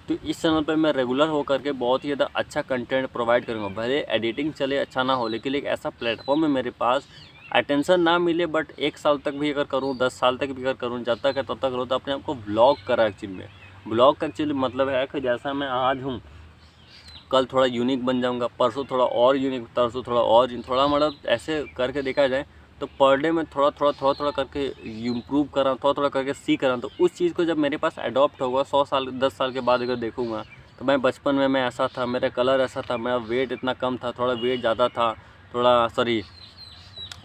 तो इस चैनल पर मैं रेगुलर हो करके बहुत ही ज़्यादा अच्छा कंटेंट प्रोवाइड करूँगा। भले एडिटिंग चले अच्छा ना हो, लेकिन एक ऐसा प्लेटफॉर्म है मेरे पास, अटेंशन ना मिले बट 1 साल तक भी अगर करूँ, 10 साल तक भी अगर करूँ, जब तक है तब तक करूँ, तो अपने आप को व्लॉग करा एक्चुअली में। ब्लॉग का एक्चुअली मतलब है कि जैसा मैं आज हूँ, कल थोड़ा यूनिक बन जाऊँगा, परसों थोड़ा और यूनिक, तरसों थोड़ा और थोड़ा, मतलब ऐसे करके देखा जाए तो पर डे में थोड़ा करके इम्प्रूव कर रहा हूँ, थोड़ा करके सीख रहा हूँ। तो उस चीज़ को जब मेरे पास अडॉप्ट होगा 100 साल 10 साल के बाद अगर देखूँगा, तो मैं बचपन में मैं ऐसा था, मेरा कलर ऐसा था, मेरा वेट इतना कम था, थोड़ा वेट ज़्यादा था,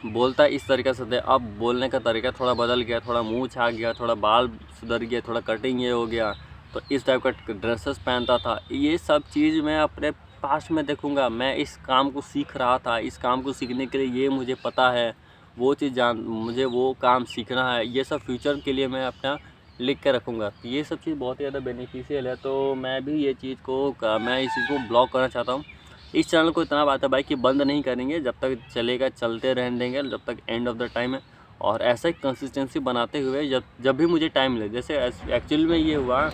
बोलता इस तरीके से थे, अब बोलने का तरीका थोड़ा बदल गया, थोड़ा मुंह छा गया, थोड़ा बाल सुधर गया, थोड़ा कटिंग ये हो गया, तो इस टाइप का ड्रेसेस पहनता था। ये सब चीज़ मैं अपने पास्ट में देखूंगा। मैं इस काम को सीख रहा था, इस काम को सीखने के लिए ये मुझे पता है, वो चीज़ मुझे वो काम सीखना है, ये सब फ्यूचर के लिए मैं अपना लिख के रखूँगा। ये सब चीज़ बहुत ही ज़्यादा बेनिफिशियल है। तो मैं भी ये चीज़ को मैं इस चीज़ को ब्लॉग करना चाहता हूँ। इस चैनल को इतना बात है भाई कि बंद नहीं करेंगे, जब तक चलेगा चलते रहने देंगे, जब तक एंड ऑफ द टाइम है। और ऐसा ही कंसिस्टेंसी बनाते हुए जब भी मुझे टाइम मिले, जैसे एक्चुअली में ये हुआ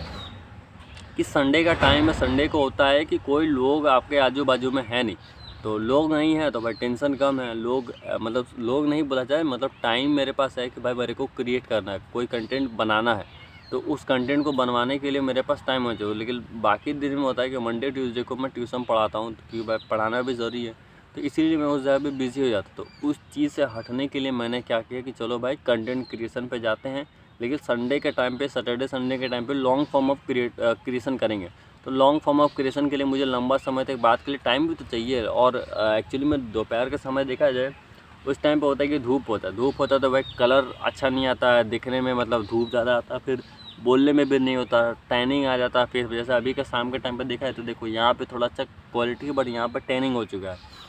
कि संडे का टाइम है, संडे को होता है कि कोई लोग आपके आजू बाजू में है नहीं, तो लोग नहीं है तो भाई टेंशन कम है। मतलब लोग नहीं बोला जाए, मतलब टाइम मेरे पास है कि भाई मेरे को क्रिएट करना है, कोई कंटेंट बनाना है, तो उस कंटेंट को बनवाने के लिए मेरे पास टाइम हो चाहिए। लेकिन बाकी दिन में होता है कि मंडे ट्यूसडे को मैं ट्यूशन पढ़ाता हूँ, क्योंकि भाई पढ़ाना भी ज़रूरी है, तो इसीलिए मैं उस जगह पे बिज़ी हो जाता। तो उस चीज़ से हटने के लिए मैंने क्या किया कि चलो भाई कंटेंट क्रिएशन पे जाते हैं, लेकिन संडे के टाइम पे, सैटरडे संडे के टाइम पे लॉन्ग फॉर्म ऑफ क्रिएशन करेंगे। तो लॉन्ग फॉर्म ऑफ क्रिएशन के लिए मुझे लंबा समय तक बात के लिए टाइम भी तो चाहिए। और एक्चुअली में दोपहर का समय देखा जाए, उस टाइम पे होता है कि धूप होता है तो भाई कलर अच्छा नहीं आता है दिखने में, मतलब धूप ज़्यादा आता है, फिर बोलने में भी नहीं होता, टैनिंग आ जाता है फेस पे। जैसे अभी का शाम के टाइम पे देखा है तो देखो यहाँ पे थोड़ा अच्छा क्वालिटी है, बट यहाँ पर टैनिंग हो चुका है।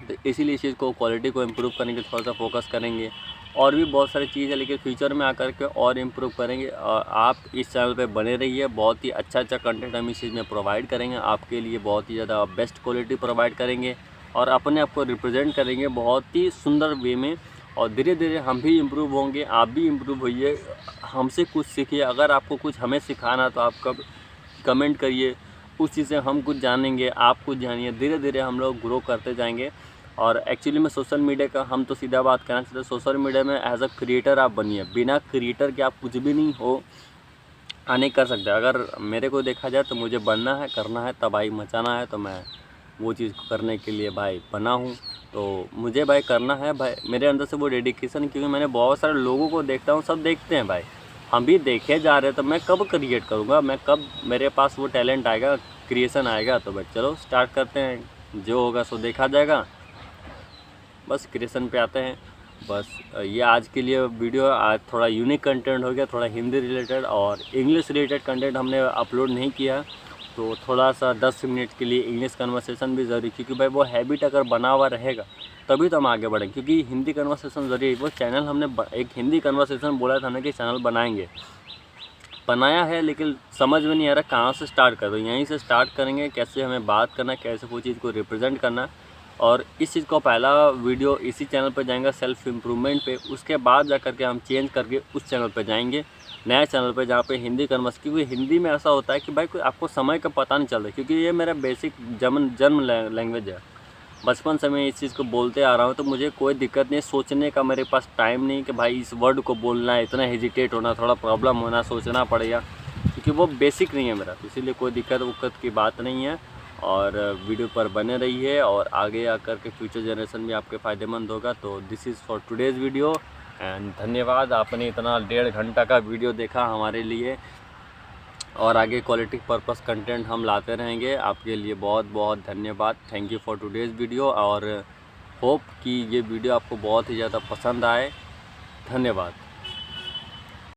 तो इसीलिए इस चीज़ को, क्वालिटी को इम्प्रूव करने के थोड़ा सा फोकस करेंगे। और भी बहुत सारी चीज़ है, लेकिन फ्यूचर में आकर के और इम्प्रूव करेंगे। और आप इस चैनल पे बने रहिए, बहुत ही अच्छा कंटेंट हम इस चीज़ में प्रोवाइड करेंगे आपके लिए, बहुत ही ज़्यादा बेस्ट क्वालिटी प्रोवाइड करेंगे और अपने आप को रिप्रेजेंट करेंगे बहुत ही सुंदर वे में। और धीरे धीरे हम भी इम्प्रूव होंगे, आप भी इम्प्रूव होइए, हमसे कुछ सीखिए। अगर आपको कुछ हमें सिखाना तो आप कमेंट करिए, उस चीज़ से हम कुछ जानेंगे, आप कुछ जानिए। धीरे धीरे हम लोग ग्रो करते जाएंगे। और एक्चुअली में सोशल मीडिया का हम तो सीधा बात करना चाहते हैं, सोशल मीडिया में एज अ क्रिएटर आप बनिए। बिना क्रिएटर के आप कुछ भी नहीं हो, नहीं कर सकते। अगर मेरे को देखा जाए तो मुझे बनना है, करना है, तबाही मचाना है, तो मैं वो चीज़ को करने के लिए भाई बना हूँ। तो मुझे भाई करना है भाई, मेरे अंदर से वो डेडिकेशन, क्योंकि मैंने बहुत सारे लोगों को देखता हूँ, सब देखते हैं भाई, हम भी देखे जा रहे हैं। तो मैं कब क्रिएट करूँगा, मैं कब मेरे पास वो टैलेंट आएगा, क्रिएशन आएगा। तो भाई चलो स्टार्ट करते हैं, जो होगा सो देखा जाएगा। बस क्रिएशन पे आते हैं। बस ये आज के लिए वीडियो, आज थोड़ा यूनिक कंटेंट हो गया, थोड़ा हिंदी रिलेटेड और इंग्लिश रिलेटेड कंटेंट हमने अपलोड नहीं किया। तो थोड़ा सा 10 मिनट के लिए इंग्लिश कन्वर्सेशन भी ज़रूरी, क्योंकि भाई वो हैबिट अगर बना हुआ रहेगा तभी तो हम आगे बढ़ेंगे। क्योंकि हिंदी कन्वर्सेशन ज़रूरी है। वो चैनल हमने एक हिंदी कन्वर्सेशन बोला था ना कि चैनल बनाएंगे, बनाया है, लेकिन समझ में नहीं आ रहा कहाँ से स्टार्ट कर दो। यहीं से स्टार्ट करेंगे, कैसे हमें बात करना, कैसे वो चीज़ को रिप्रेजेंट करना। और इस चीज़ को पहला वीडियो इसी चैनल पर जाएगा सेल्फ इम्प्रूवमेंट पे, उसके बाद जा कर के हम चेंज करके उस चैनल पर जाएंगे, नया चैनल पे, जहाँ पे हिंदी कन्वर्स। क्योंकि हिंदी में ऐसा होता है कि भाई कोई आपको समय का पता नहीं चलता, क्योंकि ये मेरा बेसिक जन्म लैंग्वेज है। बचपन से मैं इस चीज़ को बोलते आ रहा हूँ, तो मुझे कोई दिक्कत नहीं, सोचने का मेरे पास टाइम नहीं कि भाई इस वर्ड को बोलना है, इतना हेजिटेट होना, थोड़ा प्रॉब्लम होना, सोचना पड़ेगा, क्योंकि वो बेसिक नहीं है मेरा। तो इसीलिए कोई दिक्कत उक्कत की बात नहीं है। और वीडियो पर बने रहिए, और आगे आकर के फ्यूचर जनरेशन भी आपके फ़ायदेमंद होगा। तो this is for today's video and धन्यवाद, आपने इतना 1.5 घंटा का वीडियो देखा हमारे लिए। और आगे क्वालिटी पर्पस कंटेंट हम लाते रहेंगे आपके लिए। बहुत बहुत धन्यवाद, thank you for today's video. और होप कि ये वीडियो आपको बहुत ही ज़्यादा पसंद आए। धन्यवाद।